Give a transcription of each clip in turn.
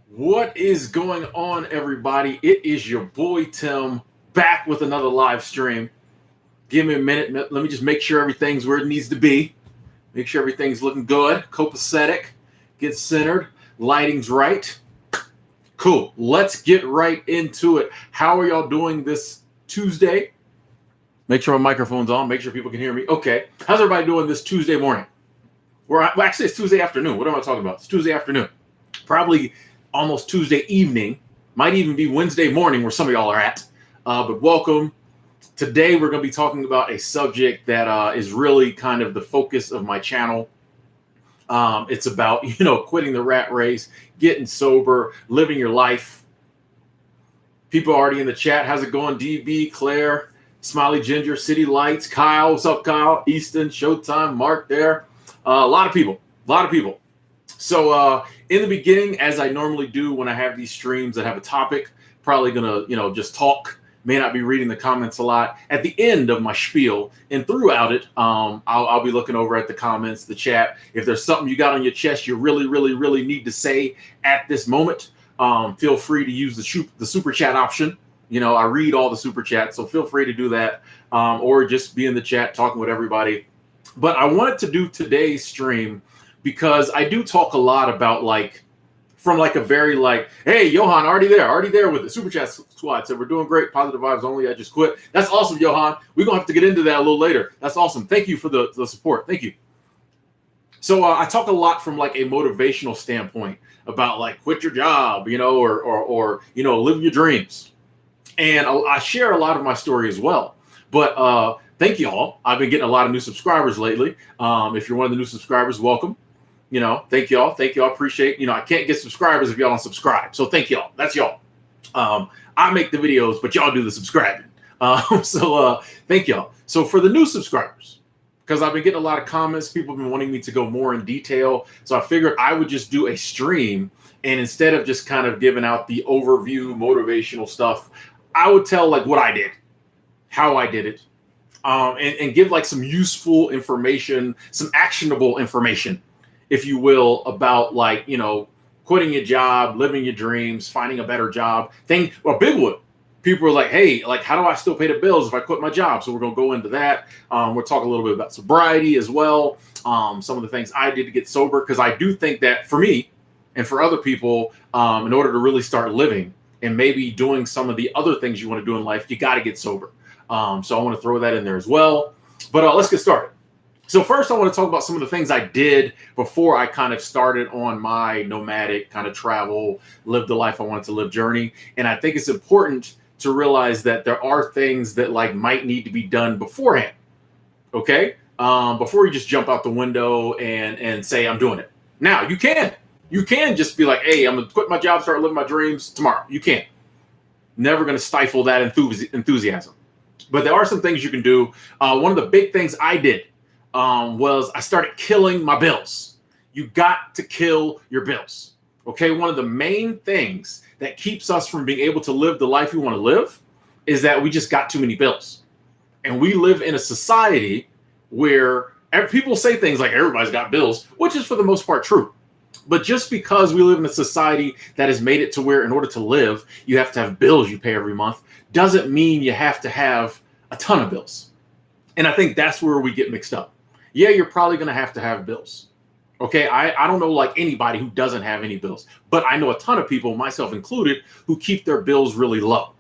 What is going on, everybody? It is your boy Tim back with another live stream. Give me a minute. Let me just make sure everything's where it needs to be. Make sure everything's looking good, copacetic, get centered, lighting's right. Cool. Let's get right into it. How are y'all doing this Tuesday? Make sure my microphone's on. Make sure people can hear me. Okay. How's everybody doing this Tuesday morning? Well, actually, it's Tuesday afternoon. What am I talking about? It's Tuesday afternoon. Probably almost Tuesday evening, might even be Wednesday morning where some of y'all are at. But welcome. Today we're going to be talking about a subject that is really kind of the focus of my channel. It's about, quitting the rat race, getting sober, living your life. People already in the chat. How's it going? DB, Claire, Smiley Ginger, City Lights, Kyle. What's up, Kyle? Easton, Showtime, Mark there. A lot of people. So in the beginning, as I normally do when I have these streams that have a topic, probably going to, just talk, may not be reading the comments a lot. At the end of my spiel and throughout it, I'll be looking over at the comments, the chat. If there's something you got on your chest you really need to say at this moment, feel free to use the super chat option. I read all the super chats, so feel free to do that, or just be in the chat talking with everybody. But I wanted to do today's stream because I do talk a lot about from a very hey, Johan, already there with the super chat squad. Said we're doing great, positive vibes only. I just quit. That's awesome, Johan. We're gonna have to get into that a little later. That's awesome. Thank you for the support. Thank you. So I talk a lot from a motivational standpoint about quit your job, or live your dreams, and I share a lot of my story as well. But thank y'all. I've been getting a lot of new subscribers lately. If you're one of the new subscribers, welcome. Thank y'all. Appreciate, I can't get subscribers if y'all don't subscribe. So thank y'all. That's y'all. I make the videos, but y'all do the subscribing. So thank y'all. So for the new subscribers, because I've been getting a lot of comments, people have been wanting me to go more in detail. So I figured I would just do a stream, and instead of just kind of giving out the overview motivational stuff, I would tell what I did, how I did it, and give some useful information, some actionable information, if you will, about quitting your job, living your dreams, finding a better job thing. Well, big one. People are like, hey, how do I still pay the bills if I quit my job? So we're going to go into that. We'll talk a little bit about sobriety as well. Some of the things I did to get sober, because I do think that for me and for other people, in order to really start living and maybe doing some of the other things you want to do in life, you got to get sober. So I want to throw that in there as well. But let's get started. So first, I want to talk about some of the things I did before I kind of started on my nomadic kind of travel, live the life I wanted to live journey. And I think it's important to realize that there are things that might need to be done beforehand. Okay? Before you just jump out the window and say, I'm doing it. Now, you can just be like, hey, I'm going to quit my job, start living my dreams tomorrow. You can. Never going to stifle that enthusiasm. But there are some things you can do. One of the big things I did was I started killing my bills. You got to kill your bills. Okay, one of the main things that keeps us from being able to live the life we want to live is that we just got too many bills. And we live in a society where people say things like everybody's got bills, which is for the most part true. But just because we live in a society that has made it to where in order to live, you have to have bills you pay every month, doesn't mean you have to have a ton of bills. And I think that's where we get mixed up. Yeah, you're probably going to have bills. Okay, I don't know anybody who doesn't have any bills, but I know a ton of people, myself included, who keep their bills really low.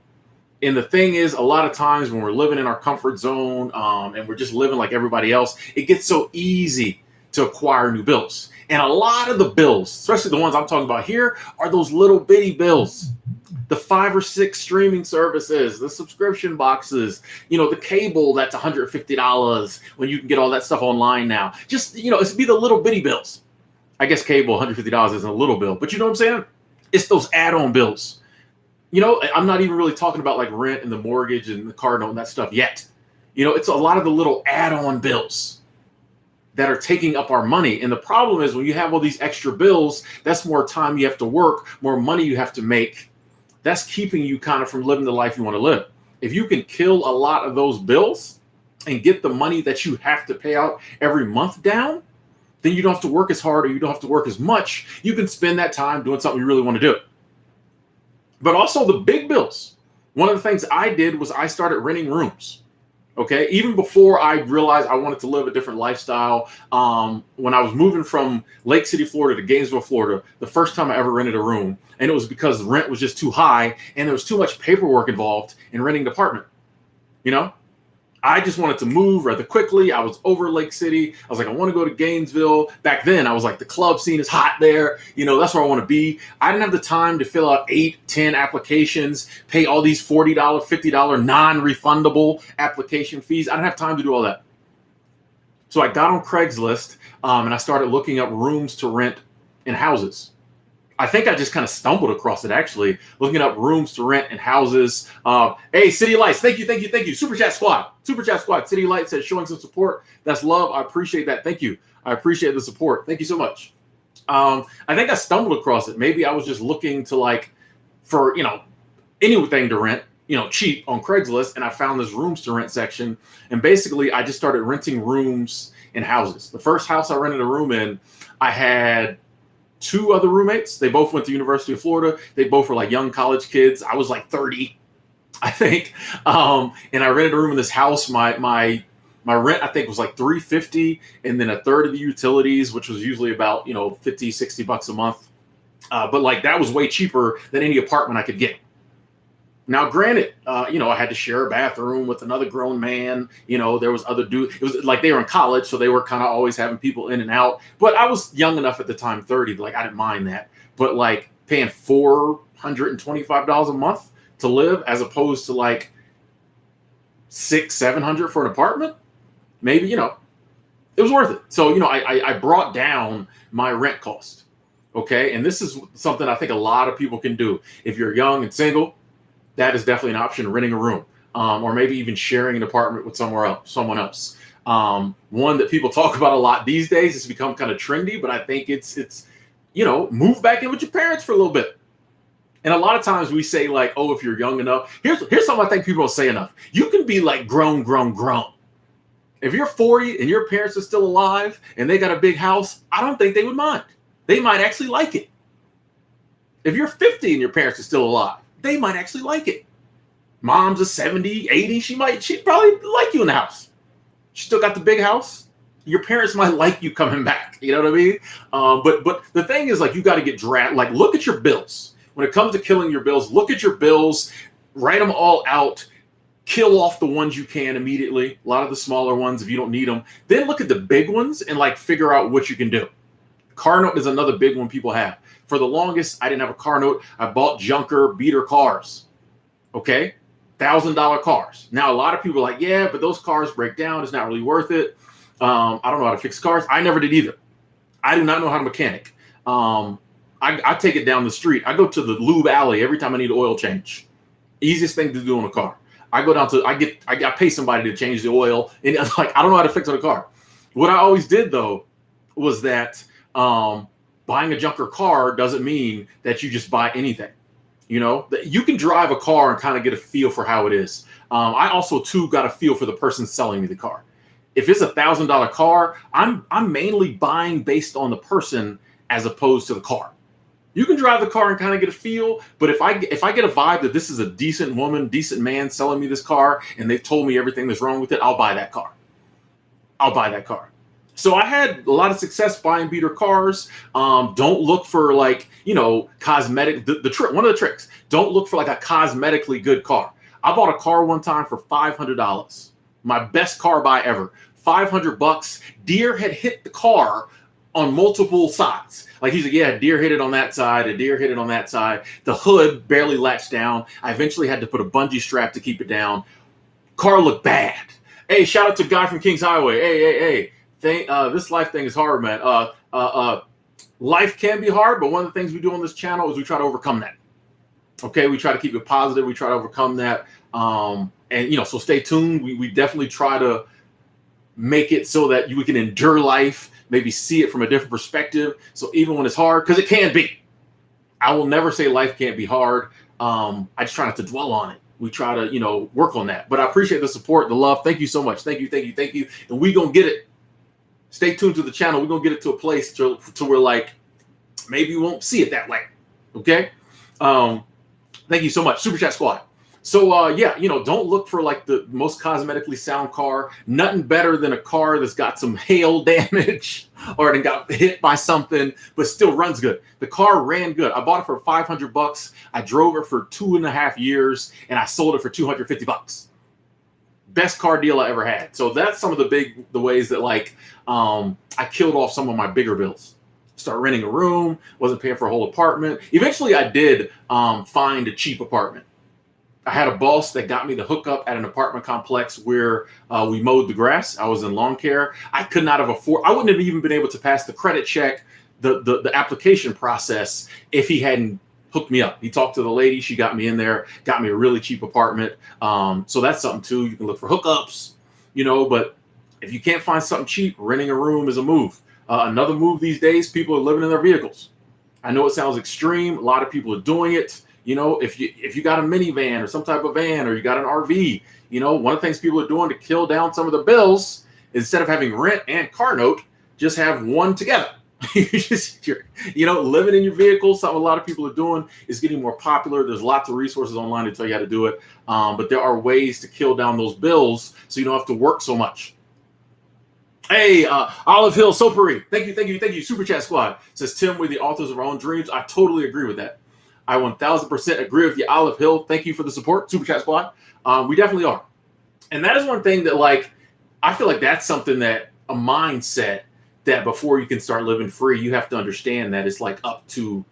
And the thing is, a lot of times when we're living in our comfort zone and we're just living like everybody else, it gets so easy to acquire new bills. And a lot of the bills, especially the ones I'm talking about here, are those little bitty bills. The 5 or 6 streaming services, the subscription boxes, the cable that's $150 when you can get all that stuff online now. Just, it's be the little bitty bills. I guess cable, $150 isn't a little bill, but you know what I'm saying? It's those add-on bills. I'm not even really talking about rent and the mortgage and the car note and that stuff yet. It's a lot of the little add-on bills that are taking up our money. And the problem is when you have all these extra bills, that's more time you have to work, more money you have to make. That's keeping you kind of from living the life you want to live. If you can kill a lot of those bills and get the money that you have to pay out every month down, then you don't have to work as hard or you don't have to work as much. You can spend that time doing something you really want to do. but also the big bills. One of the things I did was I started renting rooms. Okay, even before I realized I wanted to live a different lifestyle, when I was moving from Lake City, Florida to Gainesville, Florida, the first time I ever rented a room, and it was because the rent was just too high and there was too much paperwork involved in renting an apartment. You know, I just wanted to move rather quickly. I was over Lake City. I was like, I want to go to Gainesville. Back then, I was like, the club scene is hot there. You know, that's where I want to be. I didn't have the time to fill out 8, 10 applications, pay all these $40, $50 non-refundable application fees. I didn't have time to do all that. So I got on Craigslist and I started looking up rooms to rent in houses. I think I just kind of stumbled across it, actually, looking up rooms to rent in houses. Hey, City Lights, thank you, thank you, thank you. Super Chat Squad, City Lights says showing some support. That's love. I appreciate that. Thank you. I appreciate the support. Thank you so much. I think I stumbled across it. Maybe I was just looking to for, anything to rent, cheap on Craigslist. And I found this rooms to rent section. And basically I just started renting rooms in houses. The first house I rented a room in, I had 2 other roommates. They both went to University of Florida. They both were like young college kids. I was like 30, I think. And I rented a room in this house. My rent, I think, was like $350, and then a third of the utilities, which was usually about, $50, $60 a month. But that was way cheaper than any apartment I could get. Now, granted, I had to share a bathroom with another grown man. There was other dudes. It was like they were in college, so they were kind of always having people in and out. But I was young enough at the time, 30, I didn't mind that. But paying $425 a month to live, as opposed to $600, $700 for an apartment, maybe, it was worth it. So, I brought down my rent cost. Okay, and this is something I think a lot of people can do if you're young and single. That is definitely an option, renting a room, or maybe even sharing an apartment with someone else. One that people talk about a lot these days. It's become kind of trendy, but I think it's move back in with your parents for a little bit. And a lot of times we say oh, if you're young enough, here's something I think people don't say enough. You can be grown. If you're 40 and your parents are still alive and they got a big house, I don't think they would mind. They might actually like it. If you're 50 and your parents are still alive, they might actually like it. Mom's a 70, 80. She'd probably like you in the house. She still got the big house. Your parents might like you coming back. You know what I mean? But the thing is, you got to get look at your bills. When it comes to killing your bills, look at your bills, write them all out, kill off the ones you can immediately. A lot of the smaller ones, if you don't need them, then look at the big ones and figure out what you can do. Car note is another big one people have. For the longest, I didn't have a car note. I bought junker beater cars. Okay? $1,000 cars. Now, a lot of people are like, yeah, but those cars break down. It's not really worth it. I don't know how to fix cars. I never did either. I do not know how to mechanic. I take it down the street. I go to the lube alley every time I need an oil change. Easiest thing to do on a car. I go down to, I pay somebody to change the oil. And I don't know how to fix on a car. What I always did, though, was that buying a junker car doesn't mean that you just buy anything. You can drive a car and kind of get a feel for how it is. I also too got a feel for the person selling me the car. If it's $1,000 car, I'm mainly buying based on the person as opposed to the car. You can drive the car and kind of get a feel, but if I get a vibe that this is a decent woman, decent man selling me this car, and they've told me everything that's wrong with it, I'll buy that car. So I had a lot of success buying beater cars. Don't look for cosmetic. The trick, one of the tricks, don't look for a cosmetically good car. I bought a car one time for $500. My best car buy ever. $500. Deer had hit the car on multiple sides. He's like, yeah, deer hit it on that side. A deer hit it on that side. The hood barely latched down. I eventually had to put a bungee strap to keep it down. Car looked bad. Hey, shout out to Guy from Kings Highway. Hey. This life thing is hard, man. Life can be hard, but one of the things we do on this channel is we try to overcome that. Okay, we try to keep it positive. We try to overcome that. So stay tuned. We definitely try to make it so that we can endure life, maybe see it from a different perspective. So even when it's hard, because it can be. I will never say life can't be hard. I just try not to dwell on it. We try to, work on that. But I appreciate the support, the love. Thank you so much. Thank you. And we going to get it. Stay tuned to the channel. We're going to get it to a place to where maybe you won't see it that way. Okay. Thank you so much, Super Chat Squad. So yeah, don't look for like the most cosmetically sound car. Nothing better than a car that's got some hail damage or it got hit by something, but still runs good. The car ran good. I bought it for $500. I drove it for 2.5 years, and I sold it for $250. Best car deal I ever had. So that's some of the ways that like I killed off some of my bigger bills. Start renting a room, wasn't paying for a whole apartment. Eventually I did find a cheap apartment. I had a boss that got me the hookup at an apartment complex where we mowed the grass. I was in lawn care. I could not have I wouldn't have even been able to pass the credit check, the application process if he hadn't hooked me up. He talked to the lady. She got me in there, got me a really cheap apartment. So that's something too. You can look for hookups, but if you can't find something cheap, renting a room is a move. Another move these days, people are living in their vehicles. I know it sounds extreme. A lot of people are doing it. If you got a minivan or some type of van, or you got an RV, one of the things people are doing to kill down some of the bills, instead of having rent and car note, just have one together. Living in your vehicle, something a lot of people are doing, is getting more popular. There's lots of resources online to tell you how to do it. But there are ways to kill down those bills so you don't have to work so much. Hey, Olive Hill Sopari. Thank you. Super Chat Squad says, Tim, we're the authors of our own dreams. I totally agree with that. I 1000% agree with you, Olive Hill. Thank you for the support, Super Chat Squad. We definitely are. And that is one thing that, like, I feel like that's something that a mindset that before you can start living free, you have to understand that it's like up to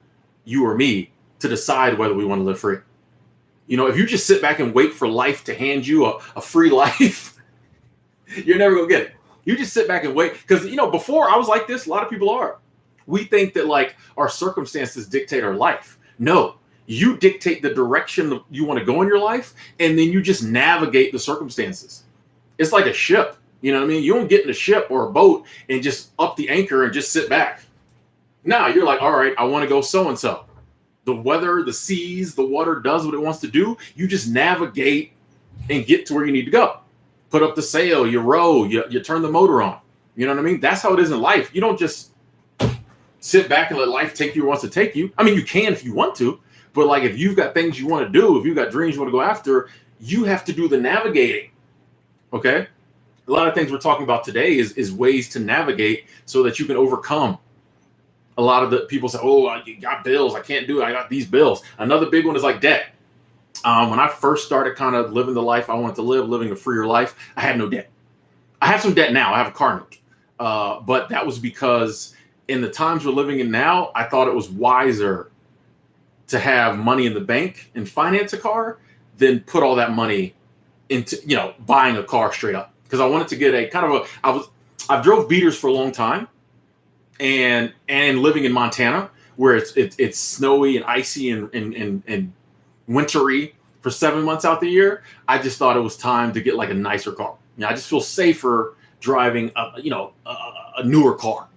you or me to decide whether we want to live free. If you just sit back and wait for life to hand you a free life, you're never going to get it. You just sit back and wait. Because, before I was like this, a lot of people are. We think that, like, our circumstances dictate our life. No, you dictate the direction you want to go in your life, and then you just navigate the circumstances. It's like a ship. You know what I mean? You don't get in a ship or a boat and just up the anchor and just sit back. No, you're like, all right, I want to go so-and-so. The weather, the seas, the water does what it wants to do. You just navigate and get to where you need to go. Put up the sail, you row, you turn the motor on. You know what I mean? That's how it is in life. You don't just sit back and let life take you where it wants to take you. I mean, you can if you want to, but like if you've got things you want to do, if you've got dreams you want to go after, you have to do the navigating. Okay? A lot of things we're talking about today is ways to navigate so that you can overcome. A lot of the people say, oh, I got bills, I can't do it, I got these bills. Another big one is like debt. When I first started kind of living the life I wanted to live, living a freer life, I had no debt. I have some debt now. I have a car note. But that was because in the times we're living in now, I thought it was wiser to have money in the bank and finance a car than put all that money into, buying a car straight up. Because I wanted to get a kind of I've drove beaters for a long time, and living in Montana where it's snowy and icy and wintry for 7 months out the year, I just thought it was time to get like a nicer car. I just feel safer driving a newer car.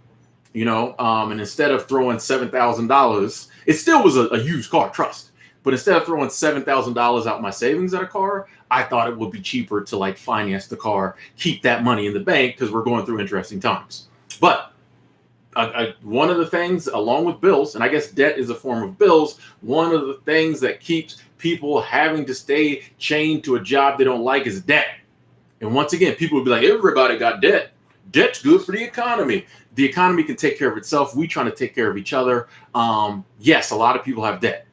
And instead of throwing $7,000, it still was a used car, trust. But instead of throwing $7,000 out my savings at a car, I thought it would be cheaper to like finance the car, keep that money in the bank because we're going through interesting times. But one of the things, along with bills, and I guess debt is a form of bills, one of the things that keeps people having to stay chained to a job they don't like is debt. And once again, people would be like, everybody got debt. Debt's good for the economy. The economy can take care of itself. We trying to take care of each other. Yes, a lot of people have debt.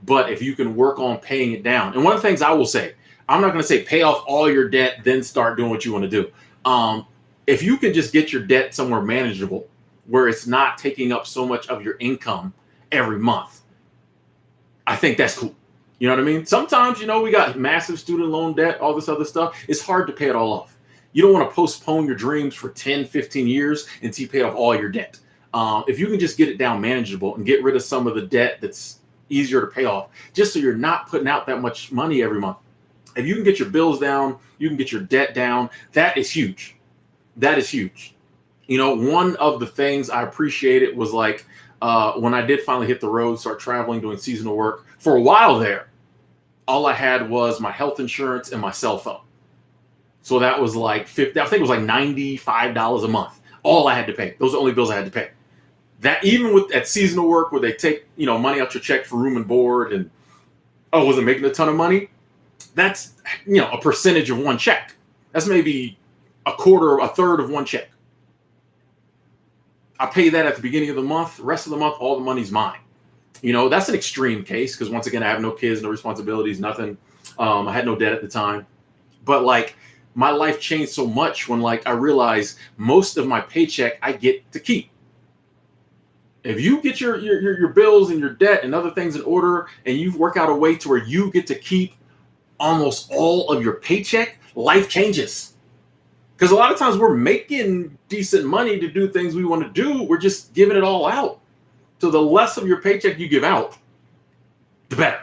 But if you can work on paying it down. And one of the things I will say, I'm not going to say pay off all your debt, then start doing what you want to do. If you can just get your debt somewhere manageable, where it's not taking up so much of your income every month, I think that's cool. You know what I mean? Sometimes, we got massive student loan debt, all this other stuff. It's hard to pay it all off. You don't want to postpone your dreams for 10, 15 years until you pay off all your debt. If you can just get it down manageable and get rid of some of the debt that's easier to pay off, just so you're not putting out that much money every month. If you can get your bills down, you can get your debt down, that is huge. That is huge. One of the things I appreciated was like when I did finally hit the road, start traveling, doing seasonal work. For a while there, all I had was my health insurance and my cell phone. So that was like I think it was like $95 a month. All I had to pay. Those are the only bills I had to pay. That even with at seasonal work where they take, money out your check for room and board and, oh, wasn't making a ton of money. That's, a percentage of one check. That's maybe a quarter, a third of one check. I pay that at the beginning of the month. The rest of the month, all the money's mine. That's an extreme case because once again, I have no kids, no responsibilities, nothing. I had no debt at the time. But like my life changed so much when like I realized most of my paycheck I get to keep. If you get your bills and your debt and other things in order and you work out a way to where you get to keep almost all of your paycheck, life changes. Because a lot of times we're making decent money to do things we want to do. We're just giving it all out. So the less of your paycheck you give out, the better.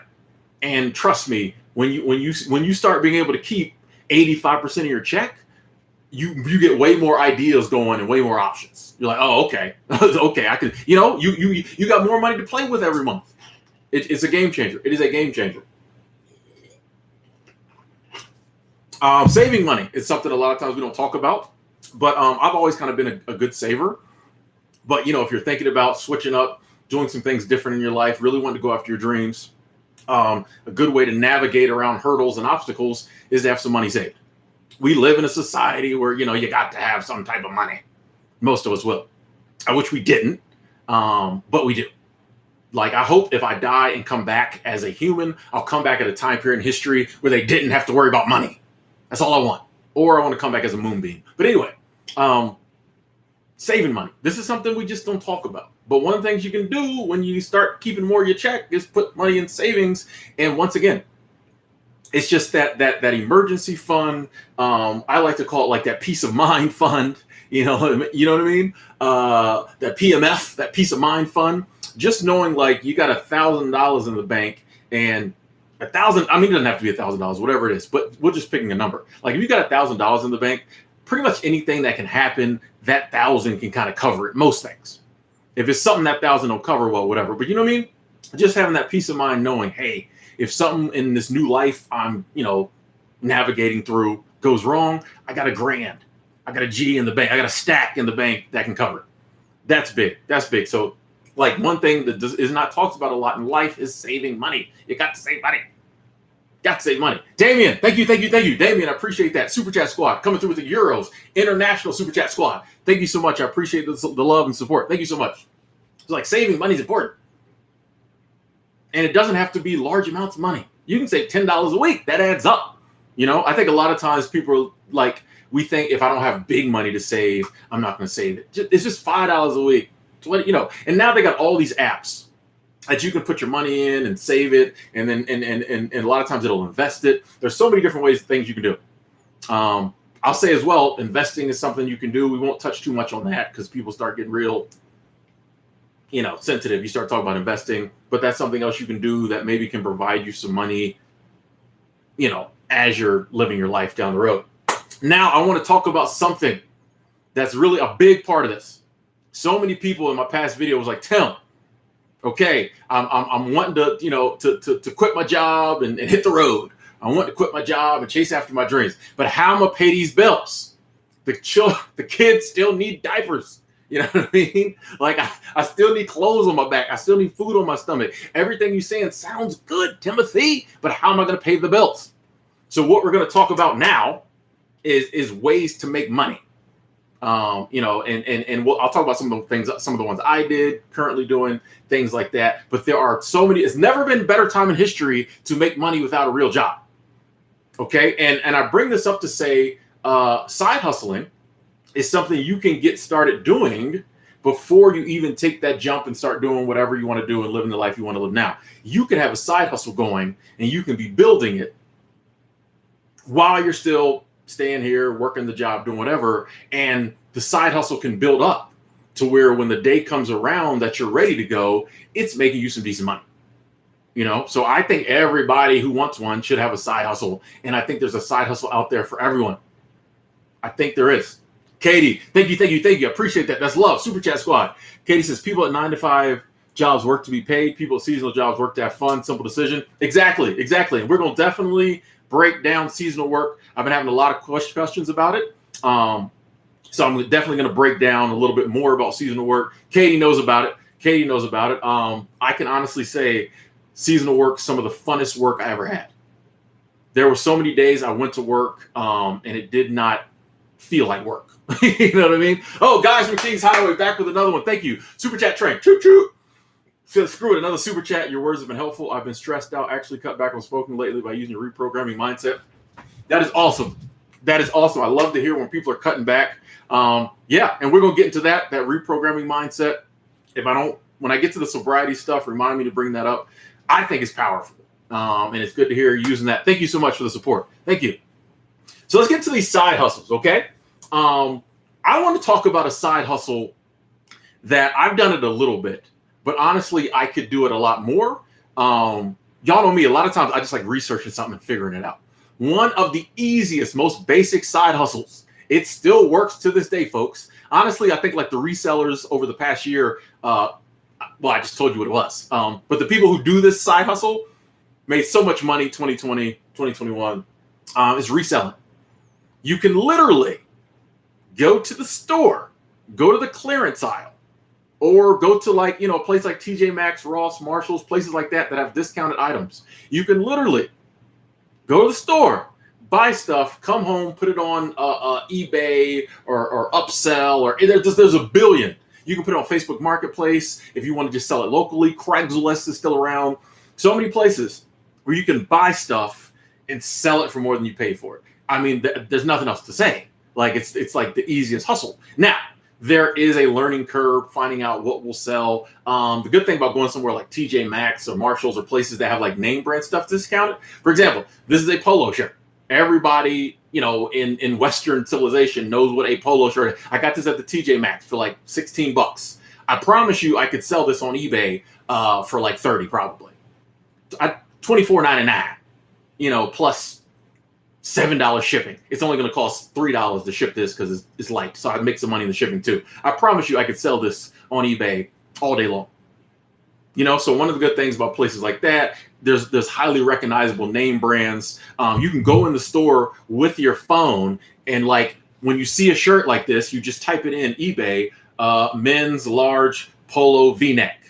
And trust me, when you start being able to keep 85% of your check, you get way more ideas going and way more options. You're like, oh, okay, okay, I can. You got more money to play with every month. It's a game changer. It is a game changer. Saving money is something a lot of times we don't talk about, but I've always kind of been a good saver. But if you're thinking about switching up, doing some things different in your life, really wanting to go after your dreams, a good way to navigate around hurdles and obstacles is to have some money saved. We live in a society where you got to have some type of money. Most of us will. I wish we didn't, but we do. Like, I hope if I die and come back as a human, I'll come back at a time period in history where they didn't have to worry about money. That's all I want. Or I want to come back as a moonbeam. But anyway, saving money. This is something we just don't talk about. But one of the things you can do when you start keeping more of your check is put money in savings. And once again, it's just that emergency fund. I like to call it like that peace of mind fund. You know what I mean? That PMF, that peace of mind fund. Just knowing like you got $1,000 in the bank and $1,000. I mean, it doesn't have to be $1,000, whatever it is. But we're just picking a number. Like if you got $1,000 in the bank, pretty much anything that can happen, that 1,000 can kind of cover it. Most things. If it's something that 1,000 don't cover, well, whatever. But you know what I mean? Just having that peace of mind, knowing, hey, if something in this new life I'm, navigating through goes wrong, I got $1,000. I got a G in the bank. I got a stack in the bank that can cover it. That's big. That's big. So, like one thing that is not talked about a lot in life is saving money. You got to save money. Got to save money. Damien, thank you. Damien, I appreciate that. Super Chat Squad coming through with the Euros. International Super Chat Squad. Thank you so much. I appreciate the love and support. Thank you so much. It's like saving money is important. And it doesn't have to be large amounts of money. You can save $10 a week. That adds up. I think a lot of times people are like, we think if I don't have big money to save, I'm not going to save it. It's just $5 a week. And now they got all these apps that you can put your money in and save it. And then, and a lot of times it'll invest it. There's so many different things you can do. I'll say as well, investing is something you can do. We won't touch too much on that because people start getting real, sensitive. You start talking about investing, but that's something else you can do that maybe can provide you some money, as you're living your life down the road. Now, I want to talk about something that's really a big part of this. So many people in my past video was like, Tim, okay, I'm wanting to, to quit my job and hit the road. I want to quit my job and chase after my dreams. But how am I gonna pay these bills? The kids still need diapers. You know what I mean? Like I still need clothes on my back. I still need food on my stomach. Everything you're saying sounds good, Timothy. But how am I going to pay the bills? So what we're going to talk about now is ways to make money. I'll talk about some of the things, some of the ones I did, currently doing, things like that. But there are so many. It's never been a better time in history to make money without a real job. Okay, and I bring this up to say side hustling is something you can get started doing before you even take that jump and start doing whatever you want to do and living the life you want to live now. You can have a side hustle going and you can be building it while you're still staying here, working the job, doing whatever. And the side hustle can build up to where when the day comes around that you're ready to go, it's making you some decent money. So I think everybody who wants one should have a side hustle. And I think there's a side hustle out there for everyone. I think there is. Katie, thank you. I appreciate that. That's love. Super Chat Squad. Katie says, people at 9-to-5 jobs work to be paid. People at seasonal jobs work to have fun. Simple decision. Exactly. And we're going to definitely break down seasonal work. I've been having a lot of questions about it. So I'm definitely going to break down a little bit more about seasonal work. Katie knows about it. I can honestly say seasonal work, some of the funnest work I ever had. There were so many days I went to work and it did not feel like work. You know what I mean? Oh, guys from Kings Highway back with another one. Thank you. Super chat train. Choo choo. So screw it. Another super chat. Your words have been helpful. I've been stressed out. Actually cut back on smoking lately by using a reprogramming mindset. That is awesome. That is awesome. I love to hear when people are cutting back. Yeah, and we're gonna get into that reprogramming mindset. When I get to the sobriety stuff, remind me to bring that up. I think it's powerful. And it's good to hear you using that. Thank you so much for the support. Thank you. So let's get to these side hustles, okay? I want to talk about a side hustle that I've done it a little bit, but honestly, I could do it a lot more. Y'all know me. A lot of times I just like researching something and figuring it out. One of the easiest, most basic side hustles. It still works to this day, folks. Honestly, I think like the resellers over the past year, well, I just told you what it was. But the people who do this side hustle made so much money 2020, 2021, is reselling. You can literally go to the store, go to the clearance aisle, or go to like, a place like TJ Maxx, Ross, Marshalls, places like that have discounted items. You can literally go to the store, buy stuff, come home, put it on eBay or Upsell, or there's a billion. You can put it on Facebook Marketplace if you want to just sell it locally. Craigslist is still around. So many places where you can buy stuff and sell it for more than you pay for it. I mean, there's nothing else to say. Like it's like the easiest hustle. Now, there is a learning curve finding out what will sell. The good thing about going somewhere like TJ Maxx or Marshalls or places that have like name brand stuff discounted. For example, this is a polo shirt. Everybody, in Western civilization knows what a polo shirt is. I got this at the TJ Maxx for like $16. I promise you I could sell this on eBay for like 30 probably. $24.99, plus $7 shipping. It's only going to cost $3 to ship this because it's light. So I'd make some money in the shipping too. I promise you I could sell this on eBay all day long. So one of the good things about places like that, there's highly recognizable name brands. You can go in the store with your phone and like when you see a shirt like this, you just type it in eBay, men's large polo V-neck.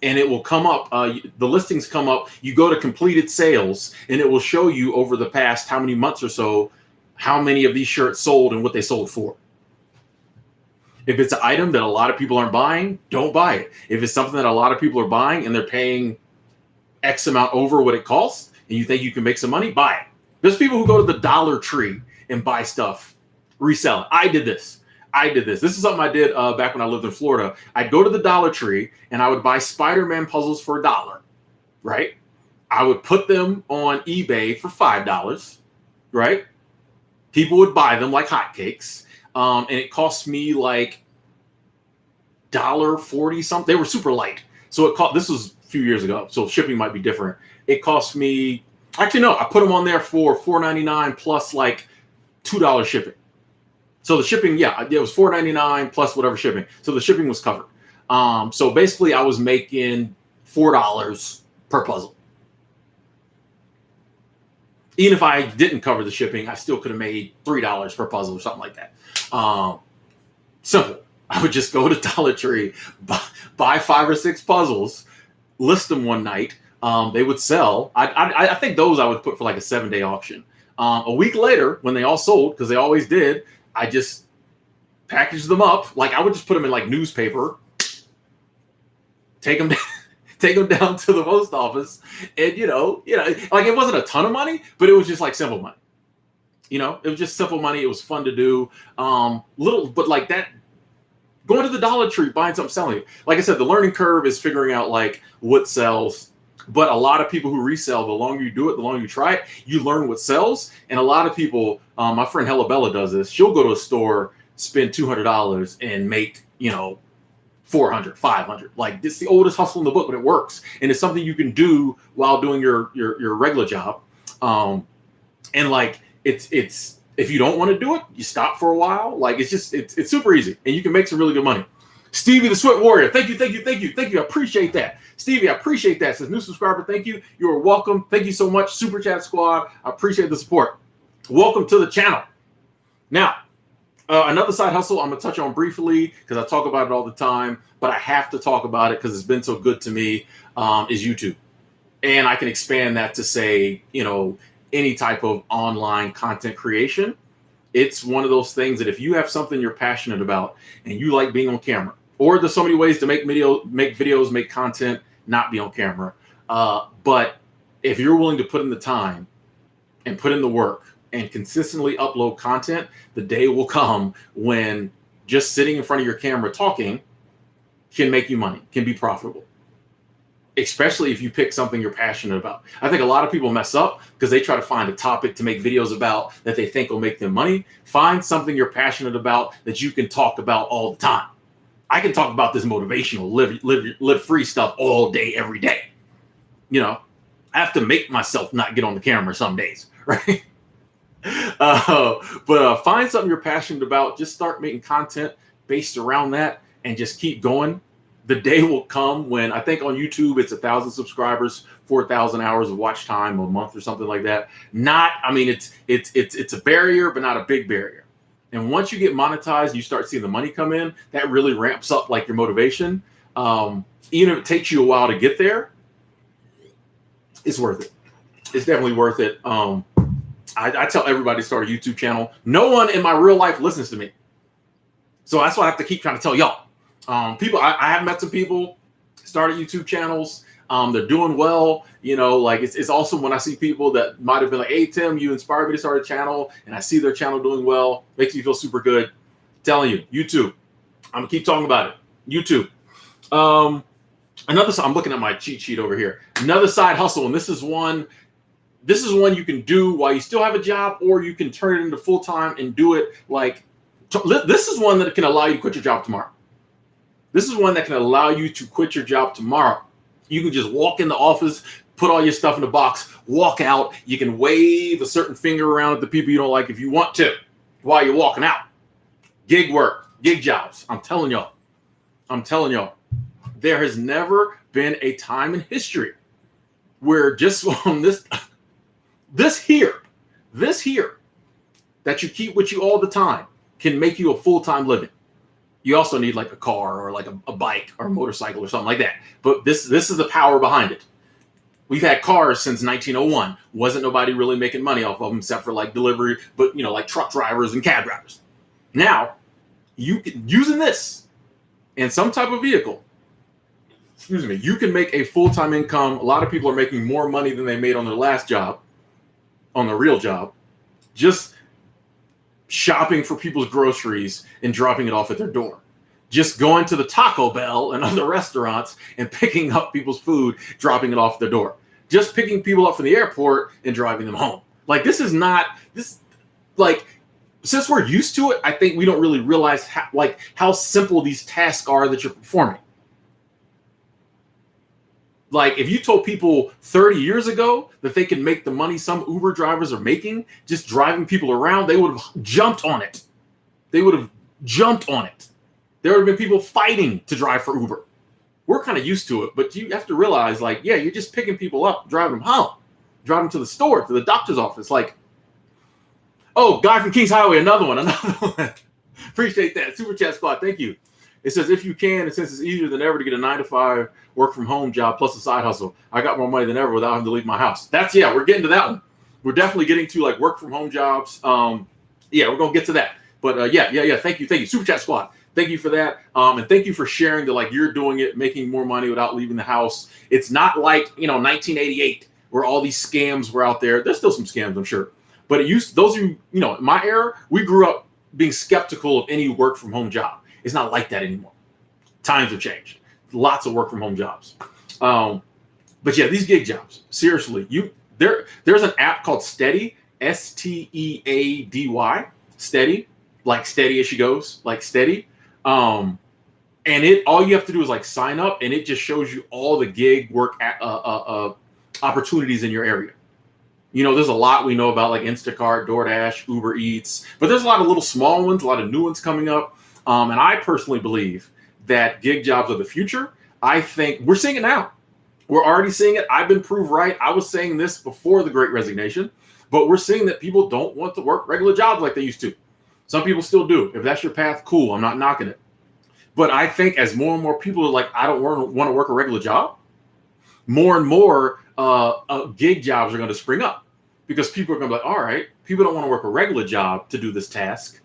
And it will come up, the listings come up, you go to completed sales, and it will show you over the past how many months or so, how many of these shirts sold and what they sold for. If it's an item that a lot of people aren't buying, don't buy it. If it's something that a lot of people are buying and they're paying X amount over what it costs, and you think you can make some money, buy it. There's people who go to the Dollar Tree and buy stuff, resell it. I did this. This is something I did back when I lived in Florida. I'd go to the Dollar Tree and I would buy Spider-Man puzzles for $1, right? I would put them on eBay for $5, right? People would buy them like hotcakes. And it cost me like $1.40 something. They were super light. So this was a few years ago, so shipping might be different. It cost me, actually no, I put them on there for $4.99 plus like $2 shipping. So the shipping, yeah, it was $4.99 plus whatever shipping. So the shipping was covered. So basically I was making $4 per puzzle. Even if I didn't cover the shipping, I still could have made $3 per puzzle or something like that. Simple. I would just go to Dollar Tree, buy 5 or 6 puzzles, list them one night. They would sell. I think those I would put for like a 7-day auction. A week later, when they all sold, because they always did, I just packaged them up. Like I would just put them in like newspaper, take them down to the post office, and like it wasn't a ton of money, but it was just like simple money. It was just simple money. It was fun to do. But like that, going to the Dollar Tree, buying something, selling it. Like I said, the learning curve is figuring out like what sells. But a lot of people who resell, the longer you do it, the longer you try it, you learn what sells. And a lot of people, my friend Hella Bella does this. She'll go to a store, spend $200 and make, $400, $500. Like this is the oldest hustle in the book, but it works. And it's something you can do while doing your regular job. And like, it's if you don't want to do it, you stop for a while. Like it's super easy and you can make some really good money. Stevie the Sweat Warrior. Thank you. I appreciate that. Stevie, I appreciate that. Says new subscriber. Thank you. You are welcome. Thank you so much. Super Chat Squad. I appreciate the support. Welcome to the channel. Now, Another side hustle I'm gonna touch on briefly because I talk about it all the time, but I have to talk about it because it's been so good to me. Is YouTube, and I can expand that to say, any type of online content creation. It's one of those things that if you have something you're passionate about and you like being on camera, or there's so many ways to make videos, make content, not be on camera. But if you're willing to put in the time and put in the work and consistently upload content, the day will come when just sitting in front of your camera talking can make you money, can be profitable. Especially if you pick something you're passionate about. I think a lot of people mess up because they try to find a topic to make videos about that they think will make them money. Find something you're passionate about that you can talk about all the time. I can talk about this motivational, live free stuff all day, every day. I have to make myself not get on the camera some days, right? But find something you're passionate about. Just start making content based around that and just keep going. The day will come when I think on YouTube it's 1,000 subscribers, 4,000 hours of watch time a month or something like that. It's a barrier, but not a big barrier. And once you get monetized, you start seeing the money come in. That really ramps up like your motivation. Even if it takes you a while to get there, it's worth it. It's definitely worth it. I tell everybody to start a YouTube channel. No one in my real life listens to me, so that's why I have to keep trying to tell y'all. People, I have met some people started YouTube channels. They're doing well. It's awesome when I see people that might have been like, "Hey Tim, you inspired me to start a channel," and I see their channel doing well. Makes me feel super good. I'm telling you, YouTube. I'm gonna keep talking about it. YouTube. I'm looking at my cheat sheet over here. Another side hustle, and this is one you can do while you still have a job, or you can turn it into full time and do it this is one that can allow you to quit your job tomorrow. This is one that can allow you to quit your job tomorrow. You can just walk in the office, put all your stuff in the box, walk out. You can wave a certain finger around at the people you don't like if you want to while you're walking out. Gig work, gig jobs. I'm telling y'all, there has never been a time in history where just on this here, that you keep with you all the time can make you a full-time living. You also need like a car or like a bike or a motorcycle or something like that. But this is the power behind it. We've had cars since 1901. Wasn't nobody really making money off of them except for like delivery, but like truck drivers and cab drivers. Now, using this and some type of vehicle, you can make a full-time income. A lot of people are making more money than they made on their last job, on their real job, just shopping for people's groceries and dropping it off at their door. Just going to the Taco Bell and other restaurants and picking up people's food, dropping it off at their door. Just picking people up from the airport and driving them home. Since we're used to it, I think we don't really realize how simple these tasks are that you're performing. Like if you told people 30 years ago that they could make the money some Uber drivers are making just driving people around, they would have jumped on it. There would have been people fighting to drive for Uber. We're kind of used to it, but you have to realize you're just picking people up, driving them home, driving them to the store, to the doctor's office. Guy from Kings Highway, another one. Appreciate that. Super Chat Squad, thank you. It says, if you can, and since it's easier than ever to get a 9-to-5 work from home job plus a side hustle, I got more money than ever without having to leave my house. We're getting to that one. We're definitely getting to work from home jobs. We're going to get to that. But thank you. Super Chat Squad, thank you for that. And thank you for sharing that you're doing it, making more money without leaving the house. It's not like, 1988 where all these scams were out there. There's still some scams, I'm sure. But those of you, in my era, we grew up being skeptical of any work from home job. It's not like that anymore. Times have changed. Lots of work from home jobs. But yeah, these gig jobs, seriously, there's an app called Steady, Steady, Steady, like steady as she goes, like steady. And all you have to do is sign up, and it just shows you all the gig work opportunities in your area. There's a lot we know about Instacart, DoorDash, Uber Eats, but there's a lot of little small ones, a lot of new ones coming up. And I personally believe that gig jobs are the future. I think we're seeing it now. We're already seeing it. I've been proved right. I was saying this before the Great Resignation, but we're seeing that people don't want to work regular jobs like they used to. Some people still do. If that's your path, cool. I'm not knocking it. But I think as more and more people are like, I don't want to work a regular job, more and more gig jobs are going to spring up, because people are going to be like, all right, people don't want to work a regular job to do this task.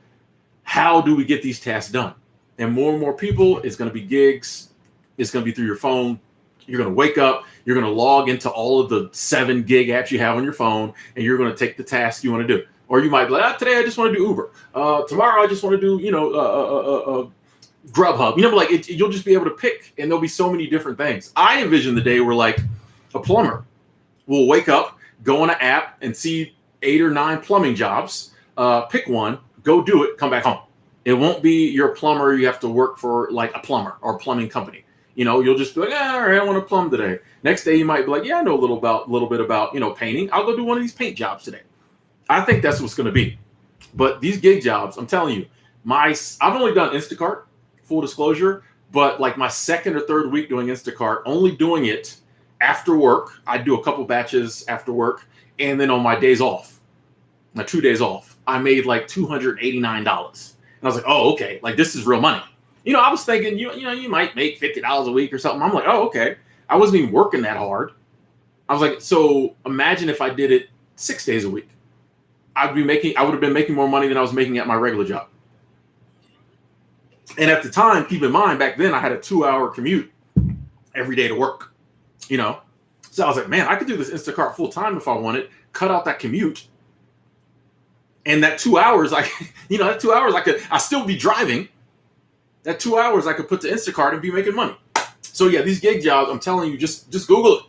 How do we get these tasks done? And more people, it's going to be gigs. It's going to be through your phone. You're going to wake up. You're going to log into all of the 7 gig apps you have on your phone, and you're going to take the task you want to do. Or you might be like, today I just want to do Uber. Tomorrow I just want to do, Grubhub. You'll just be able to pick, and there'll be so many different things. I envision the day where like a plumber will wake up, go on an app and see 8 or 9 plumbing jobs, pick one, go do it, come back home. It won't be your plumber. You have to work for like a plumber or plumbing company. You'll just be like, all right, I want to plumb today. Next day you might be like, yeah, I know a little bit about, painting. I'll go do one of these paint jobs today. I think that's what's going to be. But these gig jobs, I'm telling you, I've only done Instacart, full disclosure, but like my second or third week doing Instacart, only doing it after work. I do a couple batches after work, and then on my days off, my 2 days off, I made like $289. And I was like, oh, okay, like this is real money. I was thinking, you might make $50 a week or something. I'm like, oh, okay. I wasn't even working that hard. I was like, so imagine if I did it 6 days a week. I would have been making more money than I was making at my regular job. And at the time, keep in mind, back then I had a 2-hour commute every day to work, So I was like, man, I could do this Instacart full time if I wanted, cut out that commute. And that 2 hours, I still be driving. That 2 hours I could put to Instacart and be making money. So yeah, these gig jobs, I'm telling you, just Google it.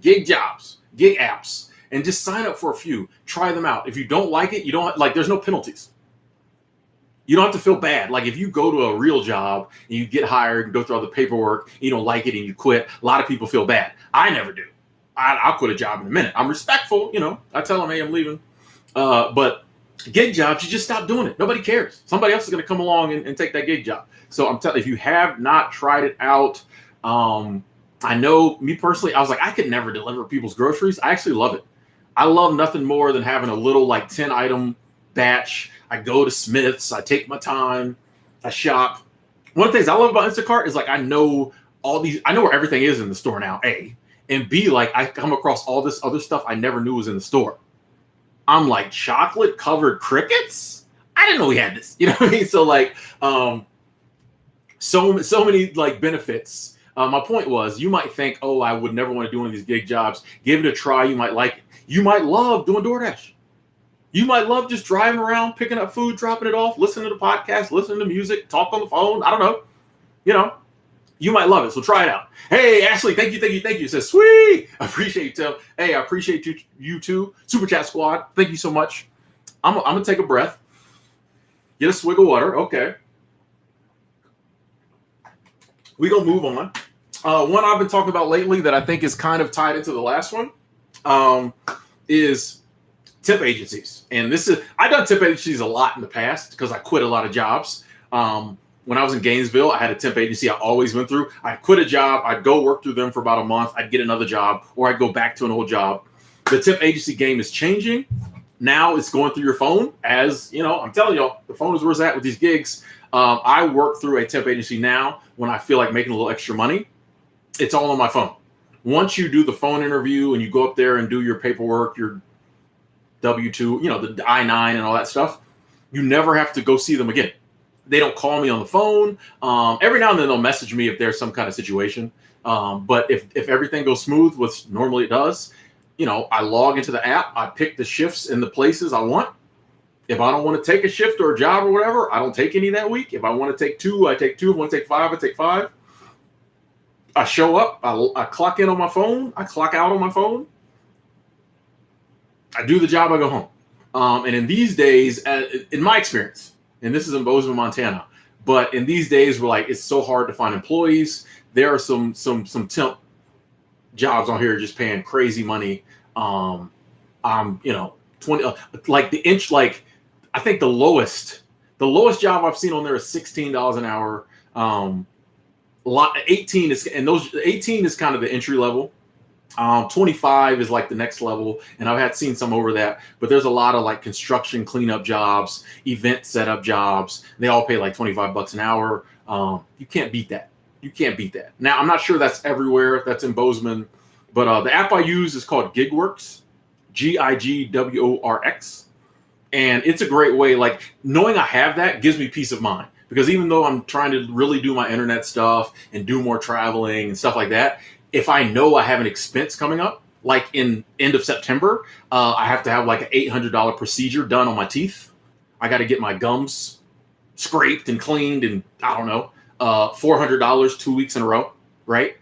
Gig jobs, gig apps, and just sign up for a few. Try them out. If you don't like it, there's no penalties. You don't have to feel bad. Like if you go to a real job and you get hired and go through all the paperwork, you don't like it and you quit, a lot of people feel bad. I never do. I'll quit a job in a minute. I'm respectful, I tell them, hey, I'm leaving. But gig jobs, you just stop doing it. Nobody cares. Somebody else is going to come along and take that gig job. So I'm telling you, if you have not tried it out, I know me personally, I was like, I could never deliver people's groceries. I actually love it. I love nothing more than having a little like 10 item batch. I go to Smith's, I take my time, I shop. One of the things I love about Instacart is like I know where everything is in the store now, A. And B, like I come across all this other stuff I never knew was in the store. I'm like, chocolate covered crickets? I didn't know we had this. You know what I mean? So like so many like benefits. My point was, you might think, oh, I would never want to do one of these gig jobs. Give it a try. You might like it. You might love doing DoorDash. You might love just driving around, picking up food, dropping it off, listening to the podcast, listening to music, talk on the phone. I don't know. You might love it. So try it out. Hey, Ashley, thank you. It says, sweet. I appreciate you, Tim. Hey, I appreciate you too. Super Chat Squad. Thank you so much. I'm going to take a breath. Get a swig of water. Okay. We're going to move on. One I've been talking about lately that I think is kind of tied into the last one is tip agencies. And I've done tip agencies a lot in the past because I quit a lot of jobs. When I was in Gainesville, I had a temp agency I always went through. I'd quit a job. I'd go work through them for about a month. I'd get another job, or I'd go back to an old job. The temp agency game is changing. Now it's going through your phone. As you know, I'm telling y'all, the phone is where it's at with these gigs. I work through a temp agency now when I feel like making a little extra money. It's all on my phone. Once you do the phone interview and you go up there and do your paperwork, your W-2, the I-9 and all that stuff, you never have to go see them again. They don't call me on the phone. Every now and then they'll message me if there's some kind of situation. But if everything goes smooth, which normally it does, I log into the app. I pick the shifts and the places I want. If I don't want to take a shift or a job or whatever, I don't take any that week. If I want to take 2, I take 2. If I want to take 5, I take 5. I show up. I clock in on my phone. I clock out on my phone. I do the job. I go home. And in these days, in my experience, and this is in Bozeman, Montana, but in these days, it's so hard to find employees. There are some temp jobs on here just paying crazy money. 20, I think the lowest job I've seen on there is $16 an hour. 18 is kind of the entry level. 25 is like the next level, and I've had seen some over that. But there's a lot of like construction cleanup jobs, event setup jobs. They all pay like 25 bucks an hour. You can't beat that. You can't beat that. Now, I'm not sure that's everywhere. That's in Bozeman, but the app I use is called GigWorks, GIGWORX, and it's a great way. Like knowing I have that gives me peace of mind, because even though I'm trying to really do my internet stuff and do more traveling and stuff like that, if I know I have an expense coming up, like in end of September, I have to have like an $800 procedure done on my teeth. I got to get my gums scraped and cleaned, and I don't know, $400 2 weeks in a row, right?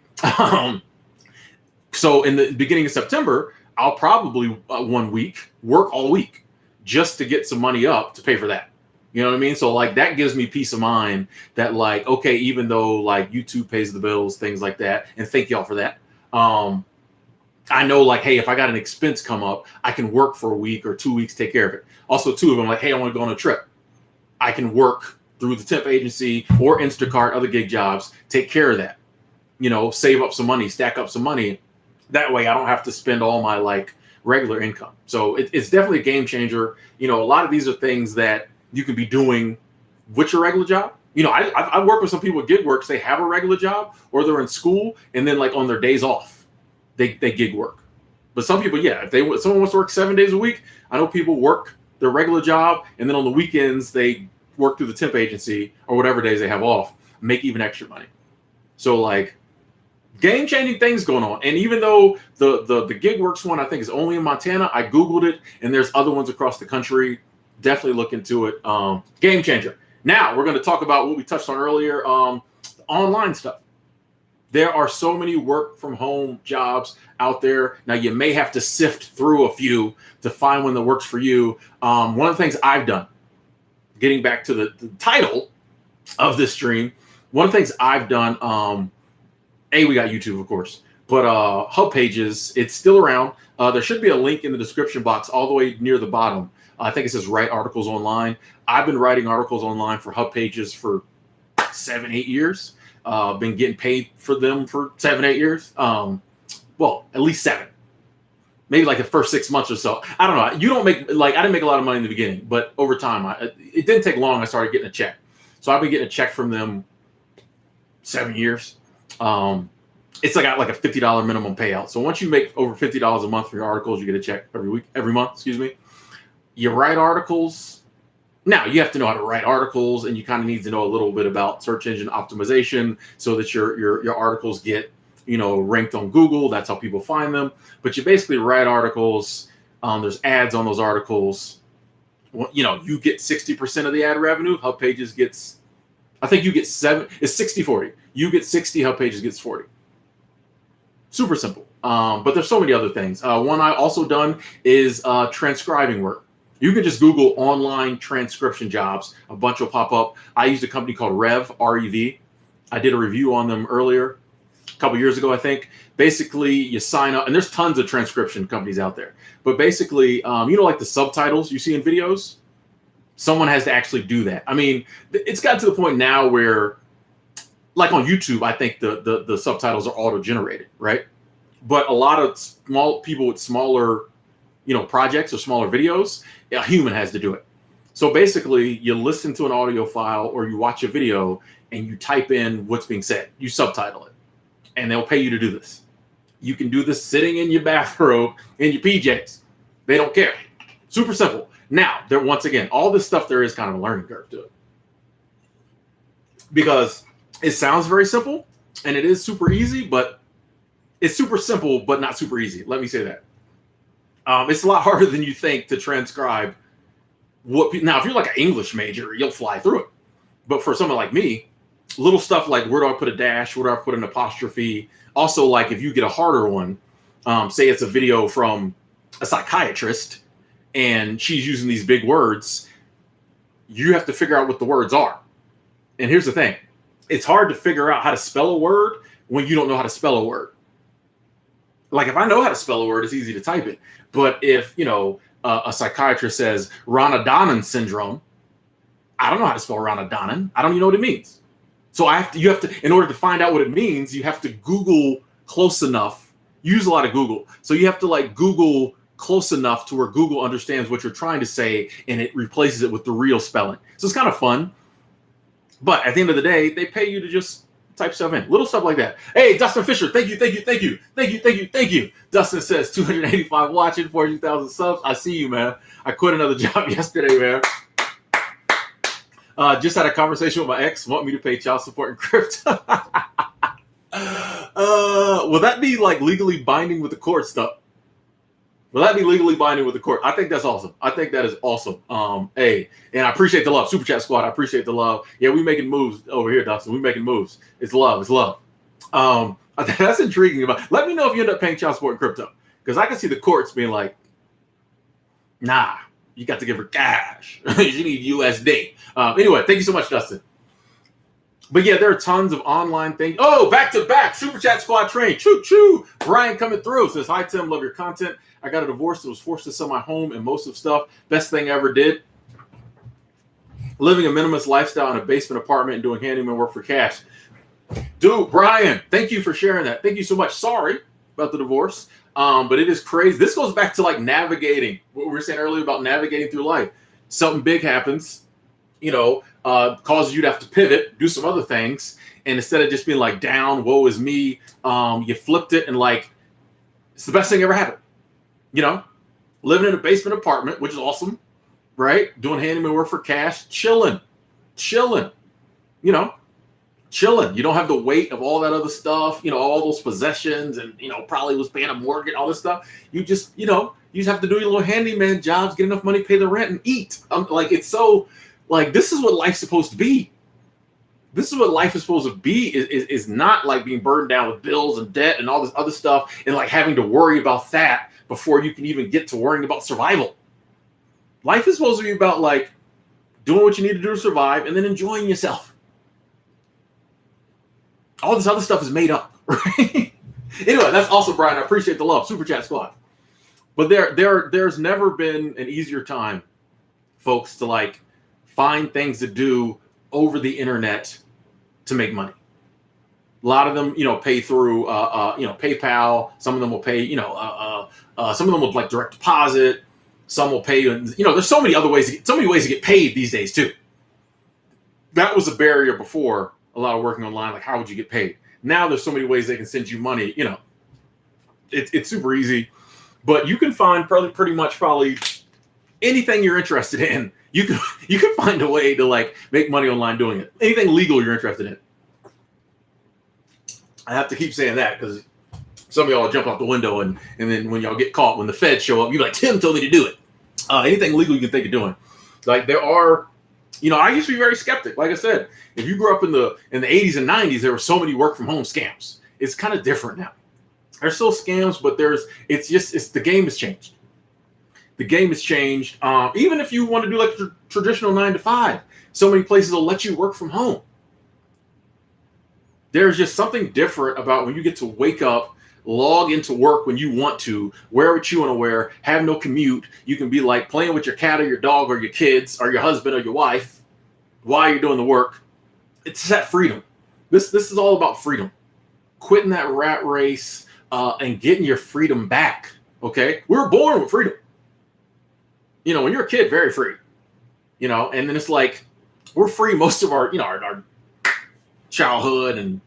So in the beginning of September, I'll probably 1 week work all week just to get some money up to pay for that. You know what I mean? So like that gives me peace of mind that like, okay, even though like YouTube pays the bills, things like that, and thank y'all for that. I know like, hey, if I got an expense come up, I can work for a week or 2 weeks, take care of it. Also, too, if I'm like, hey, I want to go on a trip, I can work through the temp agency or Instacart, other gig jobs, take care of that. You know, save up some money, stack up some money. That way I don't have to spend all my like regular income. So it's definitely a game changer. You know, a lot of these are things that you could be doing with your regular job. You know, I work with some people at GigWorks. They have a regular job or they're in school, and then like on their days off, they gig work. But some people, yeah, if someone wants to work 7 days a week, I know people work their regular job, and then on the weekends they work through the temp agency or whatever days they have off, make even extra money. So like game changing things going on. And even though the GigWorks one I think is only in Montana, I Googled it and there's other ones across the country. Definitely look into it. Game changer. Now we're going to talk about what we touched on earlier, online stuff. There are so many work from home jobs out there. Now you may have to sift through a few to find one that works for you. One of the things I've done, getting back to the title of this stream, one of the things I've done, we got YouTube, of course, but Hub Pages, it's still around. There should be a link in the description box all the way near the bottom. I think it says write articles online. I've been writing articles online for Hub Pages for 7-8 years. Been getting paid for them for 7-8 years. Well, at least 7. Maybe like the first 6 months or so. I don't know. You don't make, like, I didn't make a lot of money in the beginning, but over time, it didn't take long. I started getting a check. So I've been getting a check from them 7 years. It's like a $50 minimum payout. So once you make over $50 a month for your articles, you get a check every month, excuse me. You write articles. Now you have to know how to write articles, and you kind of need to know a little bit about search engine optimization so that your articles get, you know, ranked on Google. That's how people find them. But you basically write articles. There's ads on those articles. Well, you know, you get 60% of the ad revenue. Hub Pages gets, I think you get 7. It's 60-40. You get 60. Hub Pages gets 40. Super simple. But there's so many other things. One I also done is transcribing work. You can just Google online transcription jobs. A bunch will pop up. I used a company called Rev, R-E-V. I did a review on them earlier, a couple years ago, I think. Basically, you sign up, and there's tons of transcription companies out there. But basically, you know, like the subtitles you see in videos, someone has to actually do that. I mean, it's gotten to the point now where, like on YouTube, I think the subtitles are auto-generated, right? But a lot of small people with smaller, you know, projects or smaller videos, a human has to do it. So basically, you listen to an audio file or you watch a video and you type in what's being said. You subtitle it, and they'll pay you to do this. You can do this sitting in your bathrobe in your PJs. They don't care. Super simple. Now, once again, all this stuff, there is kind of a learning curve to it, because it sounds very simple and it is super easy, but it's super simple but not super easy. Let me say that. It's a lot harder than you think to transcribe now, if you're like an English major, you'll fly through it. But for someone like me, little stuff like where do I put a dash, where do I put an apostrophe? Also, like if you get a harder one, say it's a video from a psychiatrist and she's using these big words, you have to figure out what the words are. And here's the thing. It's hard to figure out how to spell a word when you don't know how to spell a word. Like if I know how to spell a word, it's easy to type it. But if, you know, a psychiatrist says Ranadannan syndrome, I don't know how to spell Ranadannan. I don't even know what it means. So you have to, in order to find out what it means, you have to Google close enough use a lot of Google. So you have to like Google close enough to where Google understands what you're trying to say and it replaces it with the real spelling. So it's kind of fun. But at the end of the day, they pay you to just type stuff in. Little stuff like that. Hey, Dustin Fisher, thank you. Dustin says 285 watching, 40,000 subs. I see you, man. I quit another job yesterday, man. Just had a conversation with my ex. Want me to pay child support in crypto? Will that be like legally binding with the court stuff? Will that be legally binding with the court? I think that's awesome. I think that is awesome. Hey, and I appreciate the love. Super Chat Squad, I appreciate the love. Yeah, we making moves over here, Dustin. We making moves. It's love. It's love. That's intriguing. Let me know if you end up paying child support in crypto. Because I can see the courts being like, nah, you got to give her cash. You need USD. Anyway, thank you so much, Dustin. But yeah, there are tons of online things. Oh, back to back. Super Chat Squad train. Choo choo. Brian coming through. Says, hi, Tim. Love your content. I got a divorce and was forced to sell my home and most of stuff. Best thing I ever did. Living a minimalist lifestyle in a basement apartment and doing handyman work for cash. Dude, Brian, thank you for sharing that. Thank you so much. Sorry about the divorce. But it is crazy. This goes back to like navigating what we were saying earlier about navigating through life. Something big happens, causes you to have to pivot, do some other things. And instead of just being like down, woe is me, you flipped it and like, it's the best thing ever happened. Living in a basement apartment, which is awesome, right? Doing handyman work for cash, chilling, chilling. You don't have the weight of all that other stuff, all those possessions and, probably was paying a mortgage, all this stuff. You just, you just have to do your little handyman jobs, get enough money, pay the rent and eat. It's so like, this is what life's supposed to be. This is what life is supposed to be is not like being burdened down with bills and debt and all this other stuff and like having to worry about that before you can even get to worrying about survival. Life is supposed to be about like doing what you need to do to survive and then enjoying yourself. All this other stuff is made up, right? Anyway, that's awesome, Brian. I appreciate the love. Super Chat Squad. But there's never been an easier time, folks, to like find things to do over the internet to make money. A lot of them, pay through, PayPal. Some of them will pay, some of them will like direct deposit. Some will pay, there's so many other ways, so many ways to get paid these days too. That was a barrier before a lot of working online. Like, how would you get paid? Now there's so many ways they can send you money. It's super easy, but you can find pretty much anything you're interested in. You can find a way to like make money online doing it. Anything legal you're interested in. I have to keep saying that because some of y'all jump out the window and then when y'all get caught, when the feds show up, you're like, Tim told me to do it. Anything legal you can think of doing. Like there are, I used to be very skeptic. Like I said, if you grew up in the 80s and 90s, there were so many work from home scams. It's kind of different now. There's still scams, but the game has changed. The game has changed. Even if you want to do like a traditional 9 to 5, so many places will let you work from home. There's just something different about when you get to wake up, log into work when you want to, wear what you want to wear, have no commute. You can be like playing with your cat or your dog or your kids or your husband or your wife while you're doing the work. It's that freedom. This is all about freedom. Quitting that rat race and getting your freedom back. Okay? We were born with freedom. When you're a kid, very free. And then it's like we're free most of our childhood and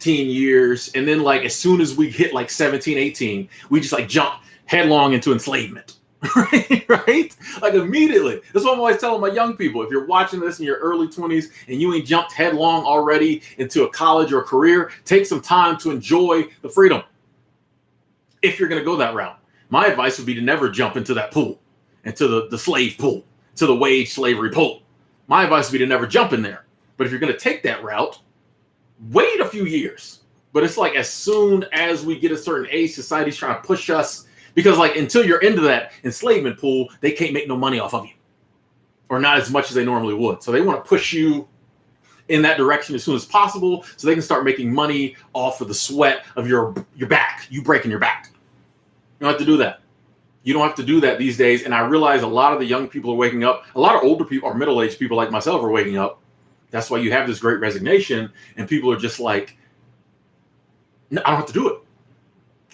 teen years. And then like as soon as we hit like 17, 18, we just like jump headlong into enslavement. Right? Like immediately. That's what I'm always telling my young people. If you're watching this in your early 20s and you ain't jumped headlong already into a college or a career, take some time to enjoy the freedom. If you're going to go that route. My advice would be to never jump into that pool, into the slave pool, to the wage slavery pool. My advice would be to never jump in there. But if you're going to take that route, wait a few years. But it's like as soon as we get a certain age, society's trying to push us because like until you're into that enslavement pool, they can't make no money off of you or not as much as they normally would. So they want to push you in that direction as soon as possible so they can start making money off of the sweat of your back, you breaking your back. You don't have to do that. You don't have to do that these days. And I realize a lot of the young people are waking up. A lot of older people or middle-aged people like myself are waking up. That's why you have this great resignation and people are just like, no, I don't have to do it.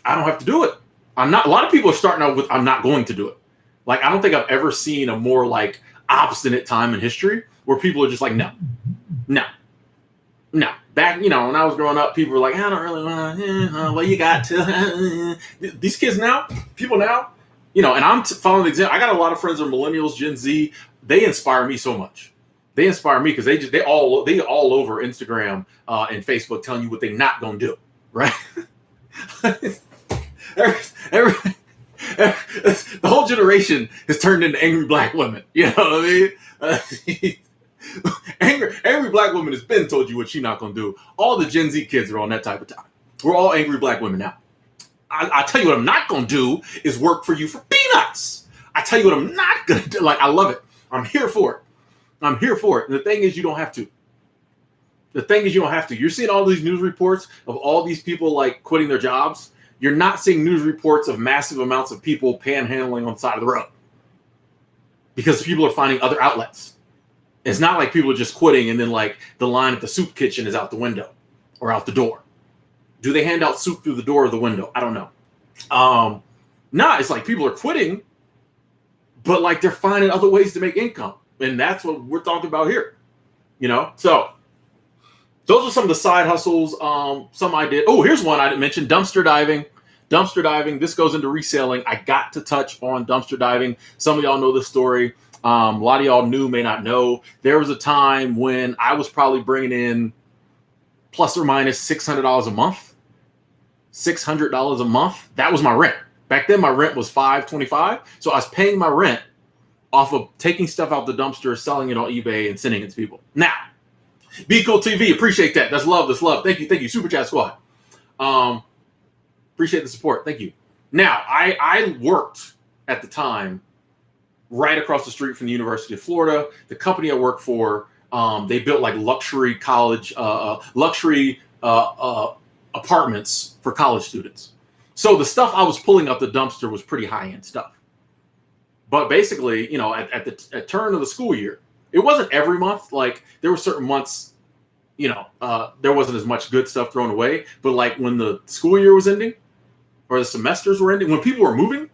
I don't have to do it. I'm not. A lot of people are starting out with, I'm not going to do it. Like, I don't think I've ever seen a more like obstinate time in history where people are just like, no, no, no. Back, when I was growing up, people were like, I don't really want to, well, you got to. These kids now, people now, and I'm following the example. I got a lot of friends who are millennials, Gen Z. They inspire me so much. They inspire me because they all over Instagram and Facebook telling you what they're not going to do, right? The whole generation has turned into angry black women. You know what I mean? Angry black woman has been told you what she's not going to do. All the Gen Z kids are on that type of time. We're all angry black women now. I tell you what I'm not going to do is work for you for peanuts. I tell you what I'm not going to do. Like, I love it. I'm here for it. I'm here for it. And the thing is, you don't have to. You're seeing all these news reports of all these people like quitting their jobs. You're not seeing news reports of massive amounts of people panhandling on the side of the road because people are finding other outlets. It's not like people are just quitting and then like the line at the soup kitchen is out the window or out the door. Do they hand out soup through the door or the window? I don't know. It's like people are quitting, but like they're finding other ways to make income. And that's what we're talking about here. So those are some of the side hustles. Some I did. Oh, here's one I didn't mention: dumpster diving. This goes into reselling. I got to touch on dumpster diving. Some of y'all know this story. A lot of y'all may not know. There was a time when I was probably bringing in plus or minus $600 a month. $600 a month. That was my rent. Back then, my rent was $525. So I was paying my rent off of taking stuff out the dumpster, selling it on eBay, and sending it to people. Now, Cool TV, appreciate that. That's love. Thank you. Super Chat Squad. Appreciate the support. Thank you. Now, I worked at the time right across the street from the University of Florida. The company I worked for, they built like luxury apartments for college students. So the stuff I was pulling out the dumpster was pretty high-end stuff. But basically, at the turn of the school year, it wasn't every month. Like, there were certain months, there wasn't as much good stuff thrown away. But like when the school year was ending or the semesters were ending, when people were moving,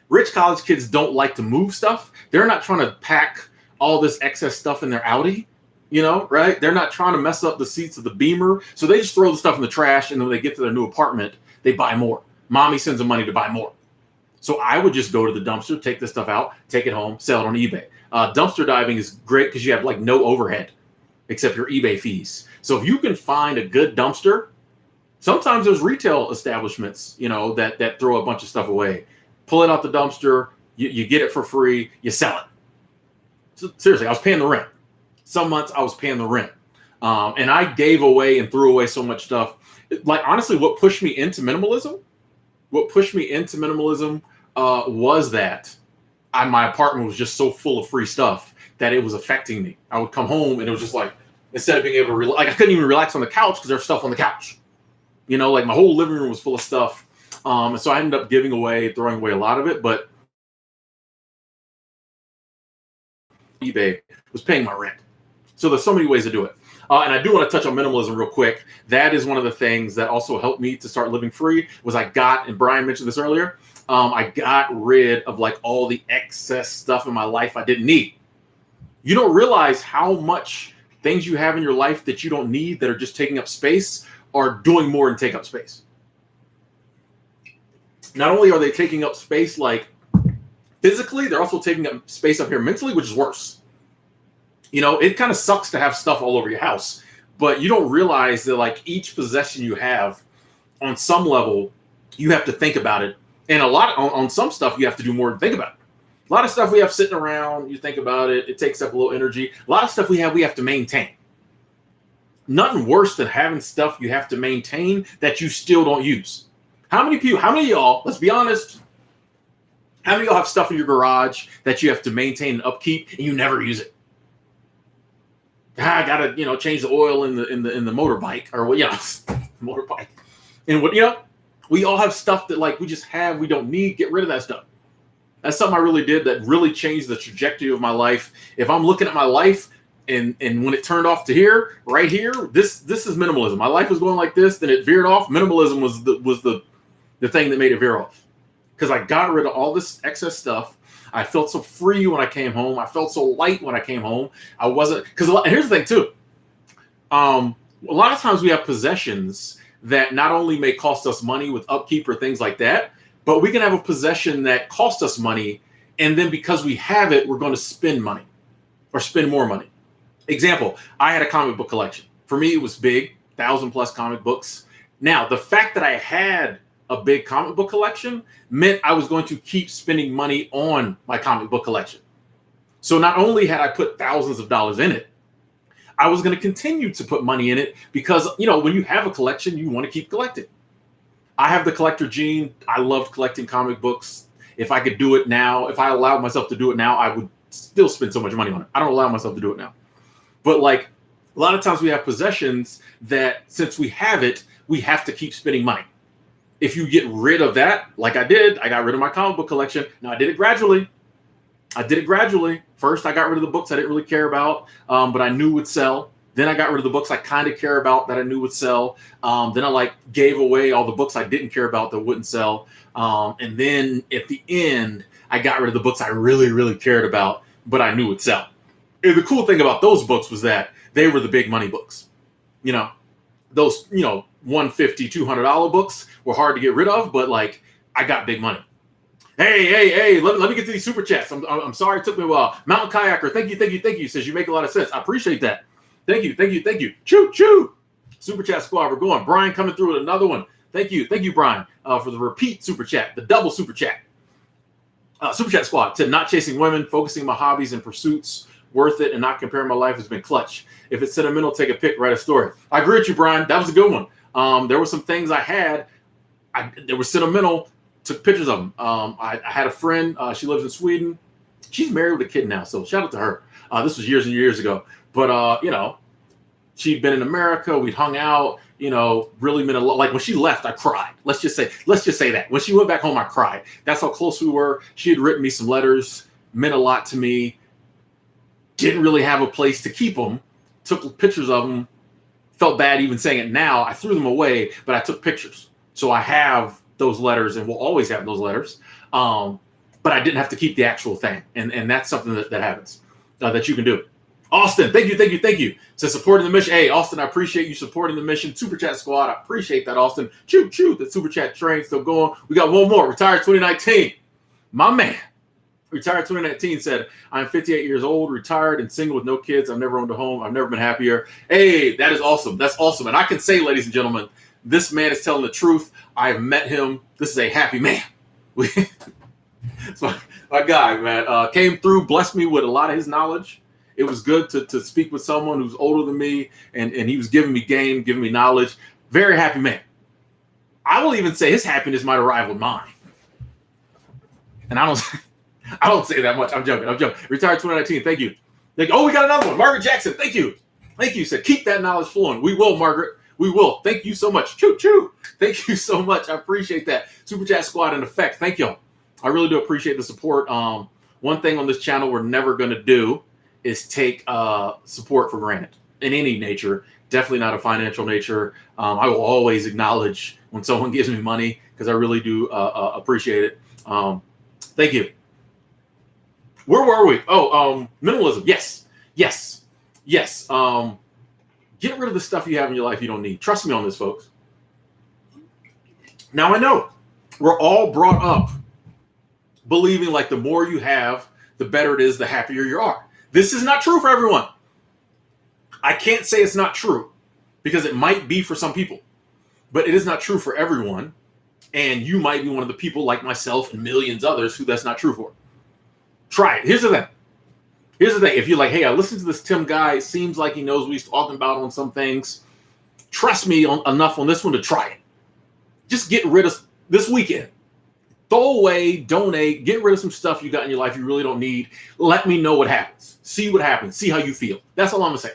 rich college kids don't like to move stuff. They're not trying to pack all this excess stuff in their Audi, right? They're not trying to mess up the seats of the Beamer. So they just throw the stuff in the trash. And then when they get to their new apartment, they buy more. Mommy sends them money to buy more. So I would just go to the dumpster, take this stuff out, take it home, sell it on eBay. Dumpster diving is great because you have like no overhead except your eBay fees. So if you can find a good dumpster, sometimes there's retail establishments, that throw a bunch of stuff away. Pull it out the dumpster, you get it for free, you sell it. So, seriously, I was paying the rent. Some months I was paying the rent. And I gave away and threw away so much stuff. Like, honestly, what pushed me into minimalism was that my apartment was just so full of free stuff that it was affecting me. I would come home and it was just like, instead of being able to I couldn't even relax on the couch because there was stuff on the couch. Like my whole living room was full of stuff. And so I ended up throwing away a lot of it, but eBay was paying my rent. So there's so many ways to do it. And I do want to touch on minimalism real quick. That is one of the things that also helped me to start living free was and Brian mentioned this earlier, I got rid of like all the excess stuff in my life I didn't need. You don't realize how much things you have in your life that you don't need that are just taking up space are doing more than take up space. Not only are they taking up space like physically, they're also taking up space up here mentally, which is worse. It kind of sucks to have stuff all over your house, but you don't realize that like each possession you have on some level, you have to think about it. And a lot on some stuff, you have to do more than think about it. A lot of stuff we have sitting around, you think about it, it takes up a little energy. A lot of stuff we have to maintain. Nothing worse than having stuff you have to maintain that you still don't use. How many of y'all, let's be honest, how many of y'all have stuff in your garage that you have to maintain and upkeep and you never use it? I gotta, change the oil in the motorbike or motorbike. And we all have stuff that like we don't need. Get rid of that stuff. That's something I really did that really changed the trajectory of my life. If I'm looking at my life and when it turned off to here, right here, this is minimalism. My life was going like this, then it veered off. Minimalism was the the thing that made it veer off. Because I got rid of all this excess stuff. I felt so free when I came home. I felt so light when I came home. I wasn't, because here's the thing too. A lot of times we have possessions that not only may cost us money with upkeep or things like that, but we can have a possession that costs us money. And then because we have it, we're going to spend money or spend more money. Example, I had a comic book collection. For me, it was big, 1,000+ comic books. Now, the fact that I had a big comic book collection meant I was going to keep spending money on my comic book collection. So not only had I put thousands of dollars in it, I was going to continue to put money in it because, you know, when you have a collection, you want to keep collecting. I have the collector gene. I loved collecting comic books. If I could do it now, if I allowed myself to do it now, I would still spend so much money on it. I don't allow myself to do it now. But like a lot of times we have possessions that since we have it, we have to keep spending money. If you get rid of that, like I did, I got rid of my comic book collection. Now I did it gradually. First, I got rid of the books I didn't really care about, but I knew would sell. Then I got rid of the books I kind of care about that I knew would sell. Then I like gave away all the books I didn't care about that wouldn't sell. And then at the end, I got rid of the books I really, really cared about, but I knew would sell. And the cool thing about those books was that they were the big money books. You know, those, you know, $150, $200 books were hard to get rid of, but like I got big money. Hey, let me get to these super chats. I'm sorry it took me a while. Mountain Kayaker, thank you. Says you make a lot of sense. I appreciate that. Thank you. Choo. Super chat squad, we're going. Brian coming through with another one. Thank you, Brian, for the repeat super chat, the double super chat. Super chat squad said, not chasing women, focusing on my hobbies and pursuits, worth it, and not comparing my life has been clutch. If it's sentimental, take a pic, write a story. I agree with you, Brian. That was a good one. There were some things I had that were sentimental. Took pictures of them. I had a friend. She lives in Sweden. She's married with a kid now, so shout out to her. This was years and years ago. But, you know, she'd been in America. We'd hung out, you know, really meant a lot. Like when she left, I cried. Let's just say that. When she went back home, I cried. That's how close we were. She had written me some letters, meant a lot to me. Didn't really have a place to keep them. Took pictures of them. Felt bad even saying it now. I threw them away, but I took pictures. So I have those letters and will always have those letters. But I didn't have to keep the actual thing. And that's something that happens, that you can do. Austin, thank you. So supporting the mission. Hey, Austin, I appreciate you supporting the mission. Super Chat Squad, I appreciate that, Austin. Choo. The Super Chat train still going. We got one more. Retired 2019. My man. Retired 2019 said, I'm 58 years old, retired and single with no kids. I've never owned a home. I've never been happier. Hey, that is awesome. That's awesome. And I can say, ladies and gentlemen, this man is telling the truth. I've met him. This is a happy man. So my guy, man, came through, blessed me with a lot of his knowledge. It was good to speak with someone who's older than me, and he was giving me game, giving me knowledge. Very happy man. I will even say his happiness might have rivaled mine. And I don't say that much. I'm joking. Retired 2019. Thank you. Oh, we got another one. Margaret Jackson. Thank you. Said, keep that knowledge flowing. We will, Margaret. We will. Thank you so much. Choo. Thank you so much. I appreciate that. Super Chat Squad in effect. Thank y'all. I really do appreciate the support. One thing on this channel we're never going to do is take support for granted in any nature. Definitely not a financial nature. I will always acknowledge when someone gives me money because I really do appreciate it. Thank you. Where were we? Oh, minimalism. Yes. Get rid of the stuff you have in your life you don't need. Trust me on this, folks. Now I know we're all brought up believing like the more you have, the better it is, the happier you are. This is not true for everyone. I can't say it's not true because it might be for some people, but it is not true for everyone. And you might be one of the people like myself and millions others who that's not true for. Try it. Here's the thing. If you're like, hey, I listened to this Tim guy. It seems like he knows what he's talking about on some things. Trust me enough on this one to try it. Just get rid of this weekend. Throw away, donate, get rid of some stuff you got in your life you really don't need. Let me know what happens. See what happens. See how you feel. That's all I'm going to say.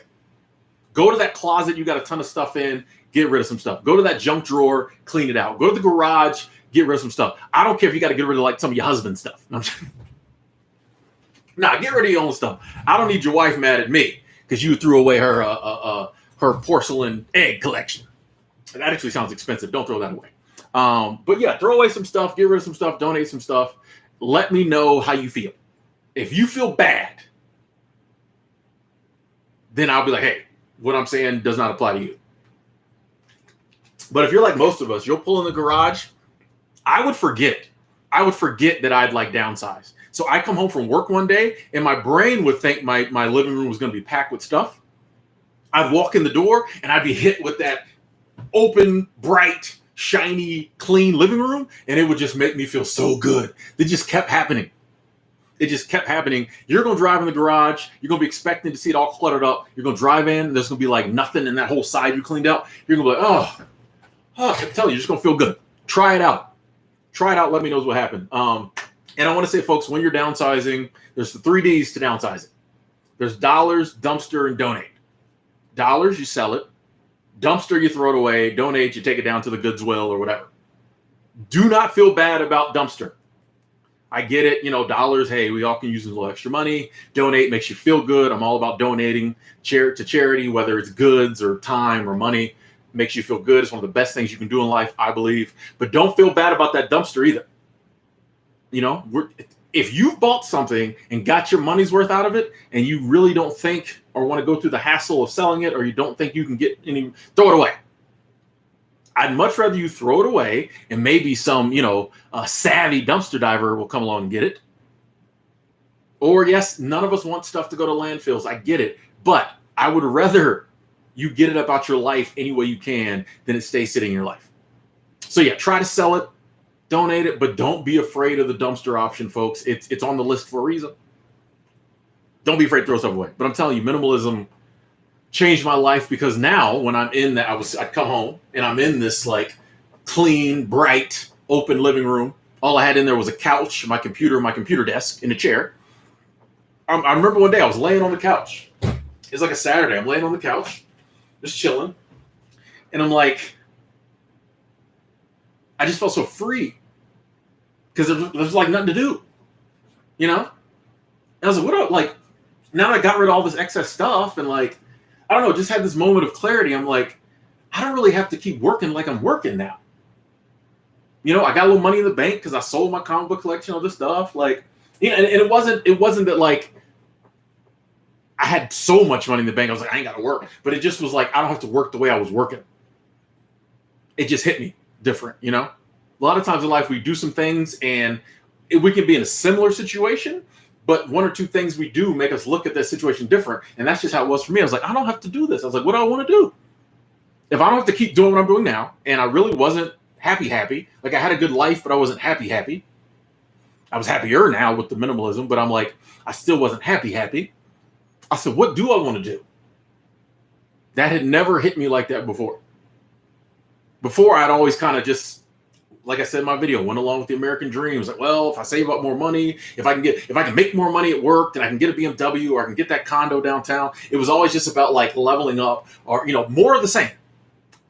Go to that closet you got a ton of stuff in. Get rid of some stuff. Go to that junk drawer. Clean it out. Go to the garage. Get rid of some stuff. I don't care if you got to get rid of like some of your husband's stuff. Nah, get rid of your own stuff. I don't need your wife mad at me because you threw away her porcelain egg collection. That actually sounds expensive. Don't throw that away. But yeah, throw away some stuff, get rid of some stuff, donate some stuff. Let me know how you feel. If you feel bad, then I'll be like, hey, what I'm saying does not apply to you. But if you're like most of us, you'll pull in the garage. I would forget. That I'd like downsize. So I come home from work one day and my brain would think my living room was going to be packed with stuff. I'd walk in the door and I'd be hit with that open, bright, shiny, clean living room. And it would just make me feel so good. It just kept happening. You're going to drive in the garage. You're going to be expecting to see it all cluttered up. You're going to drive in. There's going to be like nothing in that whole side you cleaned out. You're going to be like, oh, I'm telling you, you're just going to feel good. Try it out. Let me know what happened. And I want to say, folks, when you're downsizing, there's the 3 Ds to downsizing. There's dollars, dumpster, and donate. Dollars, you sell it. Dumpster, you throw it away. Donate, you take it down to the Goodwill or whatever. Do not feel bad about dumpster. I get it. Dollars, hey, we all can use a little extra money. Donate makes you feel good. I'm all about donating to charity, whether it's goods or time or money. Makes you feel good. It's one of the best things you can do in life, I believe. But don't feel bad about that dumpster either. If you've bought something and got your money's worth out of it and you really don't think or want to go through the hassle of selling it, or you don't think you can get any, throw it away. I'd much rather you throw it away and maybe some, savvy dumpster diver will come along and get it. Or yes, none of us want stuff to go to landfills. I get it. But I would rather you get it about your life any way you can than it stays sitting in your life. So yeah, try to sell it, donate it, but don't be afraid of the dumpster option, folks. It's on the list for a reason. Don't be afraid to throw stuff away. But I'm telling you, minimalism changed my life, because now when I'm in that, I'd come home and I'm in this like clean, bright, open living room. All I had in there was a couch, my computer desk, and a chair. I remember one day I was laying on the couch. It's like a Saturday. I'm laying on the couch, just chilling. And I'm like, I just felt so free because there's like nothing to do, And I was like, now that I got rid of all this excess stuff and like, I don't know, just had this moment of clarity. I'm like, I don't really have to keep working like I'm working now. I got a little money in the bank because I sold my comic book collection, all this stuff. Like, and it wasn't that like I had so much money in the bank. I was like, I ain't got to work. But it just was like, I don't have to work the way I was working. It just hit me different, A lot of times in life, we do some things and we can be in a similar situation, but one or two things we do make us look at that situation different. And that's just how it was for me. I was like, I don't have to do this. I was like, what do I want to do? If I don't have to keep doing what I'm doing now, and I really wasn't happy, like I had a good life, but I wasn't happy. I was happier now with the minimalism, but I'm like, I still wasn't happy. I said, what do I want to do? That had never hit me like that before. Before, I'd always kind of just, like I said in my video, went along with the American dream. It was like, well, if I save up more money, if I can make more money at work, then I can get a BMW or I can get that condo downtown. It was always just about like leveling up or, more of the same.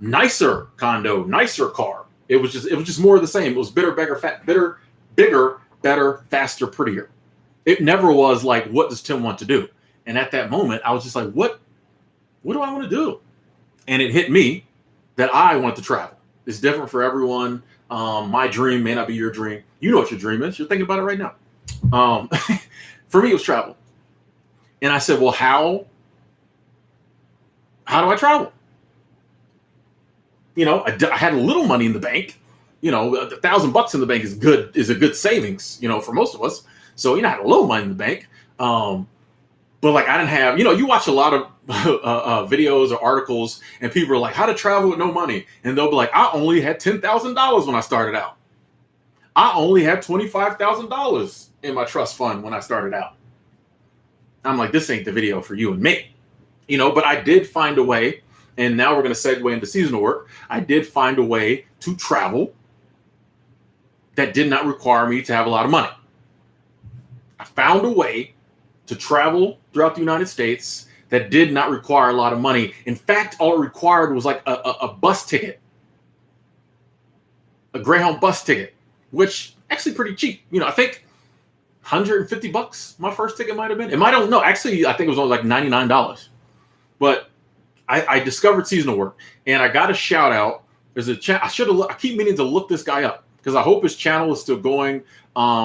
Nicer condo, nicer car. It was just more of the same. It was bigger, better, faster, prettier. It never was like, what does Tim want to do? And at that moment, I was just like, what do I want to do? And it hit me that I want to travel. It's different for everyone. My dream may not be your dream. You know what your dream is. You're thinking about it right now. For me, it was travel. And I said, well, how do I travel? I had a little money in the bank. $1,000 in the bank is a good savings, for most of us. So, I had a little money in the bank. But like, I didn't have, you watch a lot of videos or articles and people are like, how to travel with no money. And they'll be like, I only had $10,000 when I started out. I only had $25,000 in my trust fund when I started out. I'm like, this ain't the video for you and me, but I did find a way. And now we're going to segue into seasonal work. I did find a way to travel that did not require me to have a lot of money. I found a way to travel throughout the United States that did not require a lot of money. In fact, all it required was like a bus ticket, a Greyhound bus ticket, which actually pretty cheap. I think $150 my first ticket might have been. I don't know. Actually, I think it was only like $99. But I discovered seasonal work, and I got a shout out. There's a channel. I keep meaning to look this guy up because I hope his channel is still going.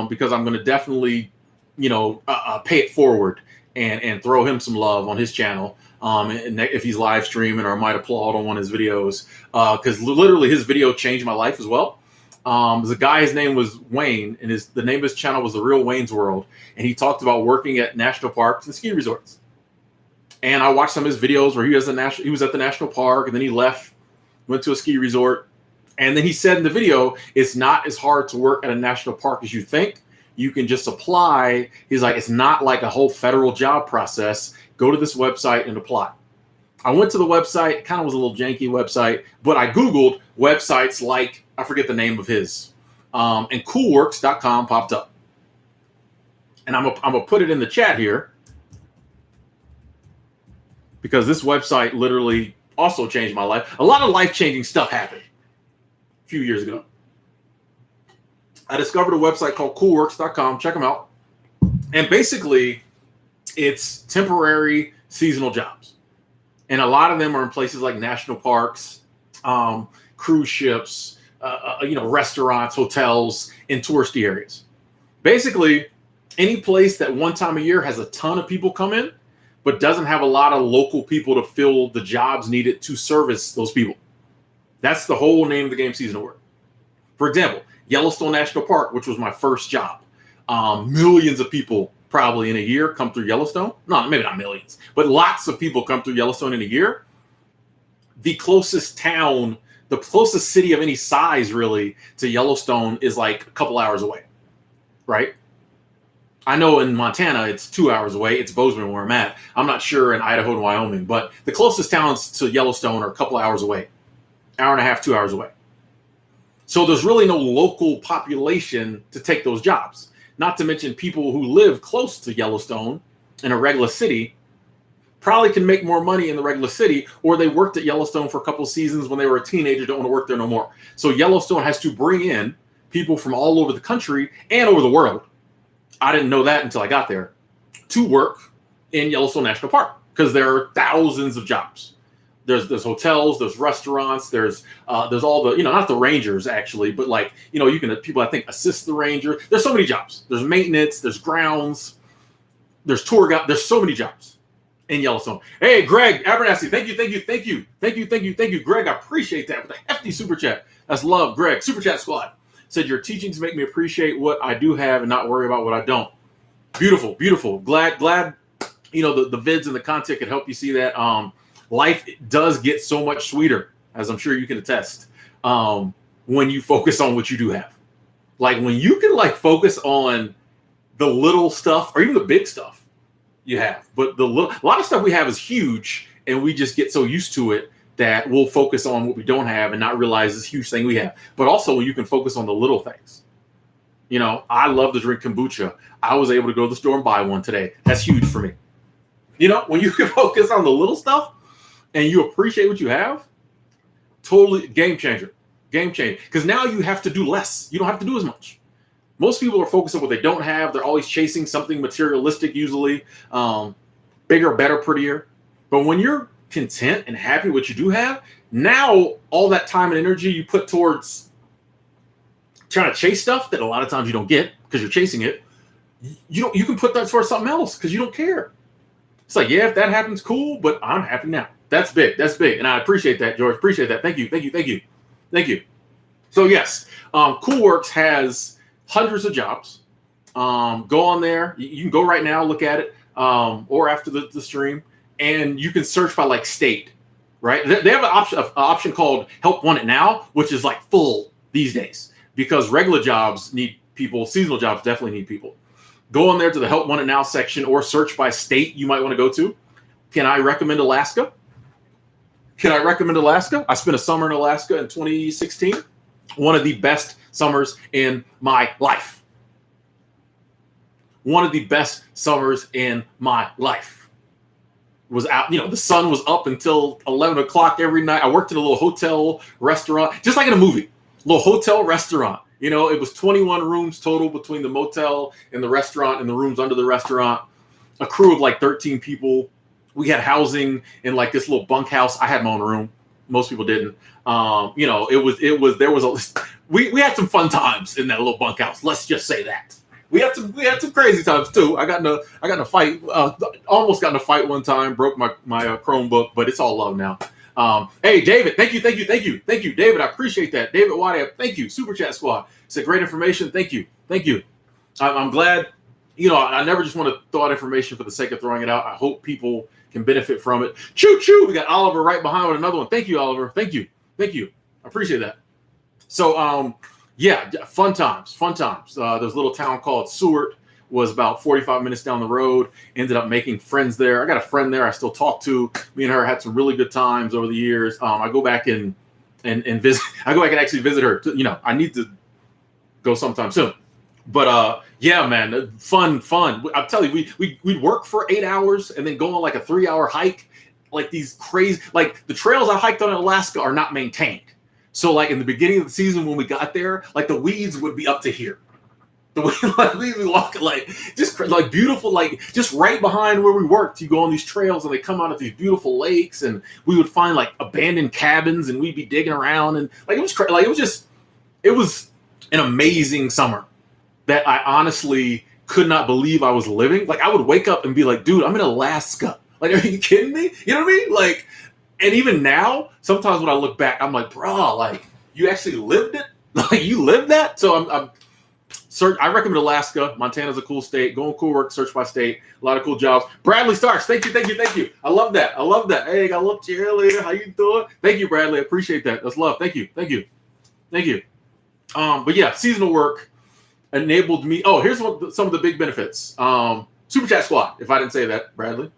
Because I'm going to definitely, pay it forward and throw him some love on his channel. And if he's live streaming, or I might applaud on one of his videos, because literally his video changed my life as well. The guy, his name was Wayne, and the name of his channel was The Real Wayne's World, and he talked about working at national parks and ski resorts. And I watched some of his videos where he was at the national park, and then he left, went to a ski resort, and then he said in the video, it's not as hard to work at a national park as you think. You can just apply. He's like, it's not like a whole federal job process. Go to this website and apply. I went to the website. It kind of was a little janky website, but I Googled websites like, I forget the name of his, and coolworks.com popped up. And I'm gonna put it in the chat here because this website literally also changed my life. A lot of life-changing stuff happened a few years ago. I discovered a website called coolworks.com. Check them out. And basically, it's temporary seasonal jobs. And a lot of them are in places like national parks, cruise ships, restaurants, hotels, and touristy areas. Basically, any place that one time a year has a ton of people come in, but doesn't have a lot of local people to fill the jobs needed to service those people. That's the whole name of the game, seasonal work. For example, Yellowstone National Park, which was my first job. Millions of people probably in a year come through Yellowstone. No, maybe not millions, but lots of people come through Yellowstone in a year. The closest town, the closest city of any size really to Yellowstone is like a couple hours away, right? I know in Montana it's 2 hours away. It's Bozeman where I'm at. I'm not sure in Idaho and Wyoming, but the closest towns to Yellowstone are a couple hours away, hour and a half, 2 hours away. So there's really no local population to take those jobs. Not to mention people who live close to Yellowstone in a regular city probably can make more money in the regular city, or they worked at Yellowstone for a couple of seasons when they were a teenager, don't want to work there no more. So Yellowstone has to bring in people from all over the country and over the world. I didn't know that until I got there, to work in Yellowstone National Park, because there are thousands of jobs. There's hotels, there's restaurants, there's all the, not the rangers actually, but like, you can, people I think assist the ranger. There's so many jobs. There's maintenance, there's grounds, there's tour guide. There's so many jobs in Yellowstone. Hey, Greg Abernathy, thank you. Greg, I appreciate that with a hefty super chat. That's love, Greg. Super chat squad said your teachings make me appreciate what I do have and not worry about what I don't. Beautiful. Glad, the vids and the content could help you see that. Life does get so much sweeter, as I'm sure you can attest, when you focus on what you do have. Like when you can focus on the little stuff or even the big stuff you have. But a lot of stuff we have is huge, and we just get so used to it that we'll focus on what we don't have and not realize this huge thing we have. But also when you can focus on the little things. I love to drink kombucha. I was able to go to the store and buy one today. That's huge for me. When you can focus on the little stuff, and you appreciate what you have, totally game changer. Because now you have to do less. You don't have to do as much. Most people are focused on what they don't have. They're always chasing something materialistic, usually. Bigger, better, prettier. But when you're content and happy with what you do have, now all that time and energy you put towards trying to chase stuff that a lot of times you don't get because you're chasing it, you can put that towards something else because you don't care. It's like, yeah, if that happens, cool, but I'm happy now. That's big. And I appreciate that, George. Appreciate that. Thank you. So yes, Coolworks has hundreds of jobs. Go on there. You can go right now, look at it, or after the stream, and you can search by state, right? They have an option called Help Want It Now, which is full these days because regular jobs need people. Seasonal jobs definitely need people. Go on there to the Help Want It Now section or search by state you might want to go to. Can I recommend Alaska? I spent a summer in Alaska in 2016. One of the best summers in my life. Was out, the sun was up until 11 o'clock every night. I worked in a little hotel restaurant, just like in a movie, little hotel restaurant. It was 21 rooms total between the motel and the restaurant and the rooms under the restaurant. A crew of 13 people. We had housing in this little bunkhouse. I had my own room. Most people didn't. You know, there was a we had some fun times in that little bunkhouse. Let's just say that. We had some crazy times too. I got in a fight. Almost got in a fight one time. Broke my Chromebook, but it's all love now. Hey, David, thank you, David. I appreciate that. David Wade, thank you. Super Chat Squad. It's a great information. Thank you. I'm glad. You know, I never just want to throw out information for the sake of throwing it out. I hope people can benefit from it. Choo choo. We got Oliver right behind with another one. Thank you, Oliver. Thank you. I appreciate that. So, yeah, fun times. There's a little town called Seward. Was about 45 minutes down the road. Ended up making friends there. I got a friend there I still talk to. Me and her had some really good times over the years. I go back and visit. I go back and actually visit her. You know, I need to go sometime soon. But yeah, man, fun. I'm telling you, we'd work for 8 hours and then go on like a 3-hour hike. Like these crazy, like the trails I hiked on in Alaska are not maintained. So like in the beginning of the season when we got there, like the weeds would be up to here. The way like we walk like just like beautiful, like just right behind where we worked, you go on these trails and they come out of these beautiful lakes, and we would find like abandoned cabins and we'd be digging around, and like it was an amazing summer that I honestly could not believe I was living. Like I would wake up and be like, dude, I'm in Alaska. Like, are you kidding me? You know what I mean? Like, and even now, sometimes when I look back, I'm like, bro, like you actually lived it. Like you lived that. So I recommend Alaska. Montana's a cool state. Going cool work, search by state. A lot of cool jobs. Bradley Starks, thank you. I love that. Hey, got a little cheerleader. How you doing? Thank you, Bradley. I appreciate that. That's love. Thank you. But yeah, seasonal work enabled me. Oh, here's some of the big benefits. Super Chat Squad, if I didn't say that, Bradley.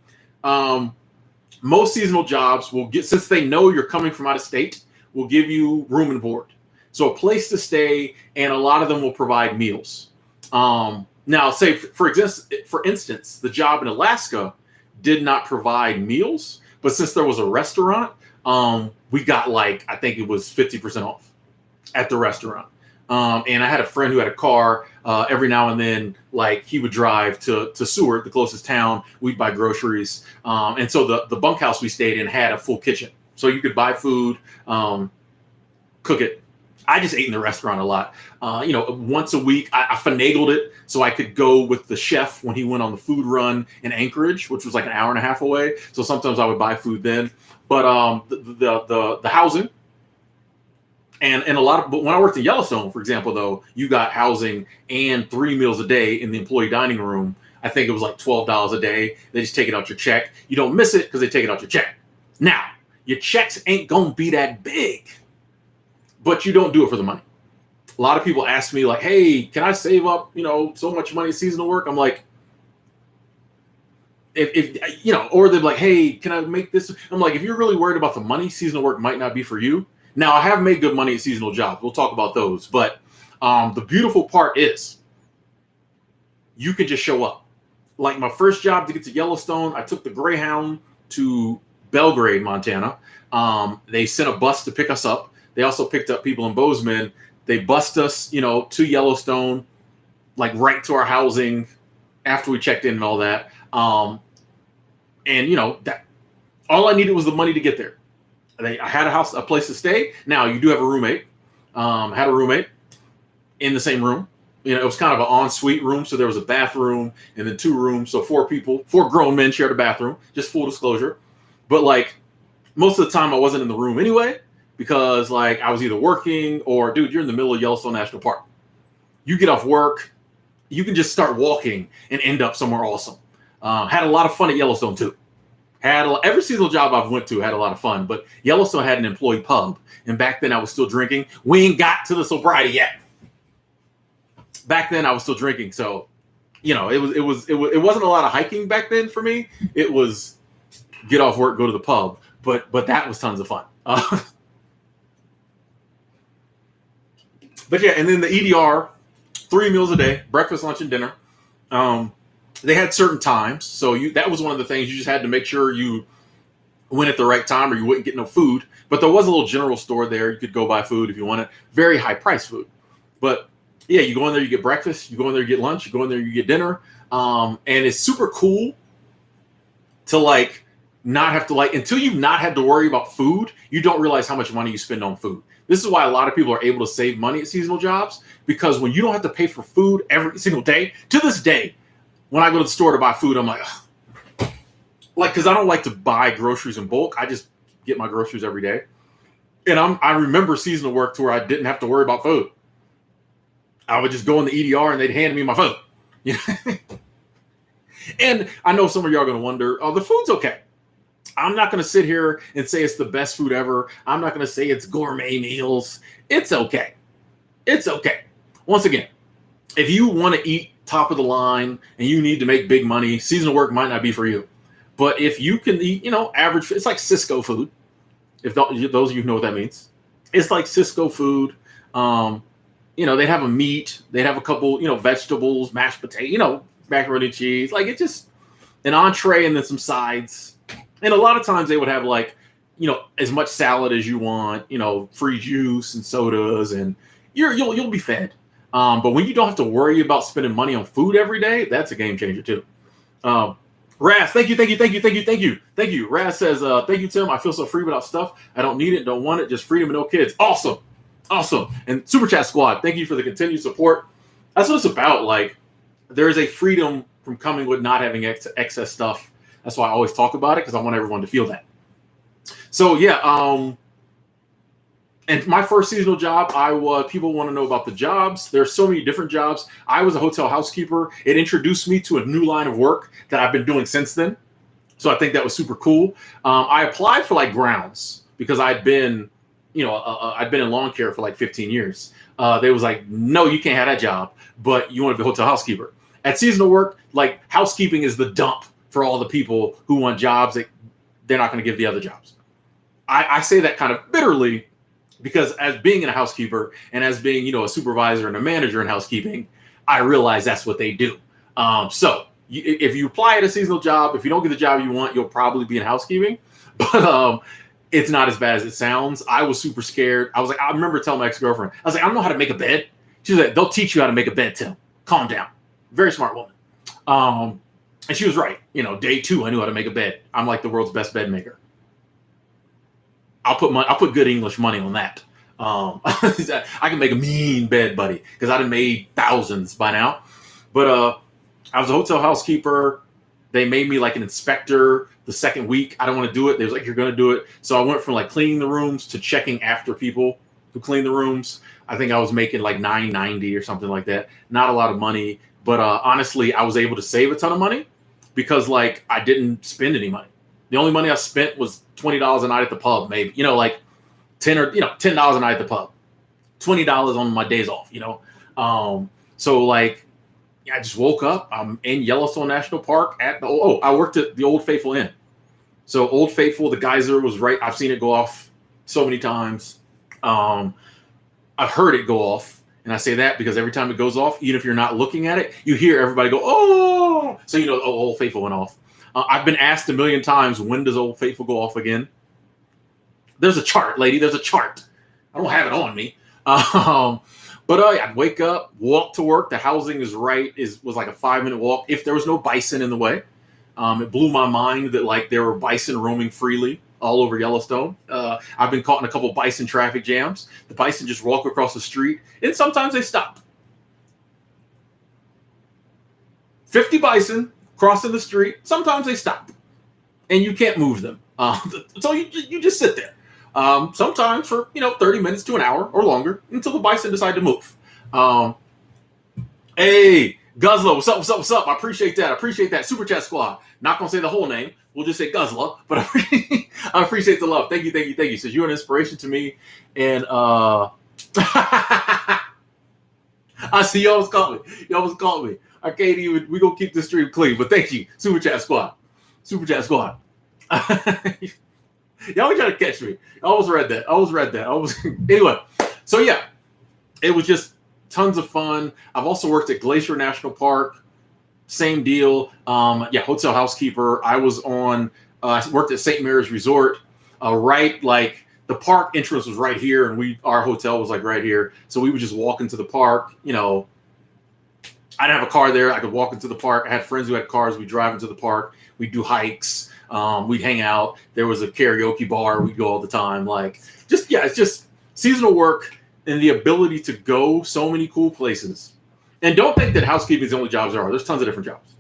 Most seasonal jobs will get, since they know you're coming from out of state, will give you room and board. So a place to stay, and a lot of them will provide meals. Now, say for instance, the job in Alaska did not provide meals, but since there was a restaurant, we got like, I think it was 50% off at the restaurant. And I had a friend who had a car. Every now and then, like he would drive to Seward, the closest town. We'd buy groceries. And so the bunkhouse we stayed in had a full kitchen. So you could buy food, cook it. I just ate in the restaurant a lot. Once a week, I finagled it so I could go with the chef when he went on the food run in Anchorage, which was like an hour and a half away. So sometimes I would buy food then. But the housing and but when I worked in Yellowstone, for example, though, you got housing and 3 meals a day in the employee dining room. I think it was like $12 a day. They just take it out your check. You don't miss it because they take it out your check. Now, your checks ain't gonna be that big, but you don't do it for the money. A lot of people ask me like, hey, can I save up, so much money seasonal work? I'm like, or they're like, hey, can I make this? I'm like, if you're really worried about the money, seasonal work might not be for you. Now, I have made good money at seasonal jobs. We'll talk about those. But the beautiful part is you can just show up. Like my first job to get to Yellowstone, I took the Greyhound to Belgrade, Montana. They sent a bus to pick us up. They also picked up people in Bozeman. They bussed us, to Yellowstone, like right to our housing after we checked in and all that. That all I needed was the money to get there. I had a place to stay. Now you do have a roommate. Had a roommate in the same room. It was kind of an ensuite room, so there was a bathroom and then 2 rooms. So 4 grown men shared a bathroom. Just full disclosure. But like most of the time, I wasn't in the room anyway because like I was either working or, dude, you're in the middle of Yellowstone National Park. You get off work, you can just start walking and end up somewhere awesome. Had a lot of fun at Yellowstone too. Every seasonal job I've went to had a lot of fun, but Yellowstone had an employee pub, and back then I was still drinking. We ain't got to the sobriety yet. Back then I was still drinking, so it wasn't a lot of hiking back then for me. It was get off work, go to the pub, but that was tons of fun. But yeah, and then the EDR, 3 meals a day, breakfast, lunch, and dinner. They had certain times, so that was one of the things. You just had to make sure you went at the right time or you wouldn't get no food. But there was a little general store there. You could go buy food if you wanted. Very high price food. But yeah, you go in there, you get breakfast. You go in there, you get lunch. You go in there, you get dinner. And it's super cool to like not have to like until you've not had to worry about food, you don't realize how much money you spend on food. This is why a lot of people are able to save money at seasonal jobs, because when you don't have to pay for food every single day, to this day, when I go to the store to buy food, I'm like, ugh. Like, because I don't like to buy groceries in bulk. I just get my groceries every day. And I remember seasonal work to where I didn't have to worry about food. I would just go in the EDR and they'd hand me my food. Yeah. And I know some of y'all are going to wonder, oh, the food's okay. I'm not going to sit here and say it's the best food ever. I'm not going to say it's gourmet meals. It's okay. It's okay. Once again, if you want to eat top of the line and you need to make big money, seasonal work might not be for you. But if you can eat, average, it's like Cisco food. If those of you know what that means, it's like Cisco food. They have a meat, they have a couple, vegetables, mashed potato, macaroni and cheese. Like, it's just an entree and then some sides. And a lot of times they would have like, as much salad as you want, free juice and sodas, and you'll be fed. But when you don't have to worry about spending money on food every day, that's a game changer too. Raz, thank you. Raz says, thank you, Tim. I feel so free without stuff. I don't need it, don't want it. Just freedom and no kids. Awesome. And Super Chat Squad, thank you for the continued support. That's what it's about. Like, there is a freedom from coming with not having excess stuff. That's why I always talk about it, because I want everyone to feel that. So yeah, and my first seasonal job, people want to know about the jobs. There's so many different jobs. I was a hotel housekeeper. It introduced me to a new line of work that I've been doing since then. So I think that was super cool. I applied for like grounds because I'd been in lawn care for like 15 years. They was like, no, you can't have that job, but you want to be a hotel housekeeper. At seasonal work, like, housekeeping is the dump for all the people who want jobs that they're not going to give the other jobs. I say that kind of bitterly, because as being a housekeeper and as being, a supervisor and a manager in housekeeping, I realize that's what they do. If you apply at a seasonal job, if you don't get the job you want, you'll probably be in housekeeping. But it's not as bad as it sounds. I was super scared. I remember telling my ex-girlfriend, I was like, I don't know how to make a bed. She was like, they'll teach you how to make a bed, Tim. Calm down. Very smart woman. And she was right. Day 2, I knew how to make a bed. I'm like the world's best bed maker. I'll put good English money on that. I can make a mean bed, buddy, because I done made thousands by now. But I was a hotel housekeeper. They made me like an inspector the second week. I don't want to do it. They was like, you're going to do it. So I went from like cleaning the rooms to checking after people who clean the rooms. I think I was making like $9.90 or something like that. Not a lot of money. But honestly, I was able to save a ton of money because like I didn't spend any money. The only money I spent was $20 a night at the pub, maybe, like $10 a night at the pub, $20 on my days off, So like, I just woke up. I'm in Yellowstone National Park I worked at the Old Faithful Inn. So Old Faithful, the geyser was right. I've seen it go off so many times. I've heard it go off. And I say that because every time it goes off, even if you're not looking at it, you hear everybody go, oh, so Old Faithful went off. I've been asked a million times, when does Old Faithful go off again? There's a chart, lady. There's a chart. I don't have it on me. But I'd wake up, walk to work. The housing was like a 5-minute walk if there was no bison in the way. It blew my mind that like there were bison roaming freely all over Yellowstone. I've been caught in a couple bison traffic jams. The bison just walk across the street, and sometimes they stop. 50 bison crossing the street. Sometimes they stop, and you can't move them. So you just sit there. Sometimes for 30 minutes to an hour or longer until the bison decide to move. Hey, Guzzler, what's up? I appreciate that. Super Chat Squad. Not gonna say the whole name. We'll just say Guzzler, but I appreciate the love. Thank you. Says you're an inspiration to me, and I see you almost caught me. I can't even. We gonna keep this stream clean, but thank you, Super Chat Squad. Y'all trying to catch me. I almost read that. Anyway, so yeah, it was just tons of fun. I've also worked at Glacier National Park. Same deal. Hotel housekeeper. I worked at St. Mary's Resort. Right, like the park entrance was right here, and our hotel was like right here. So we would just walk into the park, I didn't have a car there. I could walk into the park. I had friends who had cars. We'd drive into the park. We'd do hikes. We'd hang out. There was a karaoke bar. We'd go all the time. Like, just, yeah, it's just seasonal work and the ability to go so many cool places. And don't think that housekeeping is the only jobs there are. There's tons of different jobs.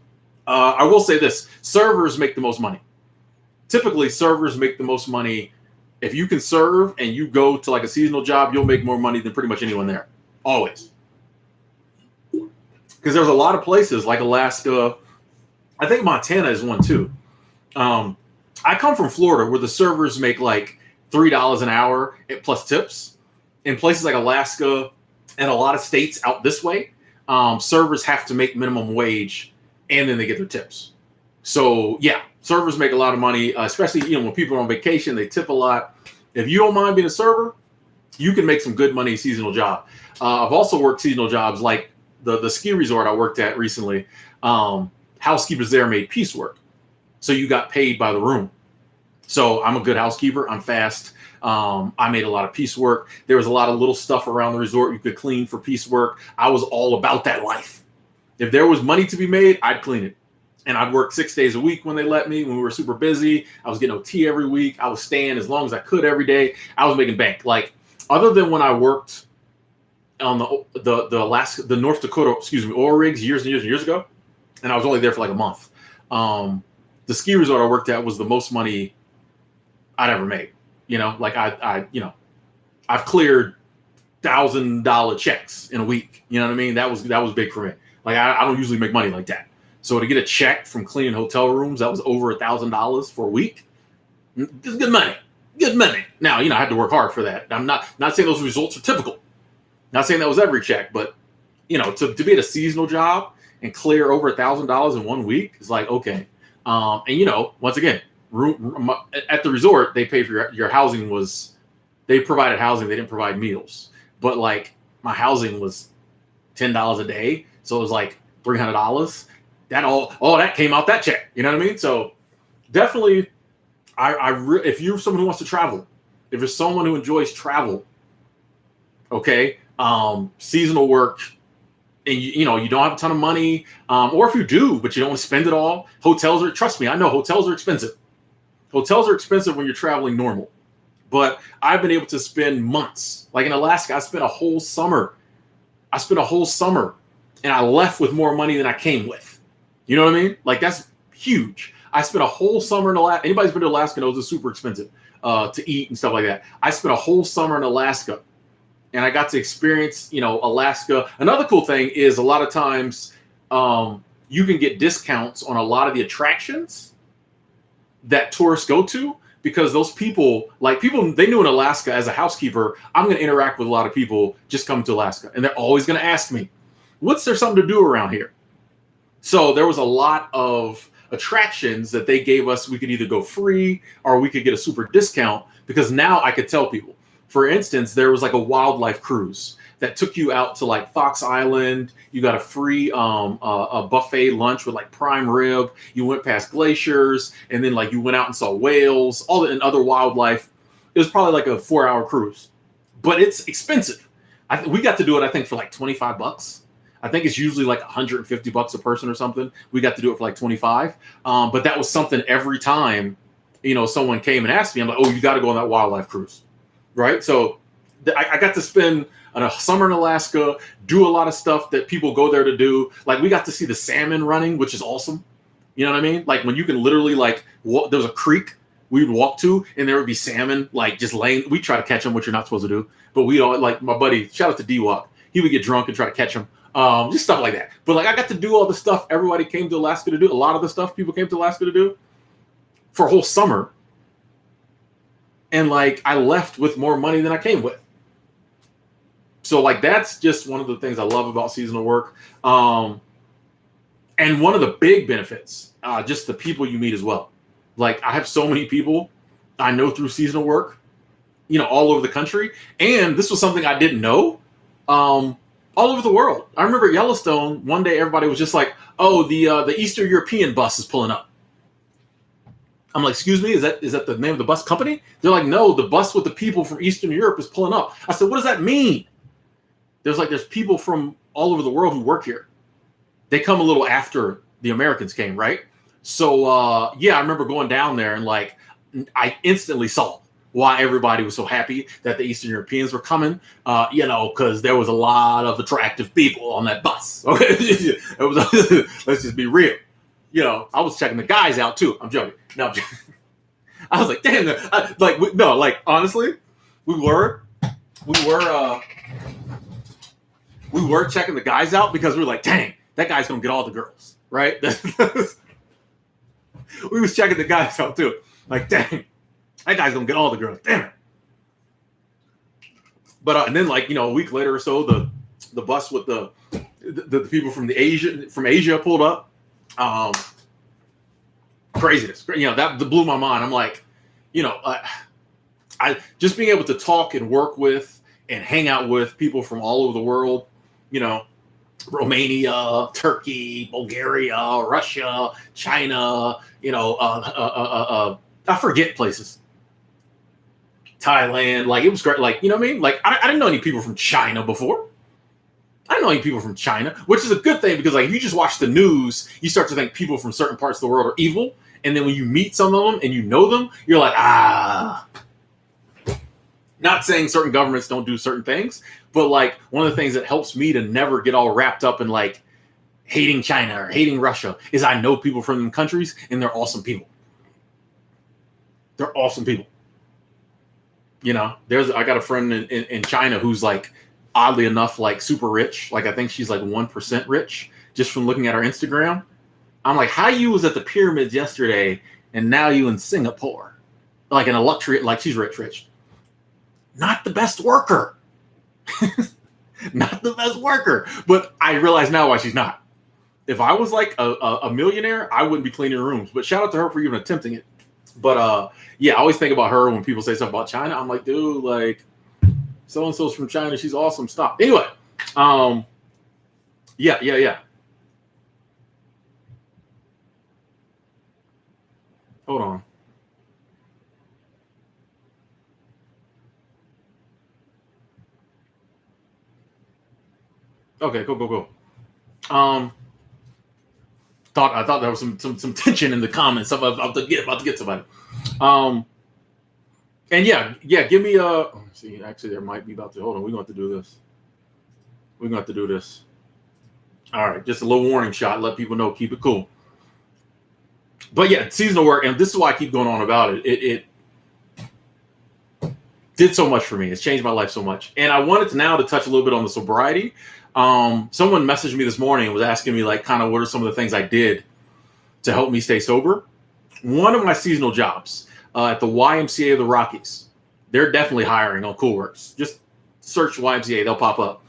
I will say this. Servers make the most money. Typically, servers make the most money. If you can serve and you go to like a seasonal job, you'll make more money than pretty much anyone there. Always. Because there's a lot of places like Alaska. I think Montana is one too. I come from Florida where the servers make like $3 an hour plus tips. In places like Alaska and a lot of states out this way, servers have to make minimum wage and then they get their tips. So yeah, servers make a lot of money, especially when people are on vacation, they tip a lot. If you don't mind being a server, you can make some good money seasonal job. I've also worked seasonal jobs like the ski resort I worked at recently. Housekeepers there made piecework. So you got paid by the room. So I'm a good housekeeper. I'm fast. I made a lot of piecework. There was a lot of little stuff around the resort you could clean for piecework. I was all about that life. If there was money to be made, I'd clean it. And I'd work 6 days a week when they let me, when we were super busy. I was getting OT every week. I was staying as long as I could every day. I was making bank. Like, other than when I worked on the Alaska, the North Dakota, oil rigs years and years and years ago, and I was only there for like a month. The ski resort I worked at was the most money I'd ever made. Like I've cleared $1,000 checks in a week. You know what I mean? That was big for me. Like I don't usually make money like that. So to get a check from cleaning hotel rooms, that was over $1,000 for a week. It's good money. Good money. Now, I had to work hard for that. I'm not saying those results are typical. Not saying that was every check, but to be at a seasonal job and clear over $1,000 in 1 week is like, okay. And once again, at the resort, they pay for your housing they provided housing. They didn't provide meals, but like my housing was $10 a day. So it was like $300. That all that came out that check. You know what I mean? So definitely, if you're someone who wants to travel, if you're someone who enjoys travel, okay, seasonal work, and you don't have a ton of money, or if you do, but you don't want to spend it all, trust me, I know hotels are expensive. Hotels are expensive when you're traveling normal, but I've been able to spend months. Like in Alaska, I spent a whole summer, and I left with more money than I came with. You know what I mean? Like, that's huge. I spent a whole summer in Alaska. Anybody's been to Alaska knows it's super expensive to eat and stuff like that. I spent a whole summer in Alaska, and I got to experience, Alaska. Another cool thing is a lot of times you can get discounts on a lot of the attractions that tourists go to, because those people, they knew in Alaska as a housekeeper, I'm going to interact with a lot of people just coming to Alaska. And they're always going to ask me, what's there something to do around here? So there was a lot of attractions that they gave us. We could either go free or we could get a super discount, because now I could tell people. For instance, there was like a wildlife cruise that took you out to like Fox Island. You got a free a buffet lunch with like prime rib. You went past glaciers, and then like you went out and saw whales, and other wildlife. It was probably like a 4-hour cruise, but it's expensive. We got to do it, I think, for like $25. I think it's usually like $150 a person or something. We got to do it for like 25. But that was something every time, someone came and asked me, I'm like, oh, you got to go on that wildlife cruise. Right. So I got to spend a summer in Alaska, do a lot of stuff that people go there to do. Like, we got to see the salmon running, which is awesome. You know what I mean? Like, when you can literally there was a creek we would walk to, and there would be salmon like just laying. We try to catch them, which you're not supposed to do. But we all, like my buddy, shout out to D-Walk, he would get drunk and try to catch them. Just stuff like that. But like, I got to do all the stuff everybody came to Alaska to do. A lot of the stuff people came to Alaska to do for a whole summer. And like, I left with more money than I came with. So like, that's just one of the things I love about seasonal work. And one of the big benefits, just the people you meet as well. Like, I have so many people I know through seasonal work, all over the country. And this was something I didn't know. All over the world. I remember at Yellowstone, one day everybody was just like, oh, the Eastern European bus is pulling up. I'm like, excuse me, is that the name of the bus company? They're like, no, the bus with the people from Eastern Europe is pulling up. I said, what does that mean? There's people from all over the world who work here. they come a little after the Americans came, right? So yeah, I remember going down there and like I instantly saw why everybody was so happy that the Eastern Europeans were coming. Because there was a lot of attractive people on that bus. Okay, it was. Let's just be real. I was checking the guys out too. I'm joking. No, I'm joking. I was like, damn. Honestly, we were we were checking the guys out because we were like, dang, that guy's gonna get all the girls, right? We was checking the guys out too. Like, dang, that guy's gonna get all the girls. Damn it. But and then a week later or so, the bus with the people from Asia pulled up. Craziness. That blew my mind. I'm like, I just being able to talk and work with and hang out with people from all over the world. Romania, Turkey, Bulgaria, Russia, China, I forget places. Thailand, it was great. You know what I mean? I didn't know any people from China before. I didn't know any people from China, which is a good thing because if you just watch the news, you start to think people from certain parts of the world are evil. And then when you meet some of them and you know them, you're like, Not saying certain governments don't do certain things, but one of the things that helps me to never get all wrapped up in hating China or hating Russia is I know people from them countries and they're awesome people. They're awesome people. I got a friend in China who's oddly enough, super rich. I think she's 1% rich just from looking at her Instagram. I'm like, how you was at the pyramids yesterday and now you in Singapore? In a luxury, she's rich. Not the best worker. Not the best worker. But I realize now why she's not. If I was a millionaire, I wouldn't be cleaning rooms. But shout out to her for even attempting it. But yeah, I always think about her when people say stuff about China. I'm like, dude, so-and-so's from China. She's awesome. Stop. Anyway, yeah. Hold on. Okay, go. I thought there was some tension in the comments. I'm about to get somebody. And yeah, give me a. See, actually, there might be about to. Hold on, we're going to have to do this. All right, just a little warning shot. Let people know. Keep it cool. But yeah, seasonal work, and this is why I keep going on about it. It did so much for me. It's changed my life so much, and I wanted to now to touch a little bit on the sobriety. Someone messaged me this morning and was asking me kind of what are some of the things I did to help me stay sober. One of my seasonal jobs at the YMCA of the Rockies, they're definitely hiring on Coolworks. Just search YMCA, they'll pop up.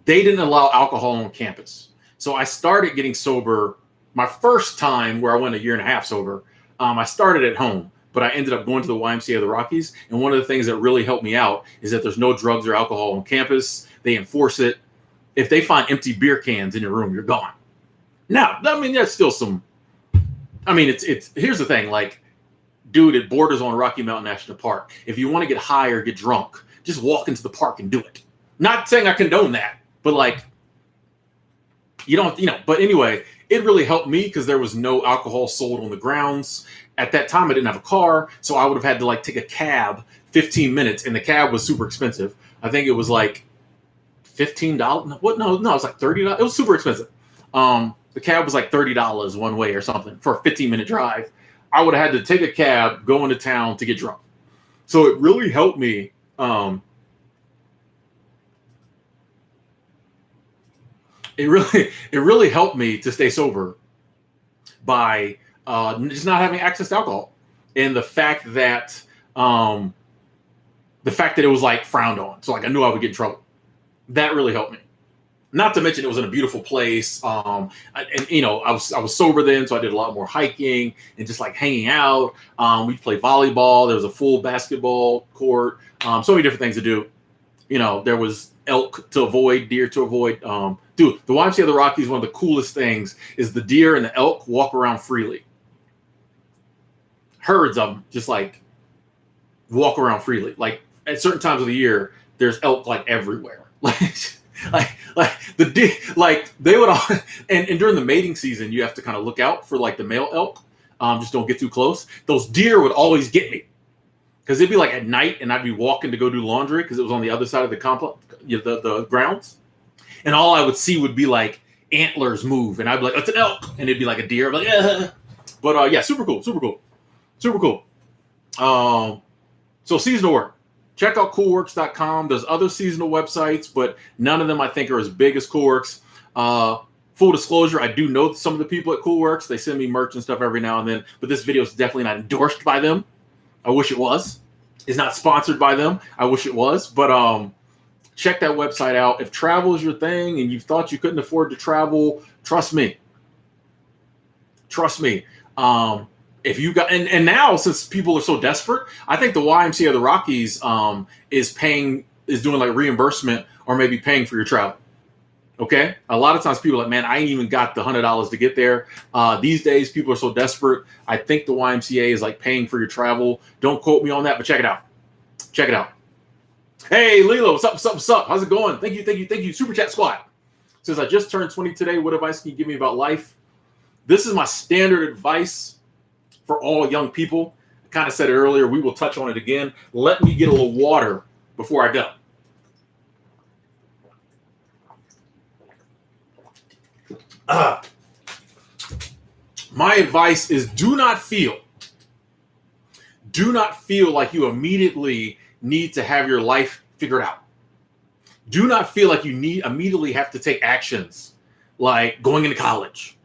They didn't allow alcohol on campus. So I started getting sober my first time where I went a year and a half sober. I started at home, but I ended up going to the YMCA of the Rockies. And one of the things that really helped me out is that there's no drugs or alcohol on campus. They enforce it. If they find empty beer cans in your room, you're gone. Now, there's still some, it's here's the thing, dude, it borders on Rocky Mountain National Park. If you want to get high or get drunk, just walk into the park and do it. Not saying I condone that, but you don't, but anyway, it really helped me because there was no alcohol sold on the grounds. At that time, I didn't have a car, so I would have had to take a cab 15 minutes, and the cab was super expensive. I think it was $15. What? No, it was $30. It was super expensive. The cab was $30 one way or something for a 15-minute drive. I would have had to take a cab, go into town to get drunk. So it really helped me. It really helped me to stay sober by just not having access to alcohol, and the fact that it was frowned on. So I knew I would get in trouble. That really helped me. Not to mention it was in a beautiful place. I was sober then, so I did a lot more hiking and just hanging out. We played volleyball. There was a full basketball court. So many different things to do. There was elk to avoid, deer to avoid. Dude, the YMCA of the Rockies, one of the coolest things is the deer and the elk walk around freely. Herds of them just walk around freely. At certain times of the year, there's elk everywhere. like the deer, like they would all, and during the mating season, you have to kind of look out for like the male elk. Just don't get too close. Those deer would always get me because it'd be like at night, and I'd be walking to go do laundry because it was on the other side of the complex, the grounds, and all I would see would be like antlers move, and I'd be like, "It's an elk," and it'd be like a deer. I'm like, "Yeah." But yeah, super cool, super cool, super cool. So seasonal work. Check out coolworks.com. There's other seasonal websites, but none of them I think are as big as Coolworks. Full disclosure, I do know some of the people at Coolworks. They send me merch and stuff every now and then, but this video is definitely not endorsed by them. I wish it was. It's not sponsored by them. I wish it was, but check that website out. If travel is your thing and you thought you couldn't afford to travel, trust me. Trust me. If you got and now since people are so desperate, I think the YMCA of the Rockies is doing like reimbursement or maybe paying for your travel. Okay, a lot of times people are like, man, I ain't even got the $100 to get there. These days, people are so desperate. I think the YMCA is like paying for your travel. Don't quote me on that, but check it out. Check it out. Hey, Lilo, what's up? What's up? What's up? How's it going? Thank you, thank you, thank you. Super Chat Squad. Since I just turned 20 today, what advice can you give me about life? This is my standard advice for all young people. I kind of said it earlier. We will touch on it again. Let me get a little water before I go. My advice is do not feel like you immediately need to have your life figured out. Do not feel like you immediately have to take actions like going into college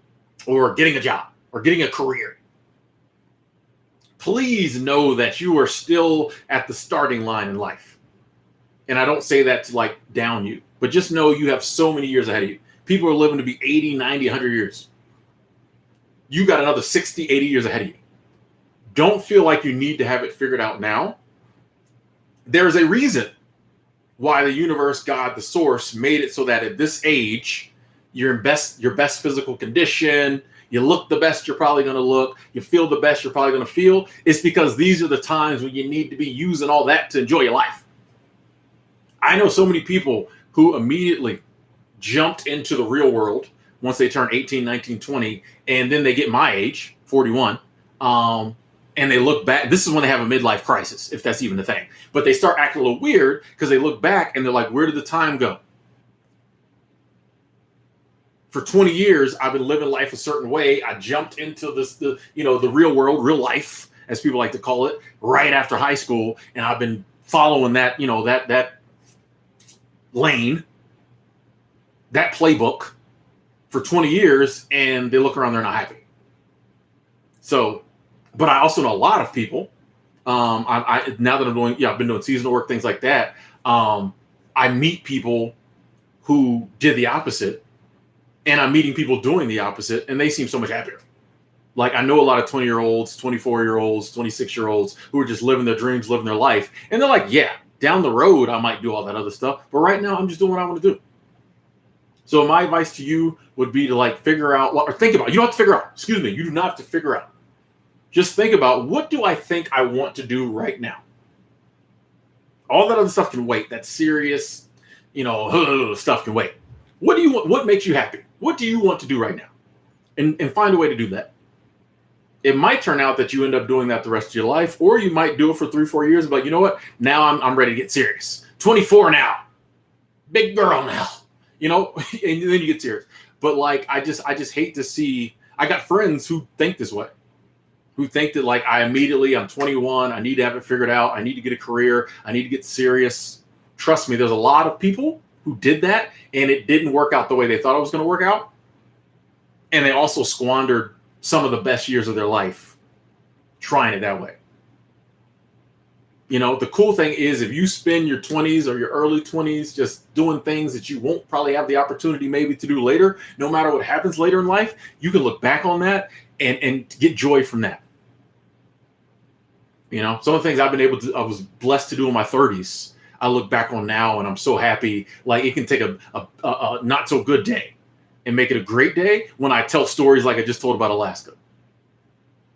or getting a job or getting a career. Please know that you are still at the starting line in life. And I don't say that to like down you, but just know you have so many years ahead of you. People are living to be 80, 90, 100 years. You got another 60, 80 years ahead of you. Don't feel like you need to have it figured out now. There's a reason why the universe, God, the source, made it so that at this age, you're in your best physical condition, you look the best you're probably going to look, you feel the best you're probably going to feel. It's because these are the times when you need to be using all that to enjoy your life. I know so many people who immediately jumped into the real world once they turn 18, 19, 20, and then they get my age, 41, and they look back. This is when they have a midlife crisis, if that's even a thing. But they start acting a little weird because they look back and they're like, where did the time go? For 20 years, I've been living life a certain way. I jumped into the real world, real life, as people like to call it, right after high school. And I've been following that, that lane, that playbook for 20 years, and they look around, they're not happy. So, but I also know a lot of people. Now that I've been doing seasonal work, things like that. I meet people who did the opposite. And I'm meeting people doing the opposite, and they seem so much happier. Like I know a lot of 20-year-olds, 24-year-olds, 26-year-olds who are just living their dreams, living their life. And they're like, yeah, down the road, I might do all that other stuff. But right now, I'm just doing what I want to do. So my advice to you would be to like figure out, or think about, you don't have to figure out, excuse me, you do not have to figure out. Just think about, what do I think I want to do right now? All that other stuff can wait. That serious, stuff can wait. What do you want? What makes you happy? What do you want to do right now? And find a way to do that. It might turn out that you end up doing that the rest of your life, or you might do it for 3-4 years. But you know what? Now I'm ready to get serious. 24 now, big girl now. And then you get serious. But like, I just hate to see. I got friends who think this way, who think that like I'm 21. I need to have it figured out. I need to get a career. I need to get serious. Trust me, there's a lot of people who did that, and it didn't work out the way they thought it was going to work out. And they also squandered some of the best years of their life trying it that way. The cool thing is if you spend your 20s or your early 20s just doing things that you won't probably have the opportunity maybe to do later, no matter what happens later in life, you can look back on that and get joy from that. Some of the things I was blessed to do in my 30s, I look back on now and I'm so happy. Like it can take a not so good day and make it a great day when I tell stories like I just told about Alaska.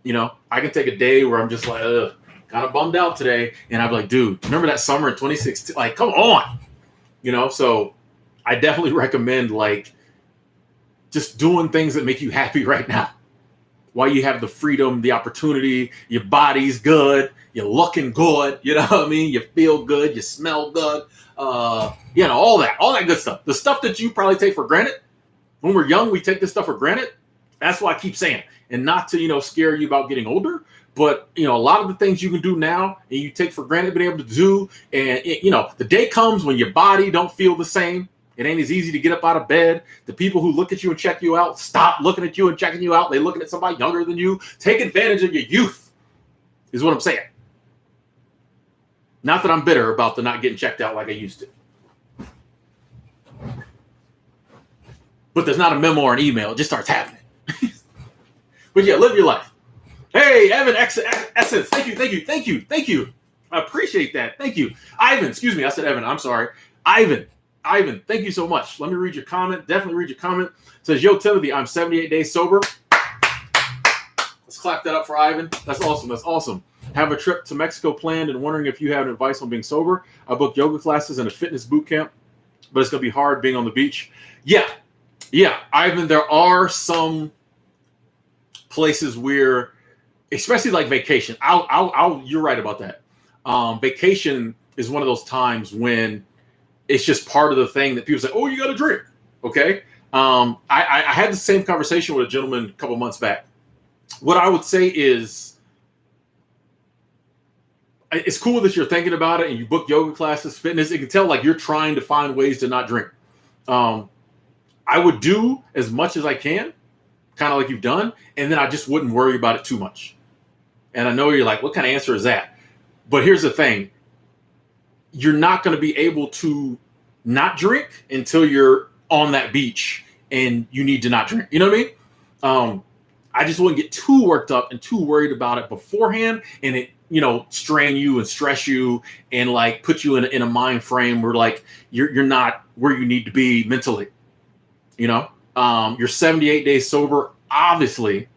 I can take a day where I'm just like, kind of bummed out today. And I'd be like, dude, remember that summer in 2016? Like, come on. So I definitely recommend like just doing things that make you happy right now. While you have the freedom, the opportunity, your body's good, you're looking good, you know what I mean? You feel good, you smell good, all that good stuff. The stuff that you probably take for granted. When we're young, we take this stuff for granted. That's why I keep saying, and not to, scare you about getting older, but, a lot of the things you can do now and you take for granted being able to do, and, the day comes when your body don't feel the same. It ain't as easy to get up out of bed. The people who look at you and check you out stop looking at you and checking you out. They're looking at somebody younger than you. Take advantage of your youth, is what I'm saying. Not that I'm bitter about the not getting checked out like I used to. But there's not a memo or an email. It just starts happening. But yeah, live your life. Hey, Evan Essence. Thank you. I appreciate that. Thank you. Ivan, excuse me. I said Evan. I'm sorry. Ivan, thank you so much. Let me read your comment. Definitely read your comment. It says, yo, Timothy, I'm 78 days sober. Let's clap that up for Ivan. That's awesome. Have a trip to Mexico planned and wondering if you have advice on being sober. I booked yoga classes and a fitness boot camp, but it's going to be hard being on the beach. Yeah, Ivan, there are some places where, especially like vacation. You're right about that. Vacation is one of those times when it's just part of the thing that people say, oh, you got to drink. Okay. I had the same conversation with a gentleman a couple months back. What I would say is it's cool that you're thinking about it and you book yoga classes, fitness. It can tell like you're trying to find ways to not drink. I would do as much as I can, kind of like you've done. And then I just wouldn't worry about it too much. And I know you're like, what kind of answer is that? But here's the thing. You're not going to be able to not drink until you're on that beach and you need to not drink. You know what I mean? I just wouldn't get too worked up and too worried about it beforehand and it, strain you and stress you and like put you in a mind frame where like you're not where you need to be mentally. You're 78 days sober. Obviously,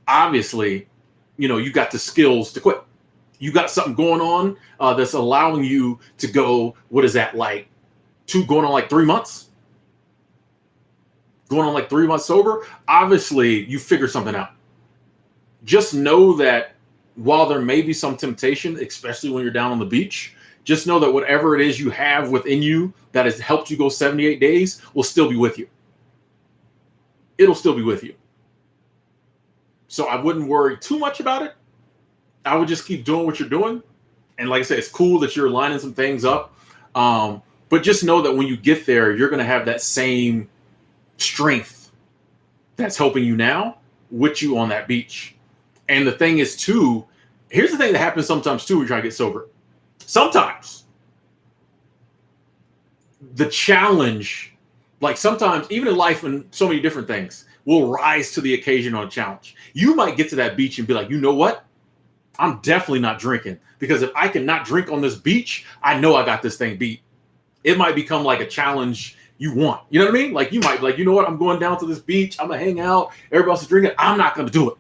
you got the skills to quit. You got something going on that's allowing you to go, what is that, going on 3 months? Going on 3 months sober? Obviously, you figure something out. Just know that while there may be some temptation, especially when you're down on the beach, just know that whatever it is you have within you that has helped you go 78 days will still be with you. It'll still be with you. So I wouldn't worry too much about it. I would just keep doing what you're doing. And like I said, it's cool that you're lining some things up. But just know that when you get there, you're going to have that same strength that's helping you now with you on that beach. And the thing is, too, here's the thing that happens sometimes, too, when you're trying to get sober. Sometimes the challenge, sometimes even in life and so many different things, will rise to the occasion on a challenge. You might get to that beach and be like, you know what? I'm definitely not drinking because if I cannot drink on this beach, I know I got this thing beat. It might become like a challenge you want. You know what I mean? You might be like, you know what? I'm going down to this beach. I'm going to hang out. Everybody else is drinking. I'm not going to do it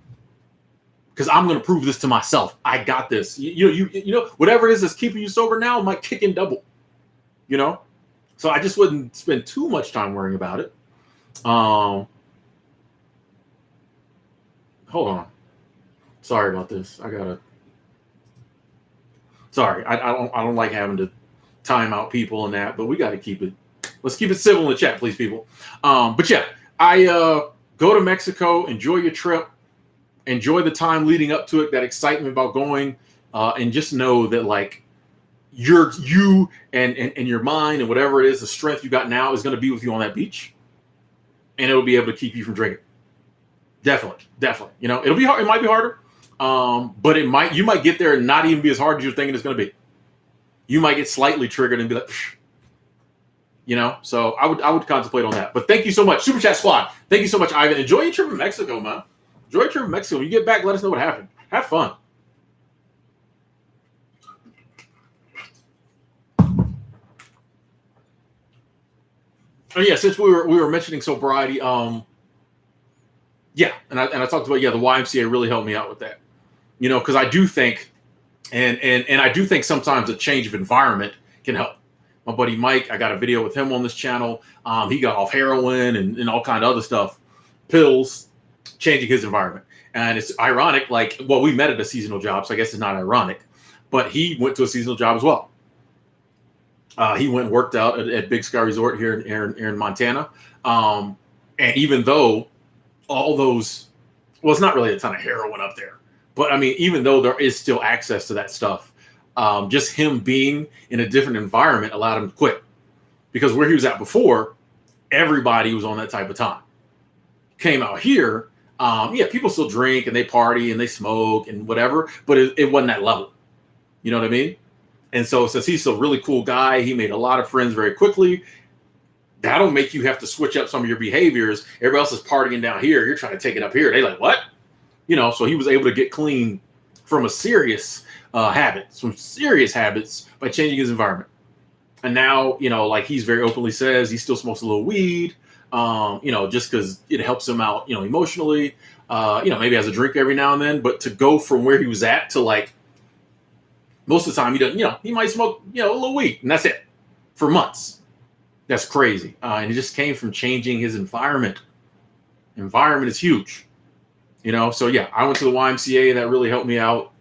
because I'm going to prove this to myself. I got this. You know, whatever it is that's keeping you sober now might kick in double, So I just wouldn't spend too much time worrying about it. Hold on. Sorry about this. Sorry. I don't like having to time out people and that, but we got to keep it. Let's keep it civil in the chat, please, people. But yeah, I go to Mexico, enjoy your trip, enjoy the time leading up to it, that excitement about going, and just know that you and your mind and whatever it is, the strength you got now is going to be with you on that beach, and it'll be able to keep you from drinking. Definitely. It'll be hard. It might be harder, but you might get there and not even be as hard as you're thinking it's going to be. You might get slightly triggered and be like, psh. So I would contemplate on that. But thank you so much, Super Chat Squad. Thank you so much, Ivan. Enjoy your trip in Mexico, man. Enjoy your trip in Mexico. When you get back, let us know what happened. Have fun. Oh yeah, since we were mentioning sobriety, yeah, and I talked about the YMCA really helped me out with that, because I do think, and I do think sometimes a change of environment can help. My buddy Mike, I got a video with him on this channel. He got off heroin and all kind of other stuff, pills, changing his environment. And it's ironic, like, well, we met at a seasonal job, so I guess it's not ironic, but he went to a seasonal job as well. He went and worked out at Big Sky Resort here in Montana. And even though all those, well, it's not really a ton of heroin up there, but I mean, even though there is still access to that stuff, just him being in a different environment allowed him to quit, because where he was at before, everybody was on that type of time. Came out here, yeah, people still drink and they party and they smoke and whatever, but it wasn't that level. You know what I mean? And so since he's a really cool guy, he made a lot of friends very quickly. That'll make you have to switch up some of your behaviors. Everybody else is partying down here. You're trying to take it up here. They like, what? You know, so he was able to get clean from a serious some serious habits by changing his environment. And now, you know, like he's very openly says he still smokes a little weed, you know, just because it helps him out, you know, emotionally, you know, maybe has a drink every now and then. But to go from where he was at to like, most of the time he doesn't, you know, he might smoke, you know, a little weed and that's it for months. That's crazy. And it just came from changing his environment. Environment is huge, you know? So yeah, I went to the YMCA. That really helped me out.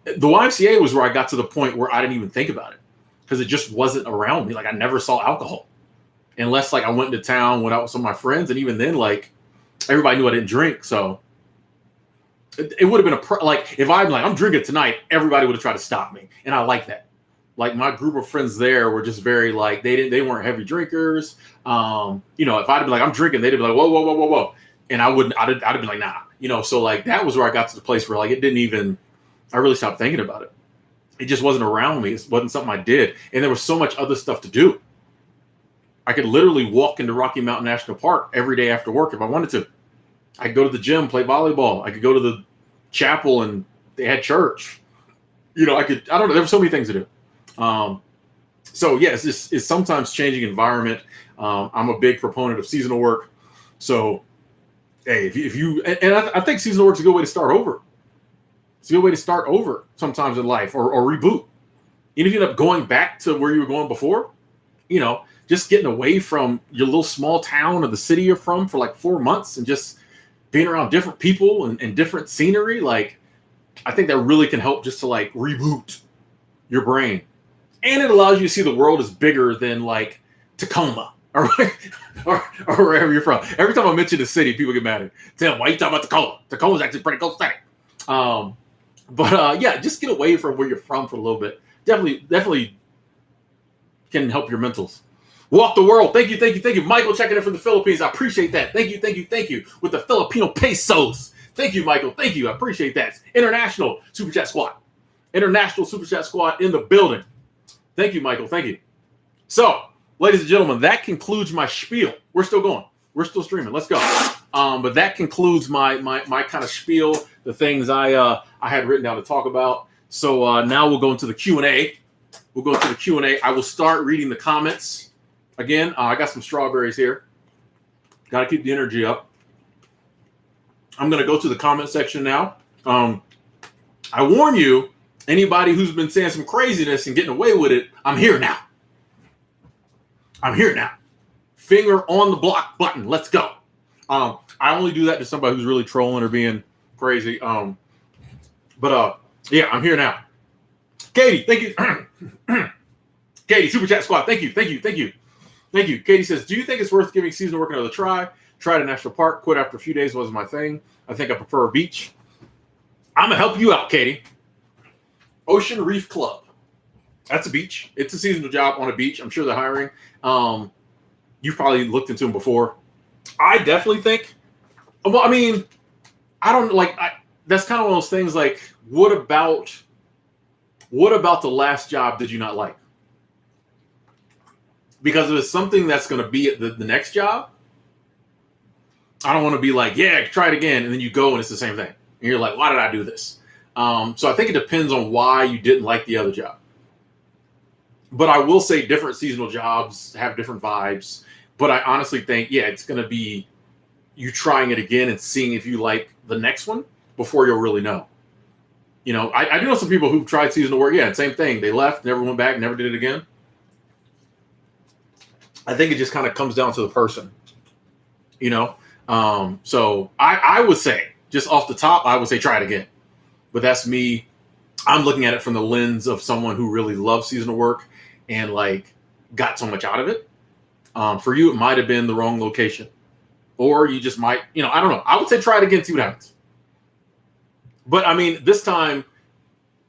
The YMCA was where I got to the point where I didn't even think about it because it just wasn't around me. Like I never saw alcohol unless like I went into town, went out with some of my friends. And even then, like everybody knew I didn't drink. So it would have been like if I'm like, I'm drinking tonight, everybody would have tried to stop me. And I like that. Like my group of friends there were just very like, they weren't heavy drinkers. You know, if I'd been like, I'm drinking, they'd be like, whoa, whoa, whoa, whoa, whoa. And I'd have been like, nah, you know, so like that was where I got to the place where like it didn't even, I really stopped thinking about it. It just wasn't around me. It wasn't something I did. And there was so much other stuff to do. I could literally walk into Rocky Mountain National Park every day after work if I wanted to. I could go to the gym, play volleyball. I could go to the chapel and they had church. You know, I don't know. There were so many things to do. So yes, it's sometimes changing environment. I'm a big proponent of seasonal work. So, hey, if you I think seasonal work is a good way to start over. It's a good way to start over sometimes in life or reboot. Even if you end up going back to where you were going before, you know, just getting away from your little small town or the city you're from for like 4 months and just being around different people and different scenery. Like, I think that really can help just to like reboot your brain. And it allows you to see the world as bigger than like Tacoma or wherever you're from. Every time I mention the city, people get mad at me. Tim, why are you talking about Tacoma? Tacoma's actually pretty cool city. But yeah, just get away from where you're from for a little bit. Definitely can help your mentals. Walk the world. Thank you. Michael checking in from the Philippines. I appreciate that. Thank you. With the Filipino pesos. Thank you, Michael. Thank you. I appreciate that. International Super Chat Squad. International Super Chat Squad in the building. Thank you, Michael. Thank you. So, ladies and gentlemen, that concludes my spiel. We're still going. We're still streaming. Let's go. But that concludes my kind of spiel, the things I had written down to talk about. So now we'll go into the Q&A. We'll go into the Q&A. I will start reading the comments. Again, I got some strawberries here. Got to keep the energy up. I'm going to go to the comment section now. I warn you, anybody who's been saying some craziness and getting away with it, I'm here now. Finger on the block button. Let's go. I only do that to somebody who's really trolling or being crazy. But yeah, I'm here now. Katie, thank you. Katie, Super Chat Squad, thank you. Katie says, do you think it's worth giving seasonal work another try? Tried a national park, quit after a few days wasn't my thing. I think I prefer a beach. I'm going to help you out, Katie. Ocean Reef Club. That's a beach. It's a seasonal job on a beach. I'm sure they're hiring. You've probably looked into them before. I definitely think, well, I mean, I don't like, that's kind of one of those things like, what about the last job did you not like? Because if it's something that's going to be at the next job, I don't want to be like, yeah, try it again. And then you go and it's the same thing. And you're like, why did I do this? So I think it depends on why you didn't like the other job. But I will say different seasonal jobs have different vibes. But I honestly think, yeah, it's going to be you trying it again and seeing if you like the next one before you'll really know. You know, I do know some people who've tried seasonal work. Yeah, same thing. They left, never went back, never did it again. I think it just kind of comes down to the person, you know. So I would say, just off the top, I would say try it again. But that's me. I'm looking at it from the lens of someone who really loves seasonal work and like got so much out of it. For you, it might have been the wrong location, or you just might, I don't know. I would say try it again, see what happens. But I mean, this time,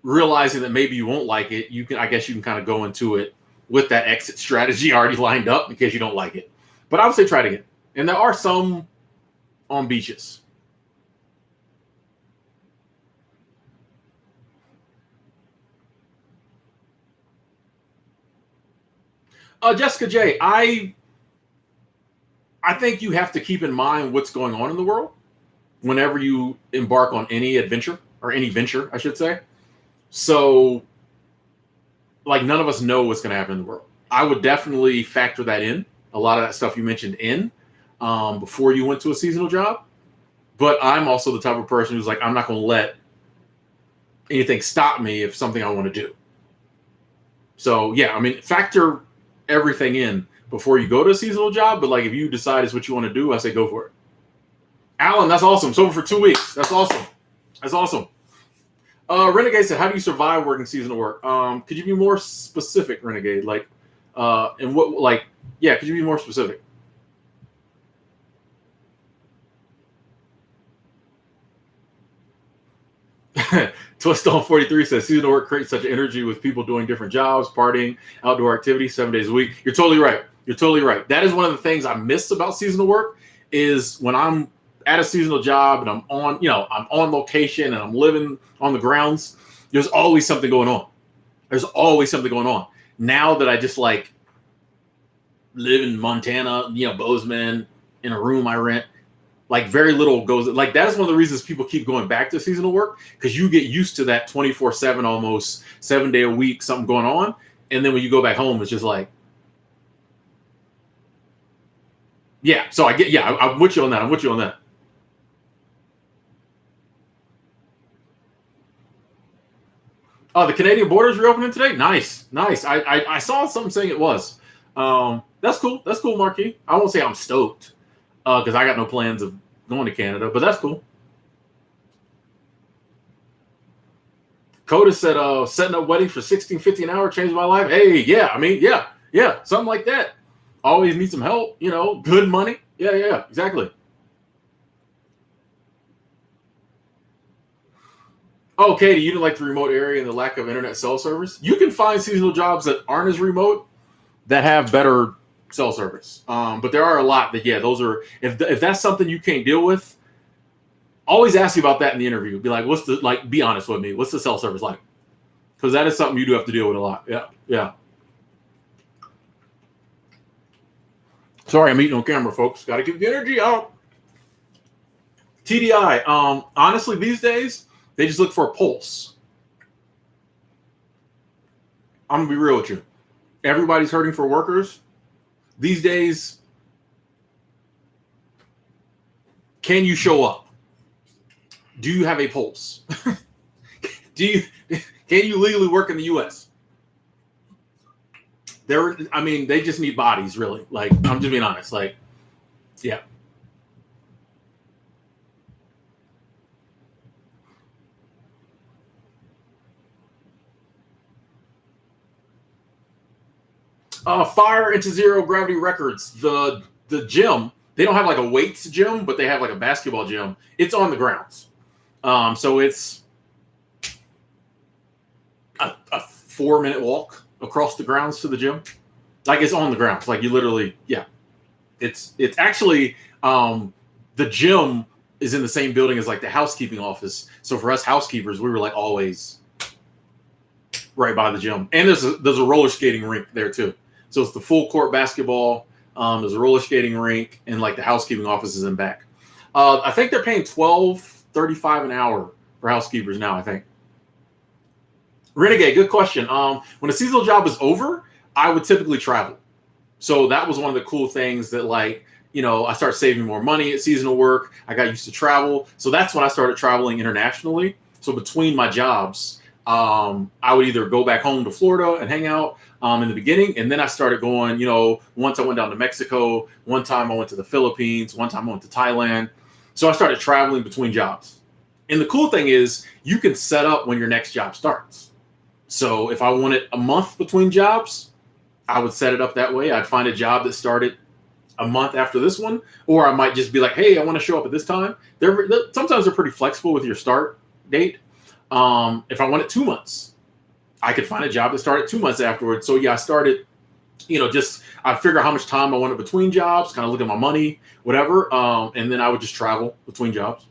realizing that maybe you won't like it, I guess you can kind of go into it with that exit strategy already lined up in case you don't like it. But I would say try it again. And there are some on beaches. Jessica J, I think you have to keep in mind what's going on in the world whenever you embark on any adventure, or any venture, I should say. So, like, none of us know what's going to happen in the world. I would definitely factor that in, a lot of that stuff you mentioned in, before you went to a seasonal job. But I'm also the type of person who's like, I'm not going to let anything stop me if something I want to do. So, yeah, I mean, factor everything in before you go to a seasonal job. But, like, if you decide it's what you want to do, I say go for it. Alan, that's awesome. It's over for 2 weeks. That's awesome. That's awesome. Renegade said, how do you survive working seasonal work? Could you be more specific, Renegade? Like, and what, like, yeah, could you be more specific? Twist on 43 says seasonal work creates such energy with people doing different jobs, partying, outdoor activities 7 days a week. You're totally right. You're totally right. That is one of the things I miss about seasonal work is when I'm at a seasonal job and I'm on location and I'm living on the grounds, there's always something going on. There's always something going on. Now that I just like live in Montana, Bozeman, in a room I rent, like very little goes, like that is one of the reasons people keep going back to seasonal work, because you get used to that 24/7, almost 7 day a week, something going on. And then when you go back home, it's just like, yeah. So I'm with you on that. I'm with you on that. Oh, the Canadian border's reopening today? Nice. Nice. I saw something saying it was. That's cool. That's cool, Marquis. I won't say I'm stoked because I got no plans of going to Canada, but that's cool. Coda said, setting up weddings for 16.50 an hour changed my life. Hey, yeah. I mean, yeah. Something like that. Always need some help, good money. Yeah, exactly. Oh, Katie, you didn't like the remote area and the lack of internet cell service? You can find seasonal jobs that aren't as remote that have better cell service. But there are a lot that, those are, if that's something you can't deal with, always ask you about that in the interview. Be like, be honest with me. What's the cell service like? Because that is something you do have to deal with a lot. Yeah. Sorry, I'm eating on camera, folks. Got to keep the energy up. TDI. Honestly, these days, they just look for a pulse. I'm going to be real with you. Everybody's hurting for workers. These days, can you show up? Do you have a pulse? Can you legally work in the U.S.? They just need bodies, really. Like, I'm just being honest. Like, yeah. Fire into Zero Gravity Records. The gym, they don't have like a weights gym, but they have like a basketball gym. It's on the grounds. So it's a 4-minute walk across the grounds to the gym. Like, it's on the grounds. Like, you literally, yeah. It's actually, the gym is in the same building as like the housekeeping office. So for us housekeepers, we were like always right by the gym. And there's a roller skating rink there too. So it's the full court basketball. There's a roller skating rink, and like the housekeeping office is in back. I think they're paying $12.35 an hour for housekeepers now, I think. Renegade, good question. When a seasonal job is over, I would typically travel. So that was one of the cool things that, like, I started saving more money at seasonal work. I got used to travel. So that's when I started traveling internationally. So between my jobs, I would either go back home to Florida and hang out in the beginning, and then I started going. Once I went down to Mexico, one time I went to the Philippines, one time I went to Thailand. So I started traveling between jobs. And the cool thing is, you can set up when your next job starts. So if I wanted a month between jobs, I would set it up that way. I'd find a job that started a month after this one, or I might just be like, hey, I want to show up at this time. Sometimes they're pretty flexible with your start date. If I wanted 2 months, I could find a job that started 2 months afterwards. So yeah, I started, I figure out how much time I wanted between jobs, kind of look at my money, whatever. And then I would just travel between jobs.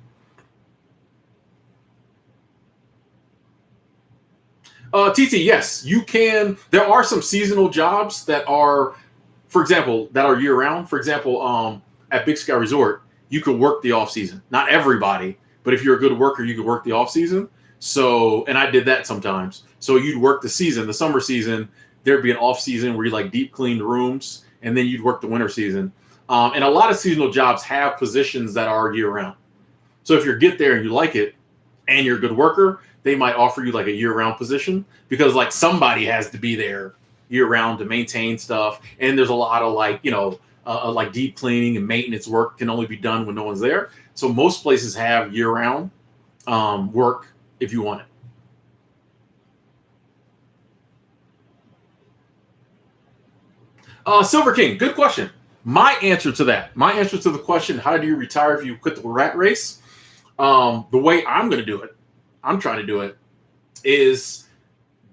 TT, yes, you can. There are some seasonal jobs that are, for example, that are year round. For example, at Big Sky Resort, you could work the off season. Not everybody, but if you're a good worker, you could work the off season. So, and I did that sometimes. So you'd work the season, the summer season. There'd be an off season where you like deep clean the rooms, and then you'd work the winter season. And a lot of seasonal jobs have positions that are year round. So if you get there and you like it, and you're a good worker, they might offer you like a year-round position, because like somebody has to be there year-round to maintain stuff. And there's a lot of like deep cleaning and maintenance work can only be done when no one's there. So most places have year-round work if you want it. Silver King, good question. My answer to the question, how do you retire if you quit the rat race? The way I'm going to do it, I'm trying to do it, is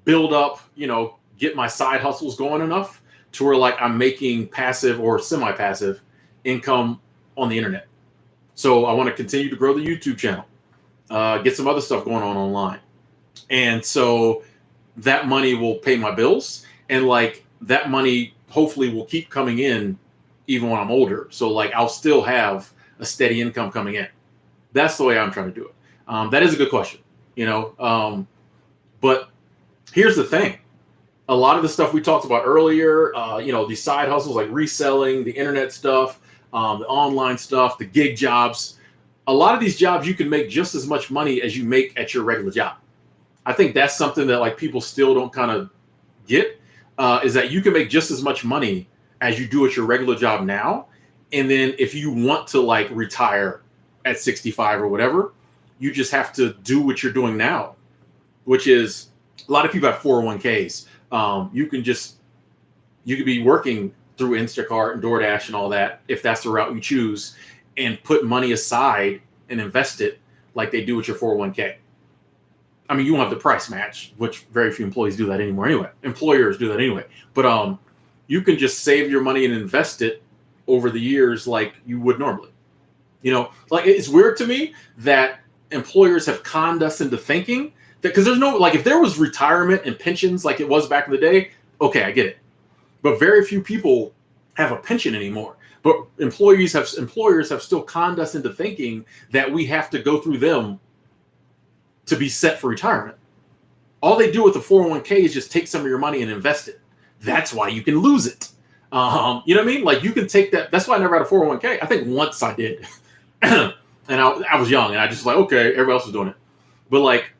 build up, get my side hustles going enough to where like I'm making passive or semi-passive income on the internet. So I want to continue to grow the YouTube channel, get some other stuff going on online. And so that money will pay my bills, and like that money hopefully will keep coming in even when I'm older. So like I'll still have a steady income coming in. That's the way I'm trying to do it. That is a good question, but here's the thing. A lot of the stuff we talked about earlier, these side hustles like reselling, the internet stuff, the online stuff, the gig jobs, a lot of these jobs you can make just as much money as you make at your regular job. I think that's something that like people still don't kind of get, is that you can make just as much money as you do at your regular job now. And then if you want to like retire at 65 or whatever, you just have to do what you're doing now, which is a lot of people have 401ks. You could be working through Instacart and DoorDash and all that, if that's the route you choose, and put money aside and invest it like they do with your 401k. I mean, you won't have the price match, which very few employees do that anymore anyway. Employers do that anyway. But you can just save your money and invest it over the years like you would normally. Like it's weird to me that employers have conned us into thinking that, because there's no, like if there was retirement and pensions like it was back in the day, okay, I get it. But very few people have a pension anymore. But employers have still conned us into thinking that we have to go through them to be set for retirement. All they do with the 401k is just take some of your money and invest it. That's why you can lose it. You know what I mean? Like you can take that. That's why I never had a 401k. I think once I did. And I was young and I just like, okay, everybody else was doing it. But like,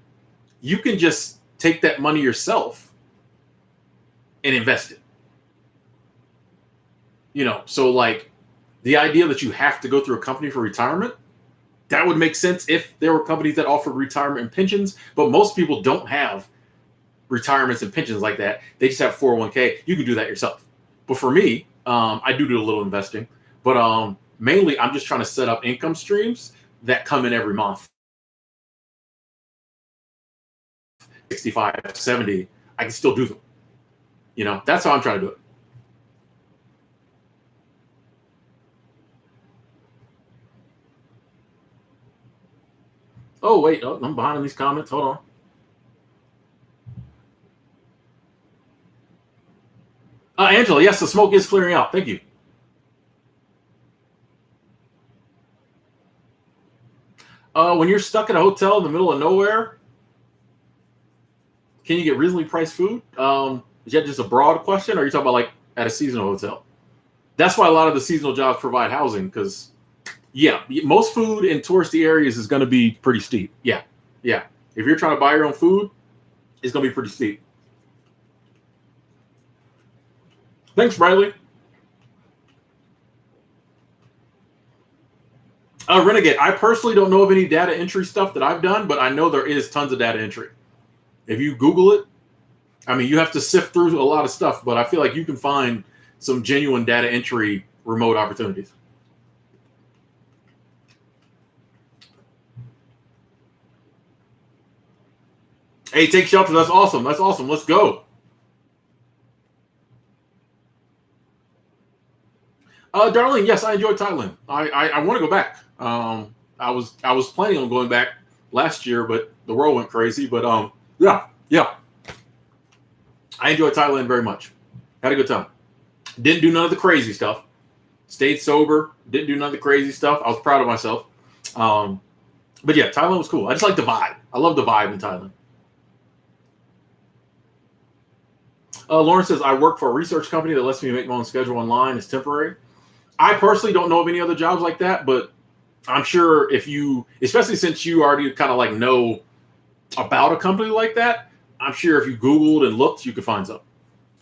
you can just take that money yourself and invest it. So like the idea that you have to go through a company for retirement, that would make sense if there were companies that offered retirement and pensions, but most people don't have retirements and pensions like that. They just have 401k. You can do that yourself. But for me, I do a little investing, but mainly I'm just trying to set up income streams that come in every month. 65, 70, I can still do them. That's how I'm trying to do it. Oh, wait, I'm behind in these comments. Hold on. Angela, yes, the smoke is clearing out. Thank you. When you're stuck in a hotel in the middle of nowhere, can you get reasonably priced food? Is that just a broad question, or are you talking about like at a seasonal hotel? That's why a lot of the seasonal jobs provide housing, because, yeah, most food in touristy areas is going to be pretty steep. Yeah. If you're trying to buy your own food, It's going to be pretty steep. Thanks, Riley. Renegade, I personally don't know of any data entry stuff that I've done, but I know there is tons of data entry. If you Google it, I mean, you have to sift through a lot of stuff, but I feel like you can find some genuine data entry remote opportunities. Hey, take shelter. That's awesome. That's awesome. Let's go. Darlene, yes, I enjoyed Thailand. I want to go back. I was planning on going back last year, but the world went crazy. But yeah, I enjoyed Thailand very much. Had a good time. Didn't do none of the crazy stuff. Stayed sober. Didn't do none of the crazy stuff. I was proud of myself. But yeah, Thailand was cool. I just like the vibe. I love the vibe in Thailand. Lauren says, I work for a research company that lets me make my own schedule online. It's temporary. I personally don't know of any other jobs like that, but I'm sure if you, especially since you already kind of like know about a company like that, I'm sure if you Googled and looked, you could find some.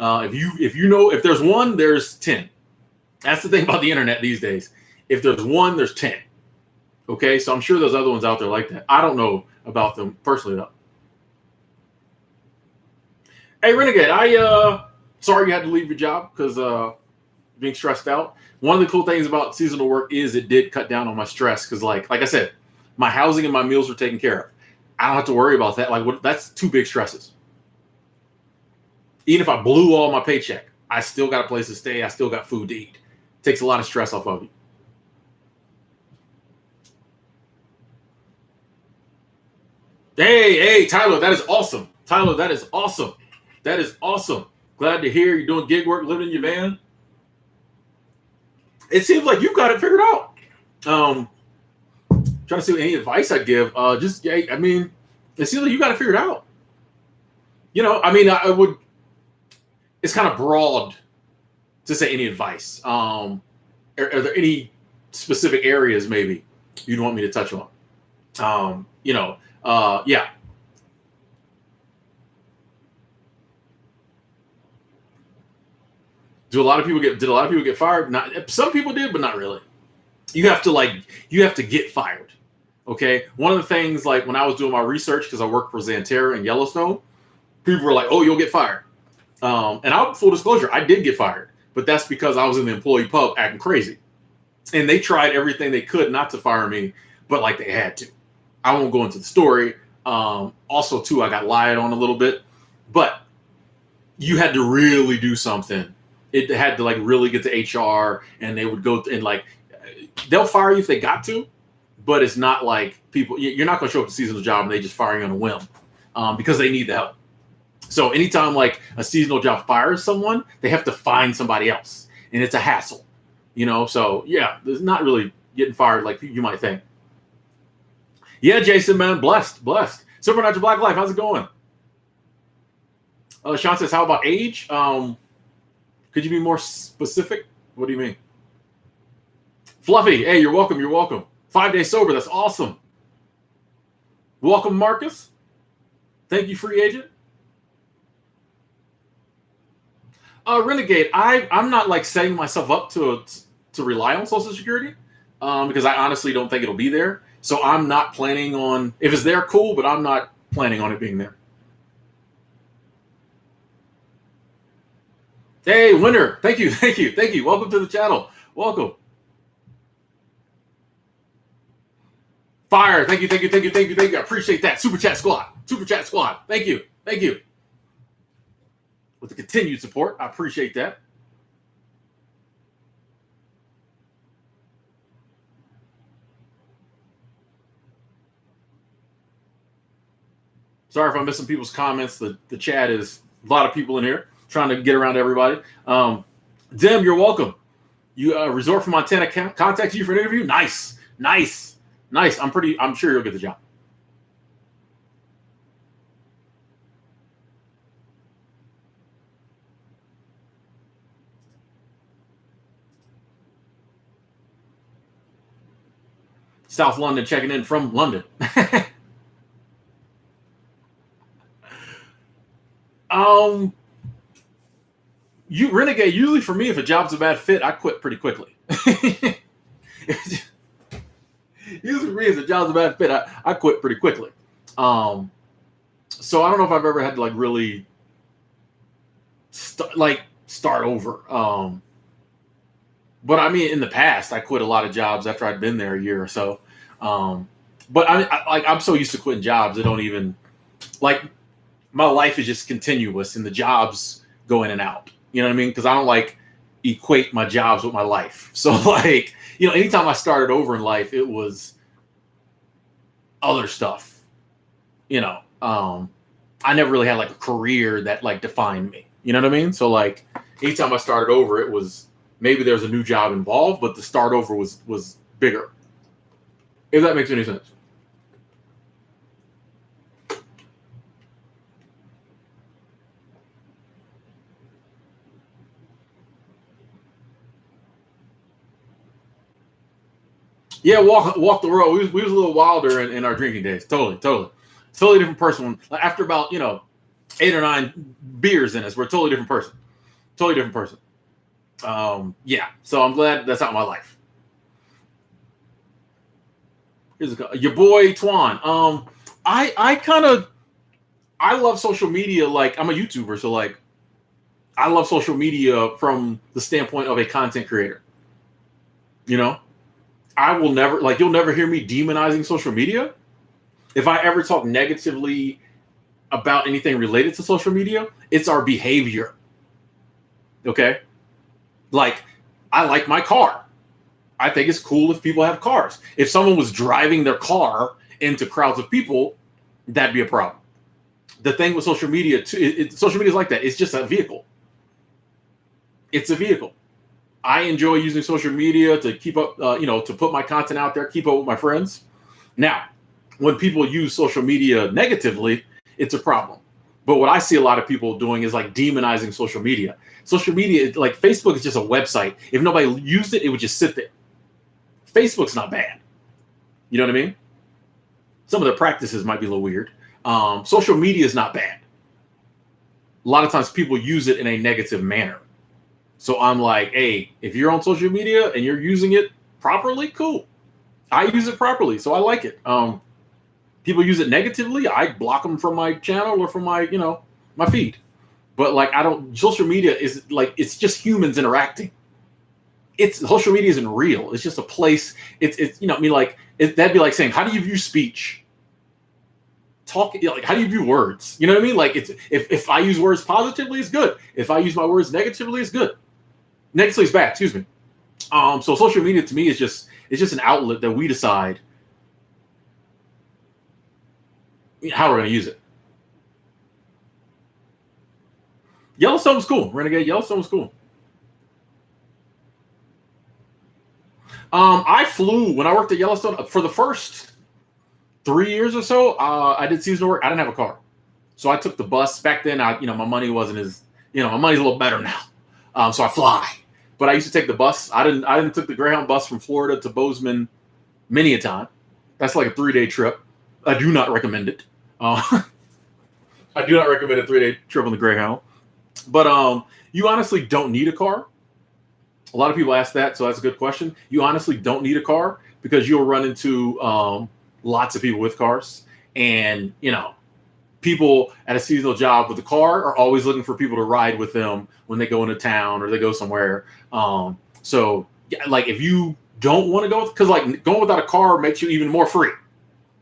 If you know, if there's one, there's 10. That's the thing about the internet these days. If there's one, there's 10. Okay, so I'm sure there's other ones out there like that. I don't know about them personally though. Hey, Renegade, sorry you had to leave your job because being stressed out. One of the cool things about seasonal work is it did cut down on my stress because, like I said, my housing and my meals were taken care of. I don't have to worry about that. That's two big stresses. Even if I blew all my paycheck, I still got a place to stay. I still got food to eat. It takes a lot of stress off of you. Hey, Tyler, that is awesome. Tyler, that is awesome. That is awesome. Glad to hear you're doing gig work, living in your van. It seems like you've got it figured out. Trying to see what any advice I'd give. I mean, it seems like you got it figured out. You know, I mean, I would. It's kind of broad to say any advice. Are there any specific areas maybe you'd want me to touch on? Yeah. Did a lot of people get fired? Not some people did, but not really. You have to get fired. Okay. One of the things, like when I was doing my research, because I worked for Xanterra and Yellowstone, people were like, "Oh, you'll get fired." And full disclosure, I did get fired, but that's because I was in the employee pub acting crazy, and they tried everything they could not to fire me, but like they had to. I won't go into the story. Also, too, I got lied on a little bit, but you had to really do something. It had to like really get to HR, and they would go and like they'll fire you if they got to, but it's not like people. You're not going to show up to a seasonal job and they just fire you on a whim because they need the help. So anytime like a seasonal job fires someone, they have to find somebody else, and it's a hassle, you know. So yeah, there's not really getting fired like you might think. Yeah, Jason, man, blessed. Supernatural Black Life, how's it going? Sean says, how about age? Could you be more specific? What do you mean? Fluffy, hey, you're welcome. 5 days sober, that's awesome. Welcome, Marcus. Thank you, free agent. Renegade, I'm not like setting myself up to rely on Social Security because I honestly don't think it'll be there. So I'm not planning on, if it's there, cool, but I'm not planning on it being there. Hey, Winter, thank you. Welcome to the channel. Welcome. Fire, thank you. I appreciate that. Super Chat Squad. Thank you. With the continued support, I appreciate that. Sorry if I'm missing people's comments. The chat is a lot of people in here trying to get around to everybody. Dim, you're welcome. You Resort from Montana contact you for an interview. Nice. I'm sure you'll get the job. South London checking in from London. You renegade. Usually for me, if a job's a bad fit, I quit pretty quickly. Usually for me, if a job's a bad fit, I quit pretty quickly. So I don't know if I've ever had to like really start over. But I mean, in the past, I quit a lot of jobs after I'd been there a year or so. But I'm so used to quitting jobs, I don't even like my life is just continuous, and the jobs go in and out. You know what I mean? Because I don't like equate my jobs with my life. So like, anytime I started over in life, it was other stuff. I never really had like a career that like defined me. You know what I mean? So like, anytime I started over, it was maybe there's a new job involved, but the start over was bigger. If that makes any sense. Yeah, walk the road. We was a little wilder in our drinking days. Totally different person. Like after about 8 or 9 beers in us, we're a totally different person. Totally different person. Yeah. So I'm glad that's not my life. Here's your boy Twan. I love social media. Like I'm a YouTuber, so like I love social media from the standpoint of a content creator. You know, I will never like you'll never hear me demonizing social media. If I ever talk negatively about anything related to social media, it's our behavior. Okay? Like I like my car. I think it's cool if people have cars. If someone was driving their car into crowds of people, that'd be a problem. The thing with social media, too, social media is like that. It's just a vehicle. It's a vehicle. I enjoy using social media to keep up, to put my content out there, keep up with my friends. Now, when people use social media negatively, it's a problem. But what I see a lot of people doing is like demonizing social media. Social media, like Facebook is just a website. If nobody used it, it would just sit there. Facebook's not bad. You know what I mean? Some of the practices might be a little weird. Social media is not bad. A lot of times people use it in a negative manner. So I'm like, hey, if you're on social media and you're using it properly, cool. I use it properly, so I like it. People use it negatively, I block them from my channel or from my, my feed. But like, I don't. Social media is like it's just humans interacting. Social media isn't real. It's just a place. It's I mean, like that'd be like saying, how do you view speech? Like how do you view words? You know what I mean? Like it's if I use words positively, it's good. If I use my words negatively, it's good. Negatively is bad. Excuse me. So social media to me is just an outlet that we decide how we're going to use it. Yellowstone was cool. Renegade Yellowstone was cool. I flew when I worked at Yellowstone for the first 3 years or so. I did seasonal work. I didn't have a car, so I took the bus. Back then, my money wasn't as my money's a little better now, so I fly. But I used to take the bus. I didn't took the Greyhound bus from Florida to Bozeman many a time. That's like a 3-day trip. I do not recommend it. I do not recommend a 3-day trip on the Greyhound. But you honestly don't need a car. A lot of people ask that, so that's a good question. You honestly don't need a car because you'll run into lots of people with cars. And, people at a seasonal job with a car are always looking for people to ride with them when they go into town or they go somewhere. So, yeah, like if you don't want to go, because like going without a car makes you even more free.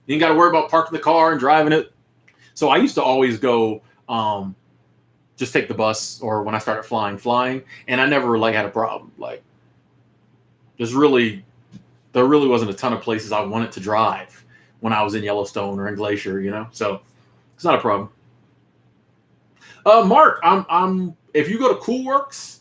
You ain't got to worry about parking the car and driving it. So I used to always go just take the bus, or when I started flying, and I never like had a problem. Like there really wasn't a ton of places I wanted to drive when I was in Yellowstone or in Glacier, so it's not a problem. Mark, I'm if you go to Coolworks,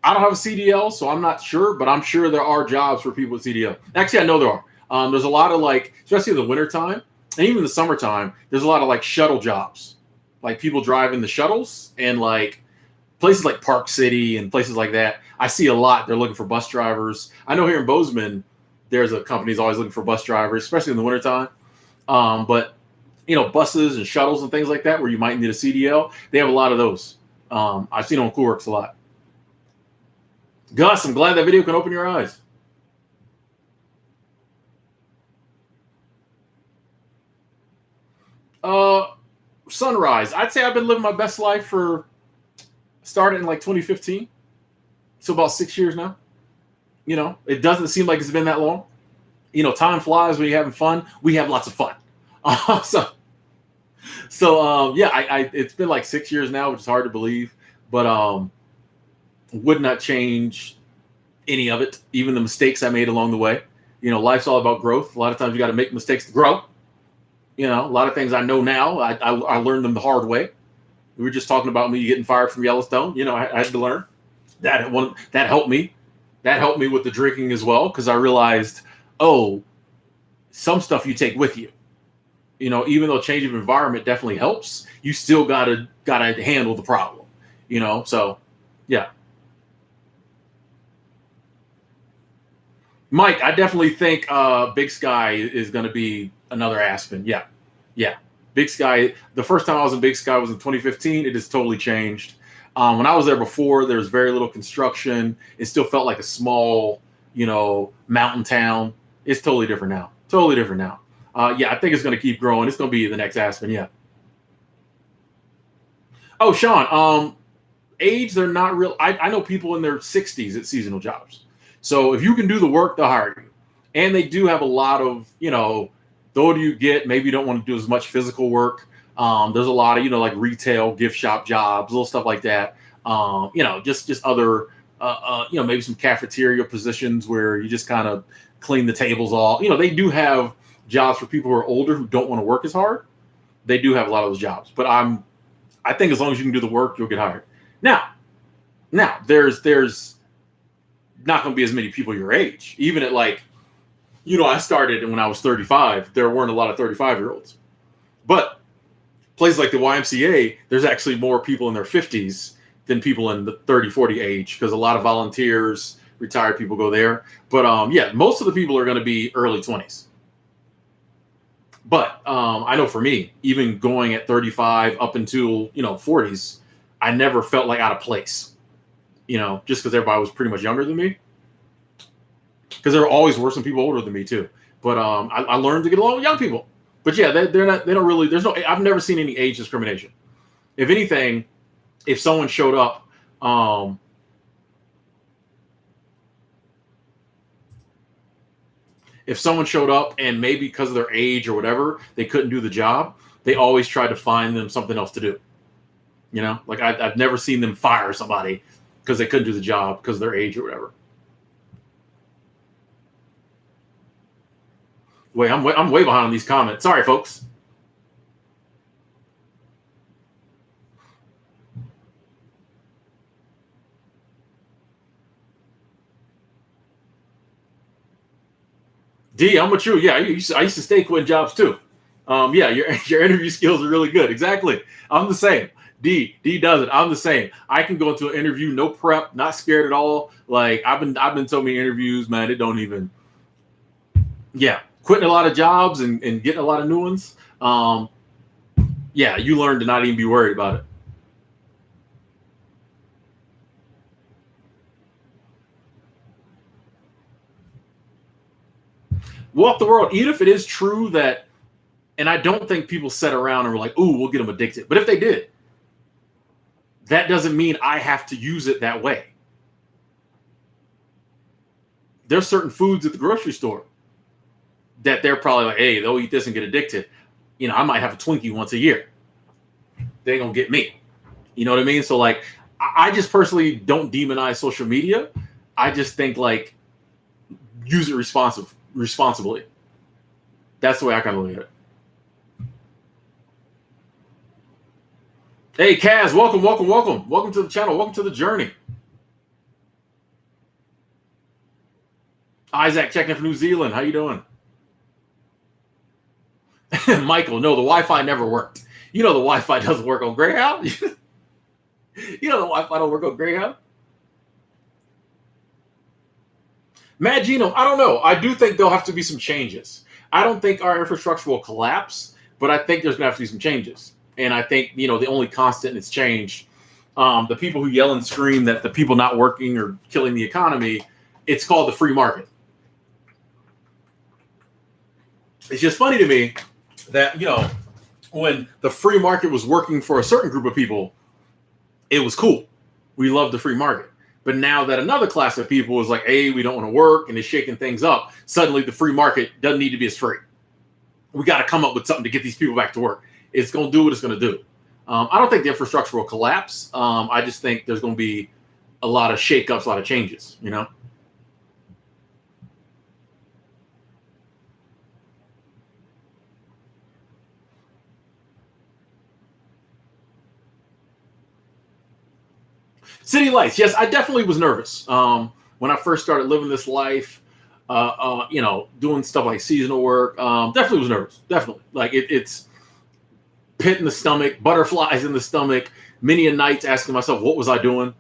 I don't have a CDL, so I'm not sure, but I'm sure there are jobs for people with CDL. Actually, I know there are. There's a lot of like, especially in the wintertime and even the summertime, there's a lot of like shuttle jobs. Like people driving the shuttles and like places like Park City and places like that. I see a lot. They're looking for bus drivers. I know here in Bozeman, there's a company's always looking for bus drivers, especially in the wintertime. But buses and shuttles and things like that where you might need a CDL, they have a lot of those. I've seen it on Coolworks a lot. Gus, I'm glad that video can open your eyes. Sunrise. I'd say I've been living my best life for started in like 2015. So about 6 years now. It doesn't seem like it's been that long. Time flies when you're having fun. We have lots of fun. Yeah, it's been like 6 years now, which is hard to believe, but would not change any of it, even the mistakes I made along the way. Life's all about growth. A lot of times you got to make mistakes to grow. A lot of things I know now, I learned them the hard way. We were just talking about me getting fired from Yellowstone. I had to learn. That helped me. That helped me with the drinking as well, because I realized, some stuff you take with you. Even though change of environment definitely helps, you still gotta handle the problem. So yeah. Mike, I definitely think Big Sky is going to be another Aspen. Yeah. Big Sky. The first time I was in Big Sky was in 2015. It has totally changed. When I was there before, there was very little construction. It still felt like a small, mountain town. It's totally different now. Yeah, I think it's going to keep growing. It's going to be the next Aspen. Yeah. Oh, Sean. Age, they're not real. I know people in their 60s at seasonal jobs. So if you can do the work, they'll hire you. And they do have a lot of, the older you get, maybe you don't want to do as much physical work. There's a lot of, like retail, gift shop jobs, little stuff like that. Just other, maybe some cafeteria positions where you just kind of clean the tables all. They do have jobs for people who are older who don't want to work as hard. They do have a lot of those jobs. But I think as long as you can do the work, you'll get hired. Now there's not going to be as many people your age. Even at I started when I was 35. There weren't a lot of 35-year-olds. But places like the YMCA, there's actually more people in their 50s than people in the 30, 40 age, because a lot of volunteers, retired people go there. But yeah, most of the people are going to be early 20s. But I know for me, even going at 35 up until 40s, I never felt like out of place. Just because everybody was pretty much younger than me. Because there always were some people older than me too. But I learned to get along with young people. But yeah, they don't really. I've never seen any age discrimination. If anything, if someone showed up, and maybe because of their age or whatever, they couldn't do the job, they always tried to find them something else to do. I've never seen them fire somebody because they couldn't do the job because of their age or whatever. Wait, I'm way behind on these comments. Sorry, folks. D, I'm with you. Yeah, I used to stay quitting jobs too. Yeah, your interview skills are really good. Exactly. I'm the same. D does it. I'm the same. I can go into an interview, no prep, not scared at all. I've been so many interviews, man. It don't even. Yeah, quitting a lot of jobs and getting a lot of new ones. Yeah, you learn to not even be worried about it. Walk the world. Even if it is true that, and I don't think people sat around and were like, "Ooh, we'll get them addicted." But if they did, that doesn't mean I have to use it that way. There's certain foods at the grocery store that they're probably like, "Hey, they'll eat this and get addicted." I might have a Twinkie once a year. They ain't gonna get me. You know what I mean? So I just personally don't demonize social media. I just think use it responsibly. That's the way I kind of look at it. Hey, Kaz, welcome to the channel. Welcome to the journey. Isaac checking for New Zealand. How you doing? Michael, no, the Wi-Fi never worked. The Wi-Fi doesn't work on Greyhound. The Wi-Fi don't work on Greyhound. Mad Genome, I don't know. I do think there'll have to be some changes. I don't think our infrastructure will collapse, but I think there's going to have to be some changes. And I think, the only constant in its change The people who yell and scream that the people not working or killing the economy, it's called the free market. It's just funny to me that, when the free market was working for a certain group of people, it was cool. We loved the free market. But now that another class of people is like, hey, we don't want to work and is shaking things up, suddenly the free market doesn't need to be as free. We got to come up with something to get these people back to work. It's going to do what it's going to do. I don't think the infrastructure will collapse. I just think there's going to be a lot of shakeups, a lot of changes, City lights. Yes, I definitely was nervous when I first started living this life. Doing stuff like seasonal work. Definitely was nervous. Definitely, like it's pit in the stomach, butterflies in the stomach. Many a nights asking myself, what was I doing?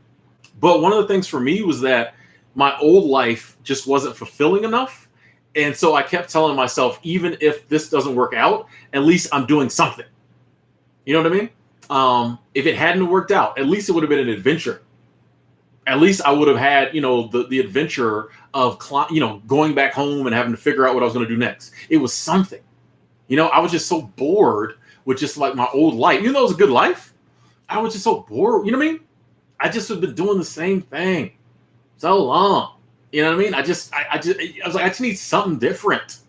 But one of the things for me was that my old life just wasn't fulfilling enough, and so I kept telling myself, even if this doesn't work out, at least I'm doing something. You know what I mean? If it hadn't worked out, at least it would have been an adventure. At least I would have had, the adventure of, going back home and having to figure out what I was going to do next. It was something. I was just so bored with just like my old life. Even though it was a good life, I was just so bored. You know what I mean? I just have been doing the same thing so long. You know what I mean? I was like, I just need something different.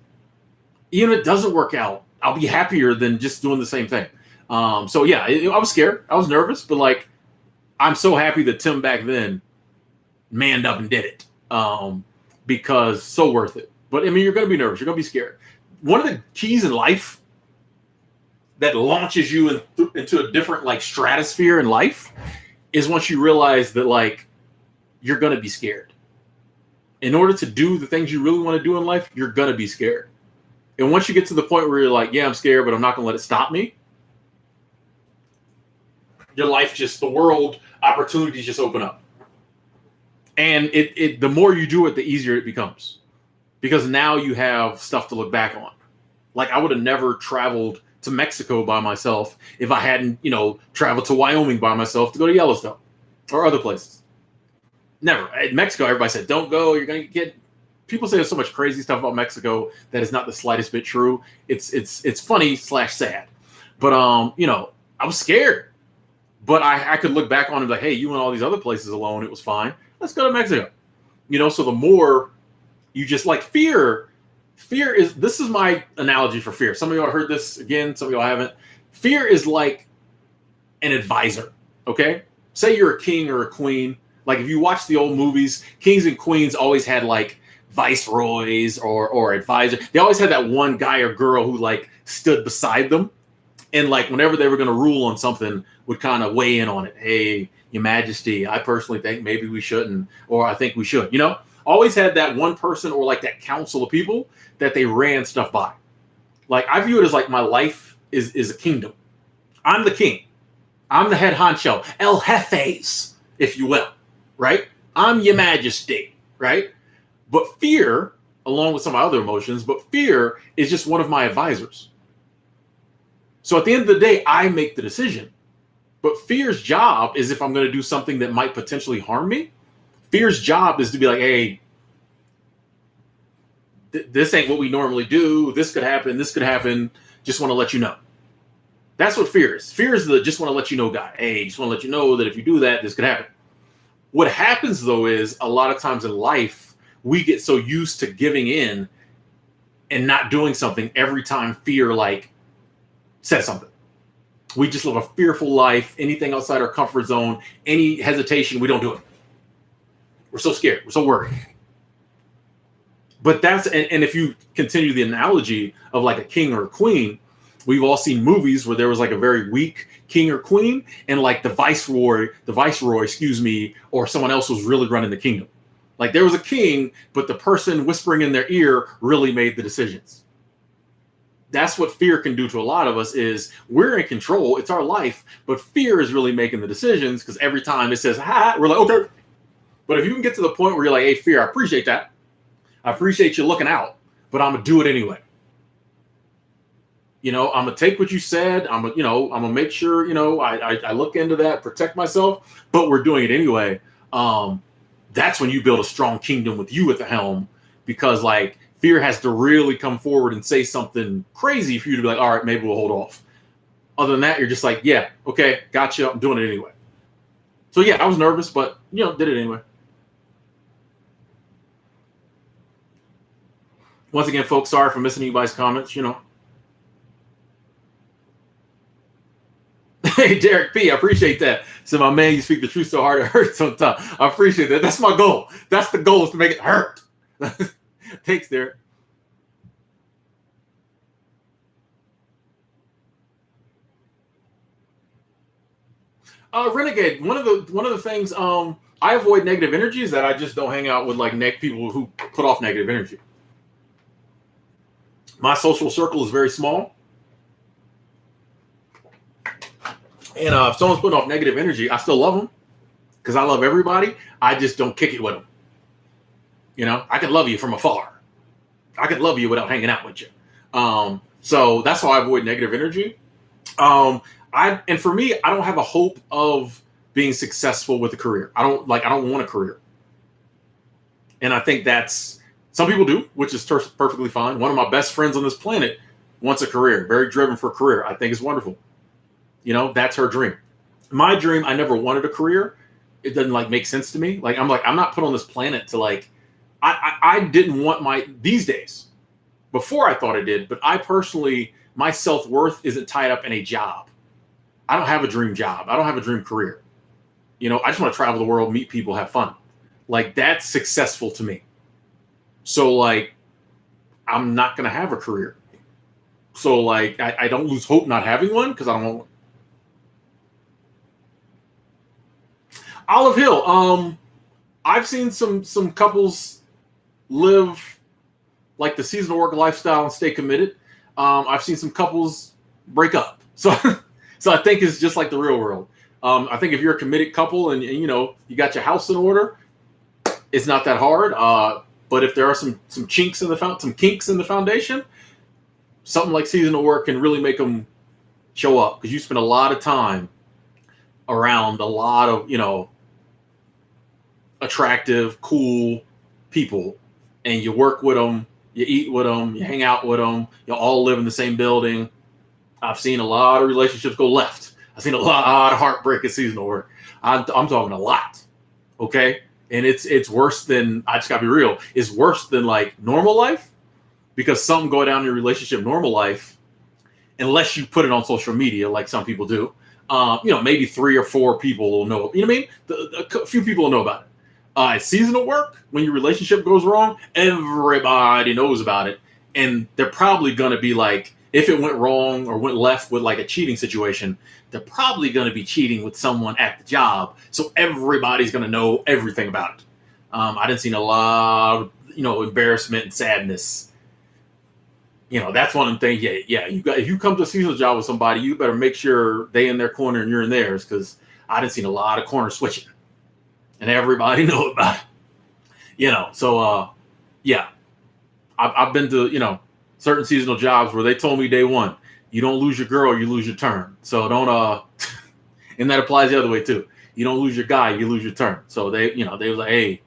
Even if it doesn't work out, I'll be happier than just doing the same thing. So yeah, I was scared. I was nervous, but like, I'm so happy that Tim back then manned up and did it, because so worth it. But I mean, you're going to be nervous. You're going to be scared. One of the keys in life that launches you into a different like stratosphere in life is once you realize that like you're going to be scared. In order to do the things you really want to do in life, you're going to be scared. And once you get to the point where you're like, yeah, I'm scared, but I'm not going to let it stop me. Your life the world, opportunities just open up. And the more you do it, the easier it becomes. Because now you have stuff to look back on. Like I would have never traveled to Mexico by myself if I hadn't, traveled to Wyoming by myself to go to Yellowstone or other places. Never. In Mexico, everybody said, don't go. You're going to get... People say there's so much crazy stuff about Mexico that is not the slightest bit true. It's funny / sad. But, I was scared. But I could look back on it and be like, hey, you went all these other places alone. It was fine. Let's go to Mexico. So the more you just like fear this is my analogy for fear. Some of y'all heard this again. Some of y'all haven't. Fear is like an advisor. Okay. Say you're a king or a queen. Like if you watch the old movies, kings and queens always had like viceroys or advisors. They always had that one guy or girl who like stood beside them. And like whenever they were going to rule on something, would kind of weigh in on it. Hey, Your Majesty, I personally think maybe we shouldn't, or I think we should. Always had that one person or like that council of people that they ran stuff by. Like I view it as like my life is a kingdom. I'm the king. I'm the head honcho, el jefes, if you will, right? I'm Your Majesty, right? But fear, along with some of my other emotions, but fear is just one of my advisors. So at the end of the day, I make the decision. But fear's job is if I'm going to do something that might potentially harm me, fear's job is to be like, hey, this ain't what we normally do. This could happen. This could happen. Just want to let you know. That's what fear is. Fear is the just want to let you know guy. Hey, just want to let you know that if you do that, this could happen. What happens, though, is a lot of times in life, we get so used to giving in and not doing something every time fear like says something. We just live a fearful life. Anything outside our comfort zone, any hesitation, we don't do it. We're so scared. We're so worried. But and if you continue the analogy of like a king or a queen, we've all seen movies where there was like a very weak king or queen and like the viceroy, or someone else was really running the kingdom. Like there was a king, but the person whispering in their ear really made the decisions. That's what fear can do to a lot of us is we're in control. It's our life, but fear is really making the decisions because every time it says, we're like, okay. But if you can get to the point where you're like, hey, fear, I appreciate that. I appreciate you looking out, but I'm going to do it anyway. I'm gonna take what you said. I'm gonna make sure, I look into that, protect myself, but we're doing it anyway. Um, that's when you build a strong kingdom with you at the helm, because like fear has to really come forward and say something crazy for you to be like, all right, maybe we'll hold off. Other than that, you're just like, yeah, okay, gotcha. I'm doing it anyway. So yeah, I was nervous, but did it anyway. Once again, folks, sorry for missing anybody's comments. Hey, Derek P, I appreciate that. So my man, you speak the truth so hard it hurts sometimes. I appreciate that. That's my goal. That's the goal, is to make it hurt. Thanks, Derek. Renegade. One of the things I avoid negative energy is that I just don't hang out with like people who put off negative energy. My social circle is very small, and if someone's putting off negative energy, I still love them because I love everybody. I just don't kick it with them. I can love you from afar. I can love you without hanging out with you. So that's how I avoid negative energy. And for me, I don't have a hope of being successful with a career. I don't want a career. And I think that's, some people do, which is perfectly fine. One of my best friends on this planet wants a career, very driven for a career. I think it's wonderful. That's her dream. My dream, I never wanted a career. It doesn't make sense to me. I'm not put on this planet to I didn't want these days. Before I thought I did, but I personally, my self-worth isn't tied up in a job. I don't have a dream job. I don't have a dream career. I just want to travel the world, meet people, have fun. That's successful to me. So I'm not going to have a career. So I don't lose hope not having one because I don't want one. Olive Hill. I've seen some couples live the seasonal work lifestyle and stay committed. I've seen some couples break up. So I think it's just like the real world. I think if you're a committed couple and you got your house in order, it's not that hard. But if there are some kinks in the foundation, something like seasonal work can really make them show up, because you spend a lot of time around a lot of attractive, cool people, and you work with them, you eat with them, you hang out with them, you all live in the same building. I've seen a lot of relationships go left. I've seen a lot of heartbreak at seasonal work. I'm talking a lot. Okay. And it's worse than, I just gotta be real, it's worse than normal life, because some go down in your relationship normal life, unless you put it on social media like some people do. Maybe 3 or 4 people will know. You know what I mean? A few people will know about it. Seasonal work, when your relationship goes wrong, everybody knows about it. And they're probably going to be if it went wrong or went left with a cheating situation, they're probably going to be cheating with someone at the job. So everybody's going to know everything about it. I didn't see a lot of, embarrassment and sadness. That's one of the things. Yeah. If you come to a seasonal job with somebody, you better make sure they in their corner and you're in theirs, because I didn't see a lot of corner switching, and everybody know about it. So yeah, I've been to certain seasonal jobs where they told me day one, you don't lose your girl, you lose your turn. So don't and that applies the other way too. You don't lose your guy, you lose your turn. So they they was like, hey,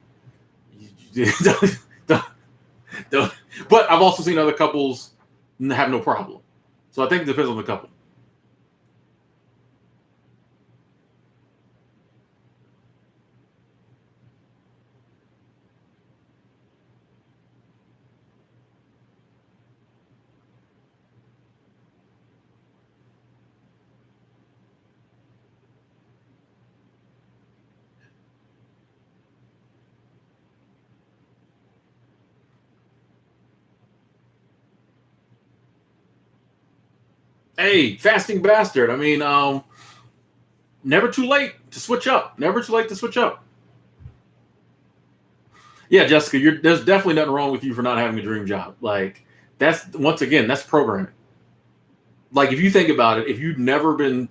don't. But I've also seen other couples have no problem. So I think it depends on the couple. Hey, fasting bastard. I mean, never too late to switch up. Never too late to switch up. Yeah, Jessica, there's definitely nothing wrong with you for not having a dream job. That's, once again, that's programming. If you think about it, if you've never been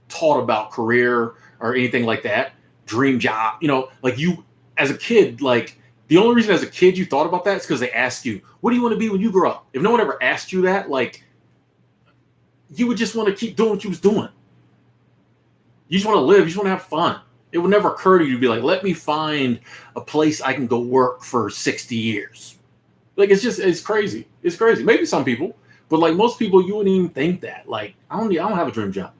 taught about career or anything like that, dream job, you as a kid, the only reason as a kid you thought about that is because they asked you, what do you want to be when you grow up? If no one ever asked you that, you would just want to keep doing what you was doing. You just want to live. You just want to have fun. It would never occur to you to be like, let me find a place I can go work for 60 years. Like, it's crazy. It's crazy. Maybe some people, but like most people, you wouldn't even think that. Like, I don't have a dream job.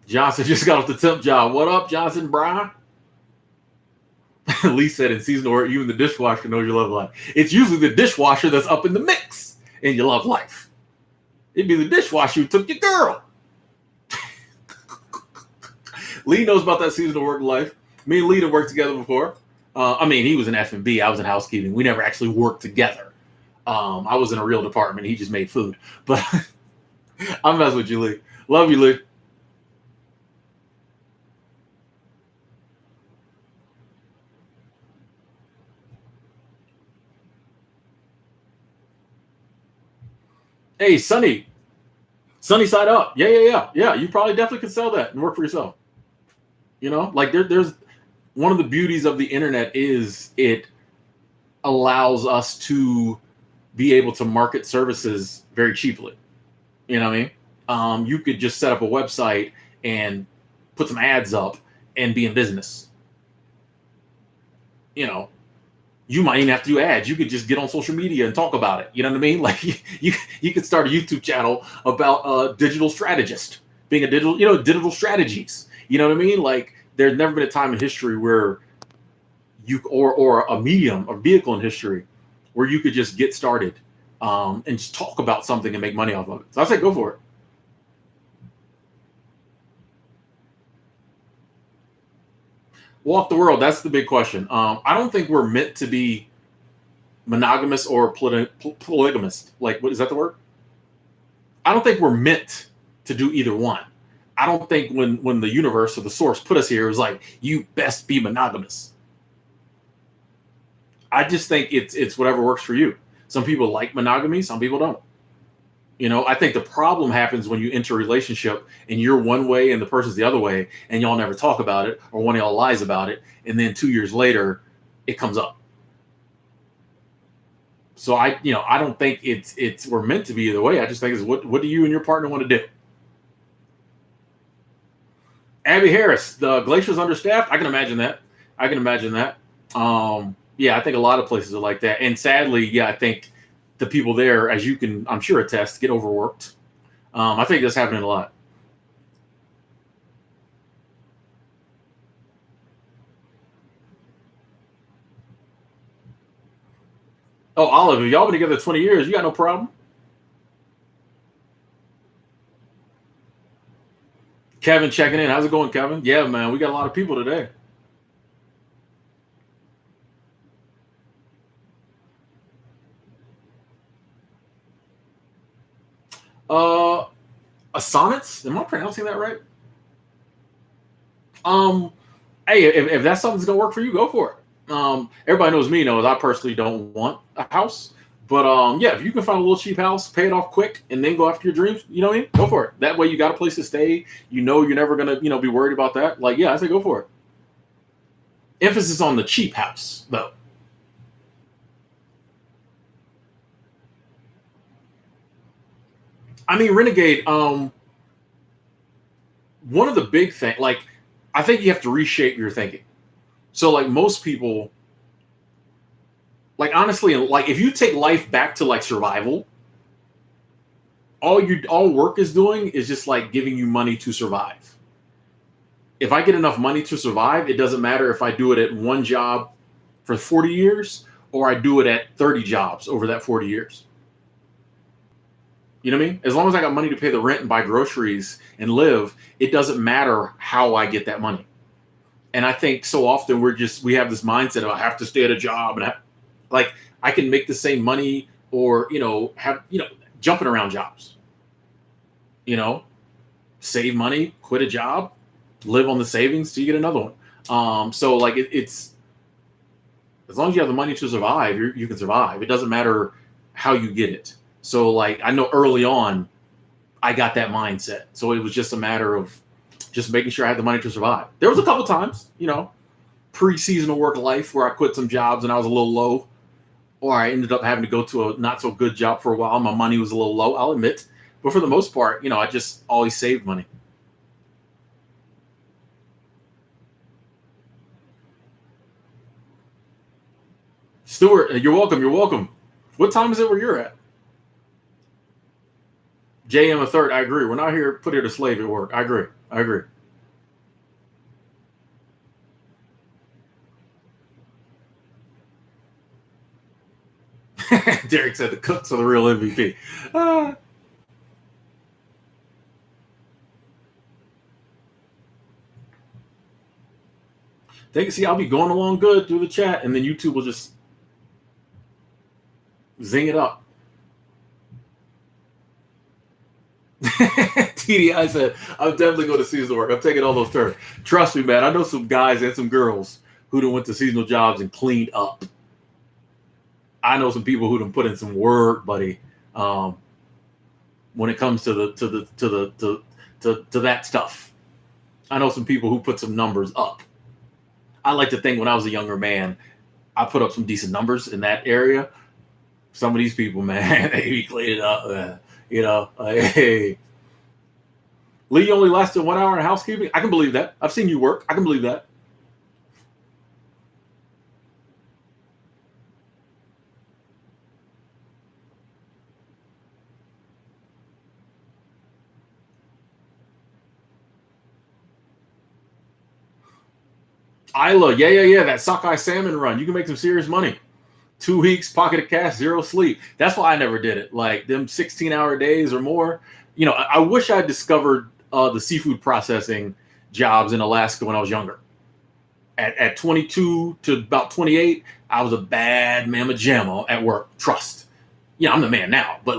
Johnson just got off the temp job. What up, Johnson Bry? Lee said in seasonal work, even the dishwasher knows your love life. It's usually the dishwasher that's up in the mix in your love life. It'd be the dishwasher who took your girl. Lee knows about that seasonal work life. Me and Lee have worked together before. I mean, he was in F&B. I was in housekeeping. We never actually worked together. I was in a real department. He just made food. But I'm messing with you, Lee. Love you, Lee. Hey, Sunny side up. Yeah. You probably definitely could sell that and work for yourself. You know, like there's one of the beauties of the internet is it allows us to be able to market services very cheaply. You know what I mean? You could just set up a website and put some ads up and be in business. You know, you might even have to do ads. You could just get on social media and talk about it. You know what I mean? Like you could start a YouTube channel about a digital strategist, being a digital strategies. You know what I mean? Like there's never been a time in history where or a medium, a vehicle in history where you could just get started and just talk about something and make money off of it. So I say go for it. Walk the world. That's the big question. I don't think we're meant to be monogamous or polygamous. Like, what is that the word? I don't think we're meant to do either one. I don't think when the universe or the source put us here, it was like, you best be monogamous. I just think it's whatever works for you. Some people like monogamy, some people don't. You know, I think the problem happens when you enter a relationship and you're one way and the person's the other way, and y'all never talk about it, or one of y'all lies about it, and then 2 years later, it comes up. So I don't think it's we're meant to be either way. I just think it's what do you and your partner want to do? Abby Harris, the glacier's understaffed. I can imagine that. Yeah, I think a lot of places are like that, and sadly, yeah, I think the people there, as you can, I'm sure, attest, get overworked. I think that's happening a lot. Oh, Olive, y'all been together 20 years. You got no problem. Kevin checking in. How's it going, Kevin? Yeah, man, we got a lot of people today. Uh, a sonnets? Am I pronouncing that right? Um, hey, if that's something that's gonna work for you, go for it. Everybody knows me knows I personally don't want a house, but yeah, if you can find a little cheap house, pay it off quick, and then go after your dreams, you know what I mean? Go for it. That way, you got a place to stay. You know, you're never gonna be worried about that. Like, yeah, I say go for it. Emphasis on the cheap house, though. I mean, Renegade. One of the big things, like, I think you have to reshape your thinking. So, like most people, like honestly, like if you take life back to like survival, all work is doing is just like giving you money to survive. If I get enough money to survive, it doesn't matter if I do it at one job for 40 years or I do it at 30 jobs over that 40 years. You know what I mean? As long as I got money to pay the rent and buy groceries and live, it doesn't matter how I get that money. And I think so often we have this mindset of I have to stay at a job and like I can make the same money or have jumping around jobs. You know, save money, quit a job, live on the savings till you get another one. So like it's as long as you have the money to survive, you can survive. It doesn't matter how you get it. So like I know early on, I got that mindset. So it was just a matter of just making sure I had the money to survive. There was a couple times, pre-seasonal work life where I quit some jobs and I was a little low, or I ended up having to go to a not so good job for a while. My money was a little low, I'll admit. But for the most part, I just always saved money. Stuart, you're welcome. You're welcome. What time is it where you're at? JM a third. I agree. We're not here put here to slave at work. I agree. I agree. Derek said the cooks are the real MVP. Uh, they can see I'll be going along good through the chat, and then YouTube will just zing it up. TDI said, I'm definitely going to seasonal work. I'm taking all those turns. Trust me, man. I know some guys and some girls who done went to seasonal jobs and cleaned up. I know some people who done put in some work, buddy. When it comes to that stuff, I know some people who put some numbers up. I like to think when I was a younger man, I put up some decent numbers in that area. Some of these people, man, they be cleaning up. Hey, Lee, you only lasted 1 hour in housekeeping. I can believe that. I've seen you work. I can believe that. Isla, yeah. That sockeye salmon run. You can make some serious money. 2 weeks, pocket of cash, zero sleep. That's why I never did it. Like them 16-hour days or more. I wish I discovered the seafood processing jobs in Alaska when I was younger. At 22 to about 28, I was a bad mamma jamma at work. Trust. I'm the man now, but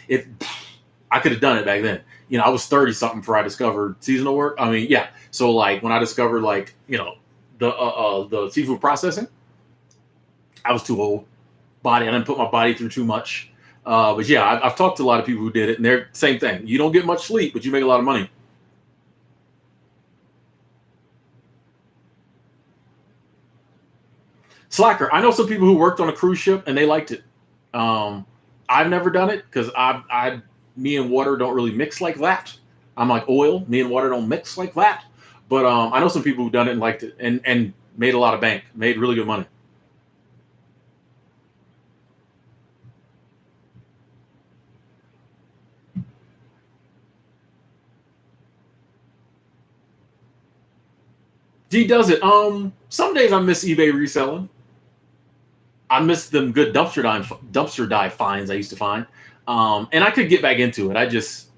if I could have done it back then. I was 30 something before I discovered seasonal work. I mean, yeah. So when I discovered the seafood processing, I was too old. I didn't put my body through too much. But yeah, I've talked to a lot of people who did it, and they're same thing. You don't get much sleep, but you make a lot of money. Slacker. I know some people who worked on a cruise ship and they liked it. I've never done it because me and water don't really mix like that. I'm like oil. Me and water don't mix like that. But I know some people who've done it and liked it and made a lot of bank, made really good money. D does it. Some days I miss eBay reselling. I miss them good dumpster dive finds I used to find. And I could get back into it. I just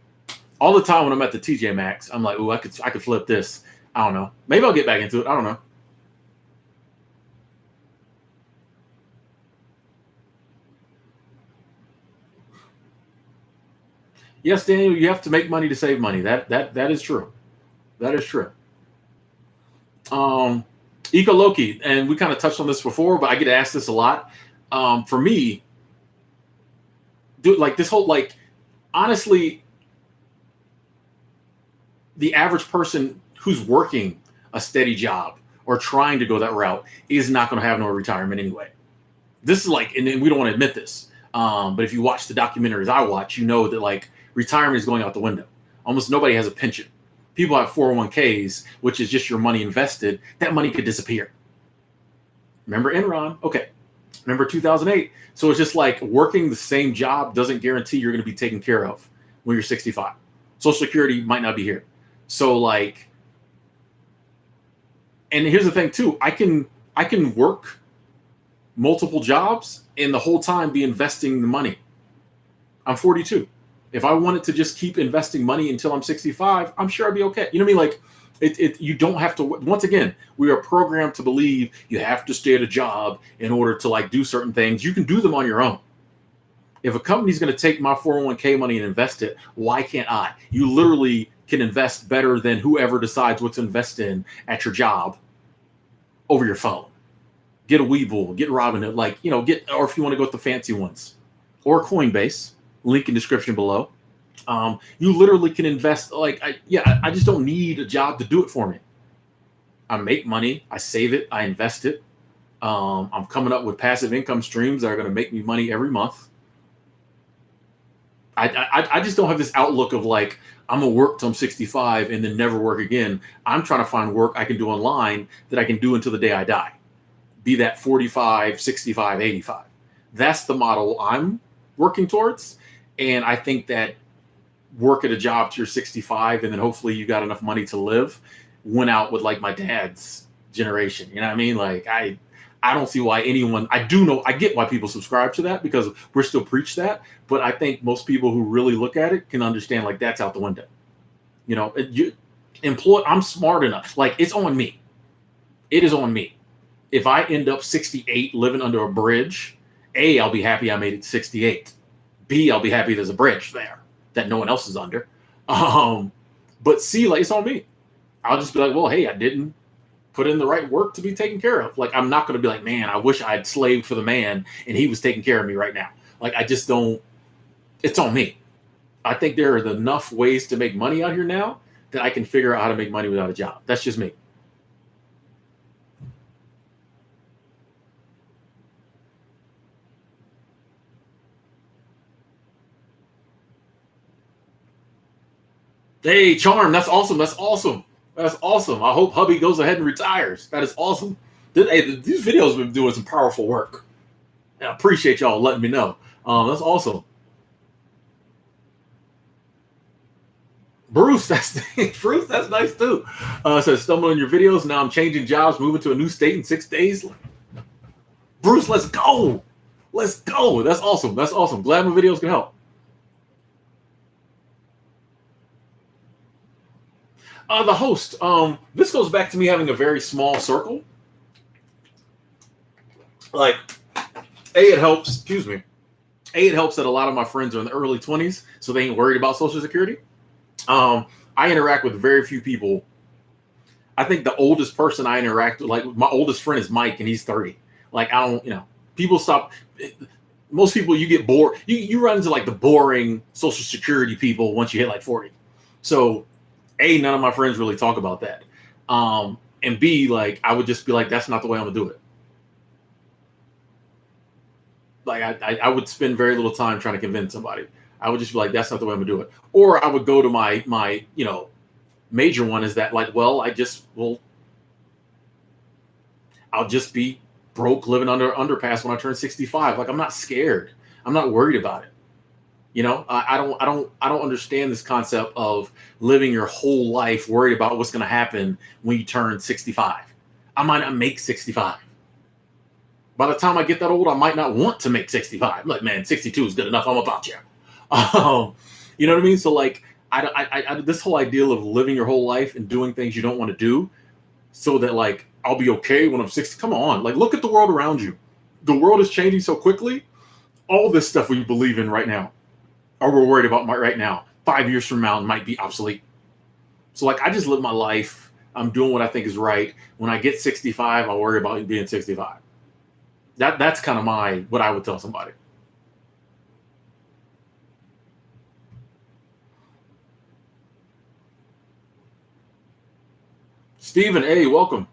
all the time when I'm at the TJ Maxx, I'm like, ooh, I could flip this. I don't know. Maybe I'll get back into it. I don't know. Yes, Daniel, you have to make money to save money. That is true. That is true. Um, Eco Loki, and we kind of touched on this before, but I get asked this a lot. For me, do like this whole honestly, the average person who's working a steady job or trying to go that route is not going to have no retirement anyway. This is and we don't want to admit this, but if you watch the documentaries I watch, you know that retirement is going out the window. Almost nobody has a pension. People have 401ks, which is just your money invested. That money could disappear. Remember Enron? Okay. Remember 2008? So it's just working the same job doesn't guarantee you're going to be taken care of when you're 65. Social Security might not be here. So and here's the thing too. I can work multiple jobs and the whole time be investing the money. I'm 42. If I wanted to just keep investing money until I'm 65, I'm sure I'd be okay. You know what I mean? You don't have to. Once again, we are programmed to believe you have to stay at a job in order to do certain things. You can do them on your own. If a company's going to take my 401k money and invest it, why can't I? You literally can invest better than whoever decides what to invest in at your job over your phone. Get a Webull, get Robinhood, get, or if you want to go with the fancy ones, or Coinbase. Link in description below. You literally can invest. Like, I just don't need a job to do it for me. I make money, I save it, I invest it. I'm coming up with passive income streams that are going to make me money every month. I just don't have this outlook of like, I'm gonna work till I'm 65 and then never work again. I'm trying to find work I can do online that I can do until the day I die. Be that 45, 65, 85. That's the model I'm working towards. And I think that work at a job till you're 65 and then hopefully you got enough money to live went out with like my dad's generation. You know what I mean? Like I don't see why anyone, I do know, I get why people subscribe to that because we're still preach that. But I think most people who really look at it can understand like that's out the window. You know, I'm smart enough. Like it's on me. It is on me. If I end up 68 living under a bridge, A, I'll be happy I made it 68. B, I'll be happy there's a bridge there that no one else is under. But C, like it's on me. I'll just be like, well, hey, I didn't put in the right work to be taken care of. Like, I'm not going to be like, man, I wish I had slaved for the man and he was taking care of me right now. Like, I just don't, it's on me. I think there are enough ways to make money out here now that I can figure out how to make money without a job. That's just me. Hey, Charm, that's awesome. That's awesome. That's awesome. I hope hubby goes ahead and retires. That is awesome. Hey, these videos have been doing some powerful work. I appreciate y'all letting me know. That's awesome. Bruce, that's Bruce, that's nice too. Says stumbling your videos. Now I'm changing jobs, moving to a new state in 6 days. Bruce, let's go. Let's go. That's awesome. That's awesome. Glad my videos can help. The host. This goes back to me having a very small circle. Like, it helps. Excuse me. It helps that a lot of my friends are in the early 20s, so they ain't worried about Social Security. I interact with very few people. I think the oldest person I interact with, like my oldest friend is Mike, and he's 30. Like, I don't, people stop. Most people, you get bored. You run into like the boring Social Security people once you hit like 40. So, A, none of my friends really talk about that. And B, like, I would just be like, that's not the way I'm gonna do it. Like, I would spend very little time trying to convince somebody. I would just be like, that's not the way I'm gonna do it. Or I would go to my major one is that like, well, I'll just be broke living under underpass when I turn 65. Like, I'm not scared. I'm not worried about it. I don't understand this concept of living your whole life worried about what's going to happen when you turn 65. I might not make 65. By the time I get that old, I might not want to make 65. Like, man, 62 is good enough. I'm about you. You know what I mean? So like, this whole ideal of living your whole life and doing things you don't want to do so that like, I'll be okay when I'm 60. Come on. Like, look at the world around you. The world is changing so quickly. All this stuff we believe in right now, or we're worried about right now, 5 years from now might be obsolete. So like, I just live my life. I'm doing what I think is right. When I get 65, I'll worry about being 65. That's kind of what I would tell somebody. Stephen, hey, welcome.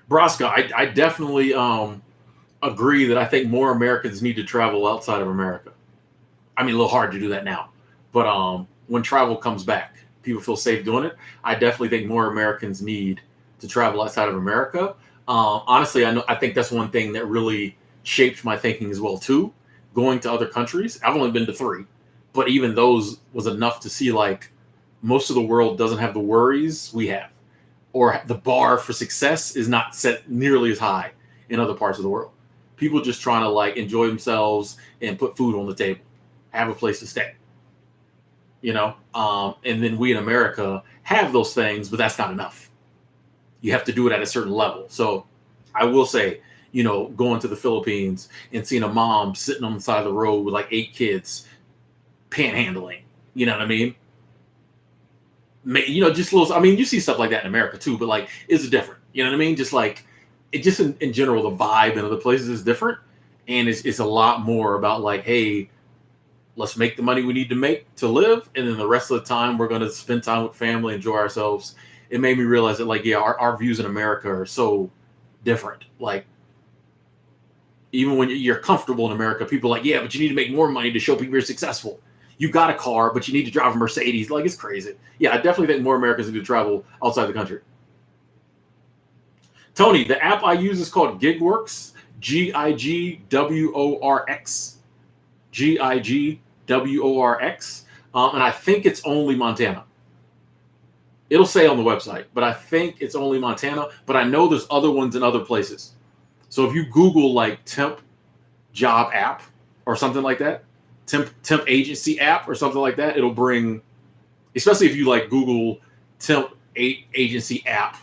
Braska, I definitely agree that I think more Americans need to travel outside of America. I mean, a little hard to do that now, but when travel comes back, people feel safe doing it. I definitely think more Americans need to travel outside of America. Honestly, I think that's one thing that really shaped my thinking as well too. Going to other countries, I've only been to 3, but even those was enough to see like most of the world doesn't have the worries we have, or the bar for success is not set nearly as high in other parts of the world. People just trying to like enjoy themselves and put food on the table, have a place to stay, and then we in America have those things, but that's not enough. you have to do it at a certain level. So I will say, going to the Philippines and seeing a mom sitting on the side of the road with like 8 kids panhandling, you know what I mean? Just little, I mean, you see stuff like that in America too, but like, it's different. You know what I mean? Just like, it just in general, the vibe in other places is different. And it's a lot more about like, hey, let's make the money we need to make to live. And then the rest of the time, we're going to spend time with family, enjoy ourselves. It made me realize that like, yeah, our views in America are so different. Like, even when you're comfortable in America, people are like, yeah, but you need to make more money to show people you're successful. You got a car, but you need to drive a Mercedes. Like, it's crazy. Yeah, I definitely think more Americans need to travel outside the country. Tony, the app I use is called GigWorks, GIGWORX, GIGWORX, and I think it's only Montana. It'll say on the website, but I think it's only Montana. But I know there's other ones in other places. So if you Google like temp job app or something like that, temp agency app or something like that, it'll bring, especially if you like Google temp agency app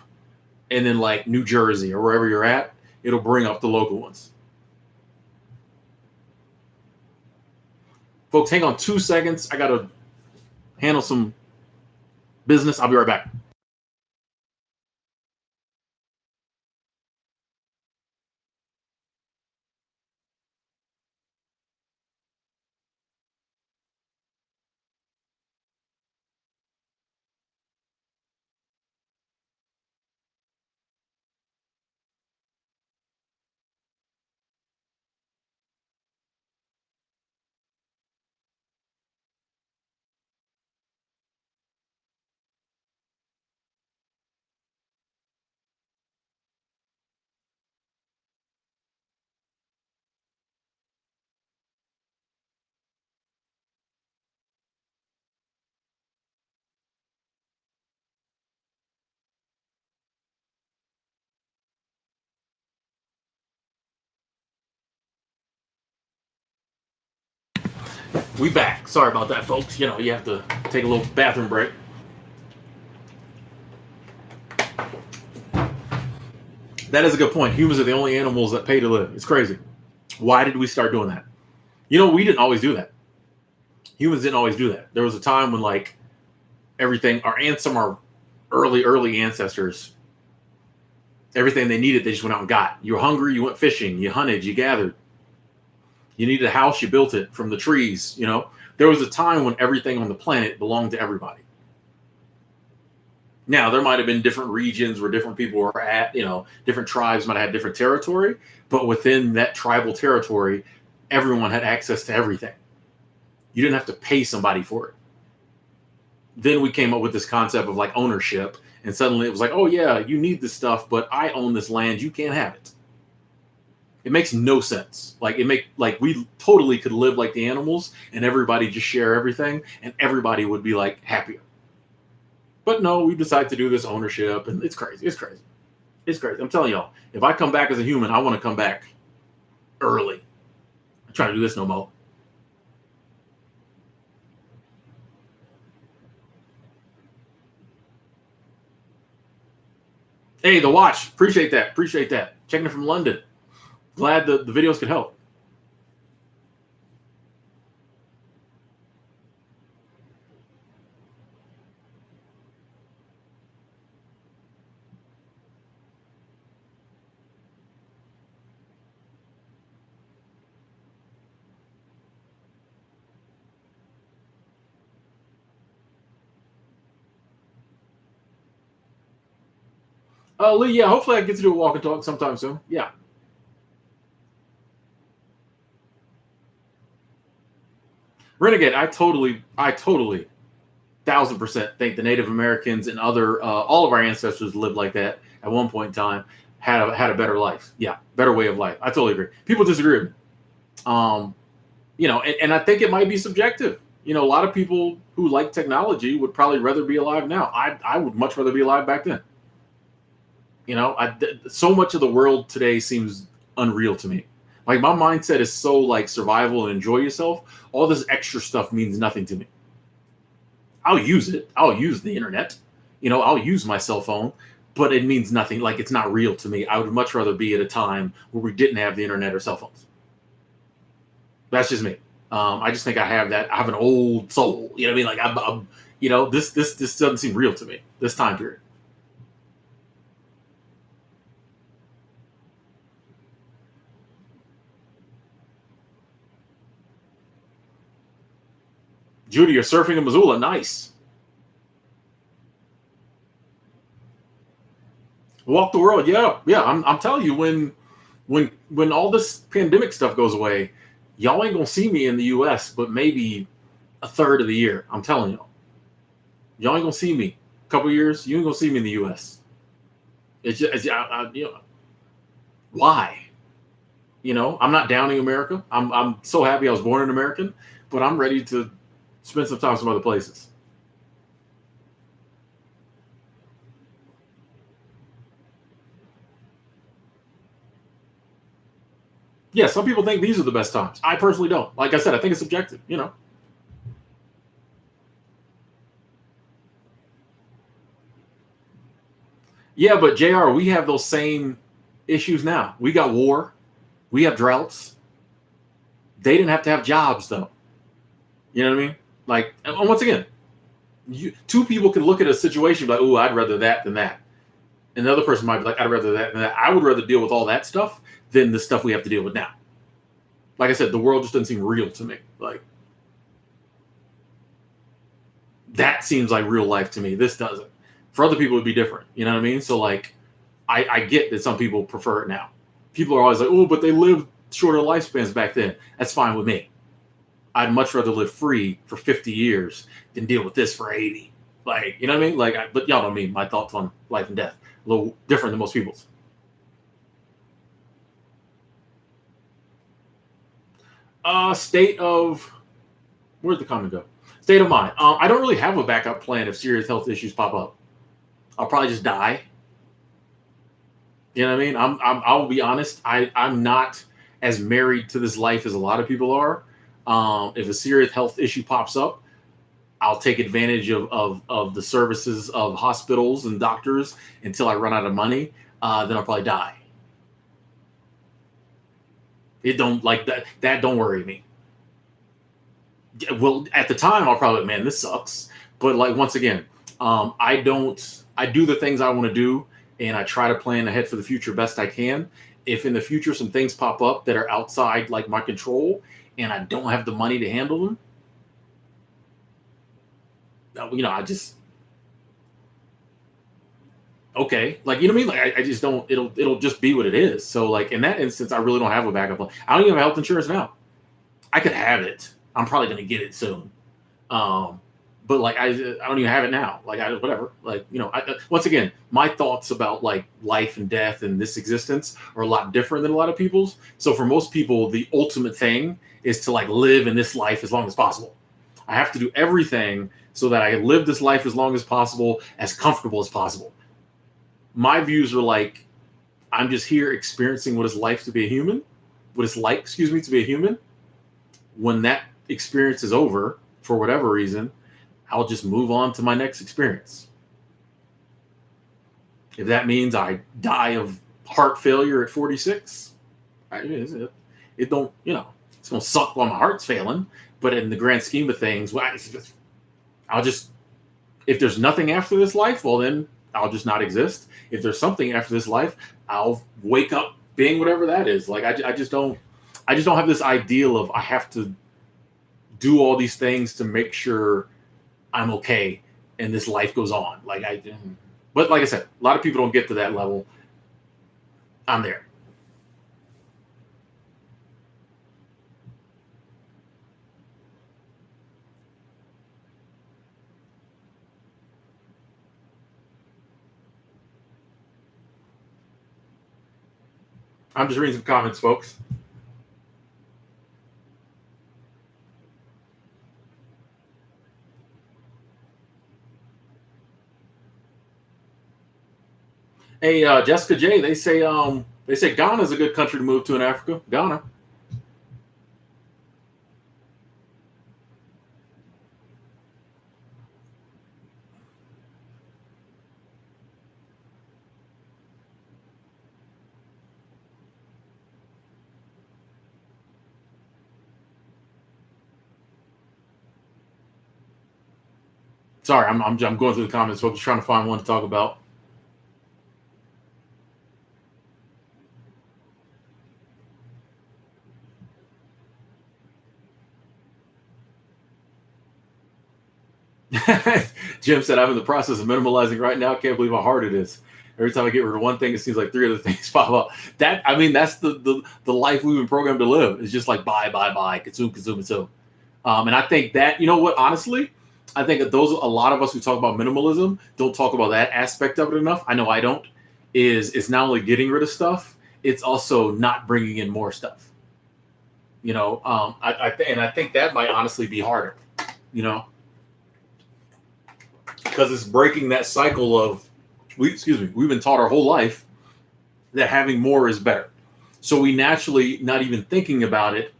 and then like New Jersey or wherever you're at, it'll bring up the local ones. Folks, hang on 2 seconds. I got to handle some business. I'll be right back. We back. Sorry about that, folks. You have to take a little bathroom break. That is a good point. Humans are the only animals that pay to live. It's crazy. Why did we start doing that? We didn't always do that. Humans didn't always do that. There was a time when like everything, some of our early ancestors, everything they needed, they just went out and got. You were hungry, you went fishing, you hunted, you gathered. You needed a house, you built it from the trees. There was a time when everything on the planet belonged to everybody. Now, there might have been different regions where different people were at, different tribes might have had different territory, but within that tribal territory, everyone had access to everything. You didn't have to pay somebody for it. Then we came up with this concept of like ownership, and suddenly it was like, oh yeah, you need this stuff, but I own this land, you can't have it. It makes no sense. Like we totally could live like the animals and everybody just share everything and everybody would be like happier. But no, we decide to do this ownership and it's crazy. It's crazy. It's crazy. I'm telling y'all, if I come back as a human, I want to come back early. I'm trying to do this no more. Hey, the watch. Appreciate that. Appreciate that. Checking it from London. Glad the videos could help. Lee, yeah, hopefully I get to do a walk and talk sometime soon. Yeah. Renegade, I totally, 1,000% think the Native Americans and other, all of our ancestors lived like that at one point in time, had a better life. Yeah, better way of life. I totally agree. People disagree with me. And I think it might be subjective. A lot of people who like technology would probably rather be alive now. I would much rather be alive back then. So much of the world today seems unreal to me. Like my mindset is so like survival and enjoy yourself. All this extra stuff means nothing to me. I'll use it. I'll use the internet. I'll use my cell phone. but it means nothing. Like, it's not real to me. I would much rather be at a time where we didn't have the internet or cell phones. That's just me. I just think I have that. I have an old soul. You know what I mean? Like, this doesn't seem real to me. This time period. Judy, you're surfing in Missoula. Nice. Walk the world. Yeah, yeah. I'm telling you, when all this pandemic stuff goes away, y'all ain't gonna see me in the U.S. but maybe a third of the year. I'm telling y'all ain't gonna see me. A couple years, you ain't gonna see me in the U.S. It's just, why? I'm not downing America. I'm so happy I was born an American, but I'm ready to spend some time some other places. Yeah, some people think these are the best times. I personally don't. Like I said, I think it's subjective. Yeah, but JR, we have those same issues now. We got war, we have droughts. They didn't have to have jobs though. You know what I mean? Like, and once again, two people can look at a situation like, "Oh, I'd rather that than that," and the other person might be like, "I'd rather that than that." I would rather deal with all that stuff than the stuff we have to deal with now. Like I said, the world just doesn't seem real to me. Like, that seems like real life to me. This doesn't. For other people, it'd be different. You know what I mean? So, like, I get that some people prefer it now. People are always like, "Oh, but they lived shorter lifespans back then." That's fine with me. I'd much rather live free for 50 years than deal with this for 80. Like, you know what I mean? Like, but y'all know me. My thoughts on life and death a little different than most people's. State of Where'd the comment go? State of mind. I don't really have a backup plan if serious health issues pop up. I'll probably just die. You know what I mean? I'll be honest. I'm not as married to this life as a lot of people are. If a serious health issue pops up, I'll take advantage of the services of hospitals and doctors until I run out of money. Then I'll probably die. It don't like that. That don't worry me. Well, at the time, I'll probably, man, this sucks. But like, once again, I don't. I do the things I want to do, and I try to plan ahead for the future best I can. If in the future some things pop up that are outside like my control, and I don't have the money to handle them, I just, okay, like, you know what I mean. Like, I just don't. It'll just be what it is. So like, in that instance, I really don't have a backup plan. I don't even have health insurance now. I could have it. I'm probably gonna get it soon. Um, but like, I don't even have it now. Like, whatever. Like, once again, my thoughts about like life and death and this existence are a lot different than a lot of people's. So for most people, the ultimate thing is to like live in this life as long as possible. I have to do everything so that I live this life as long as possible, as comfortable as possible. My views are like, I'm just here experiencing what it's like to be a human, what it's like, excuse me, to be a human. When that experience is over, for whatever reason, I'll just move on to my next experience. If that means I die of heart failure at 46, it don't, it's going to suck while my heart's failing. But in the grand scheme of things, well, I'll just, if there's nothing after this life, well, then I'll just not exist. If there's something after this life, I'll wake up being whatever that is. Like, I just don't have this ideal of I have to do all these things to make sure I'm okay and this life goes on. But like I said, a lot of people don't get to that level. I'm there. I'm just reading some comments, folks. Hey, Jessica J, they say Ghana's a good country to move to in Africa. Ghana. Sorry, I'm going through the comments, folks, trying to find one to talk about. Jim said, I'm in the process of minimalizing right now. Can't believe how hard it is. Every time I get rid of one thing, it seems like three other things pop up. That, I mean, that's the life we've been programmed to live. It's just like buy, consume, consume, consume. And I think that, you know what, honestly, I think that those, a lot of us who talk about minimalism don't talk about that aspect of it enough. I know I don't. Is it's not only getting rid of stuff, it's also not bringing in more stuff. You know, and I think that might honestly be harder. You know, because it's breaking that cycle of we've been taught our whole life that having more is better. So we naturally, not even thinking about it,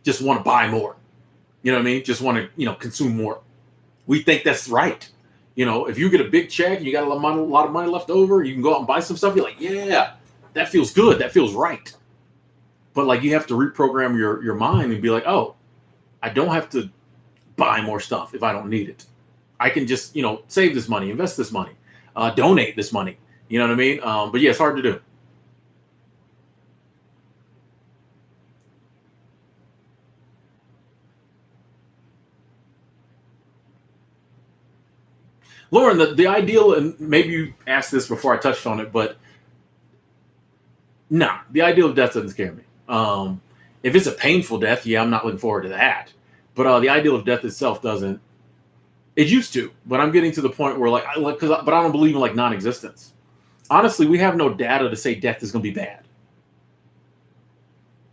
just want to buy more. You know what I mean? Just want to, consume more. We think that's right. You know, if you get a big check and you got a lot of money left over, you can go out and buy some stuff. You're like, yeah, that feels good. That feels right. But like, you have to reprogram your mind and be like, oh, I don't have to buy more stuff if I don't need it. I can just, save this money, invest this money, donate this money. You know what I mean? But yeah, it's hard to do. Lauren, the ideal, and maybe you asked this before I touched on it, but no, the ideal of death doesn't scare me. If it's a painful death, yeah, I'm not looking forward to that. But the ideal of death itself doesn't. It used to, but I'm getting to the point where but I don't believe in like non-existence. Honestly, we have no data to say death is going to be bad.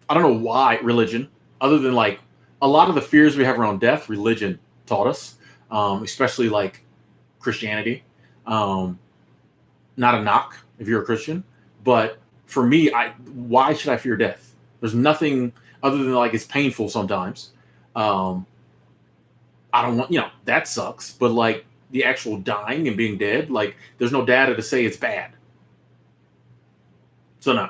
I don't know why religion, other than like a lot of the fears we have around death, religion taught us, especially like Christianity. Not a knock if you're a Christian, but for me, why should I fear death? There's nothing other than like it's painful sometimes. I don't want, that sucks. But like the actual dying and being dead, like there's no data to say it's bad. So no.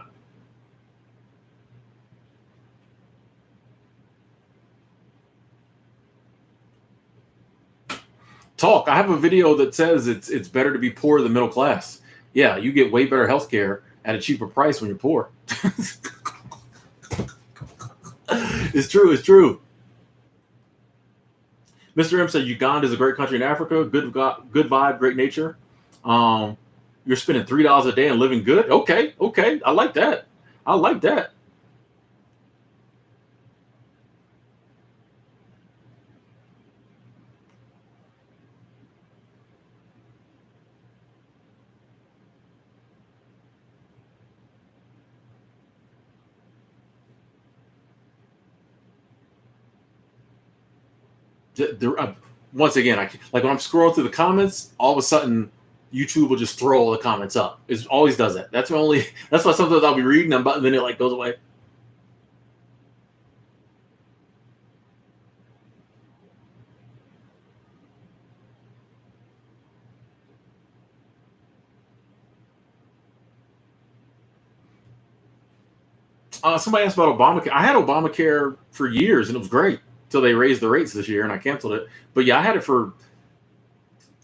Talk. I have a video that says it's better to be poor than middle class. Yeah, you get way better healthcare at a cheaper price when you're poor. It's true. It's true. Mr. M said Uganda is a great country in Africa. Good vibe, great nature. You're spending $3 a day and living good. Okay. I like that. I like that. Once again, like when I'm scrolling through the comments, all of a sudden YouTube will just throw all the comments up. It always does that. That's why sometimes I'll be reading them, but then it like goes away. Somebody asked about Obamacare. I had Obamacare for years and it was great until they raised the rates this year and I canceled it. But yeah, I had it for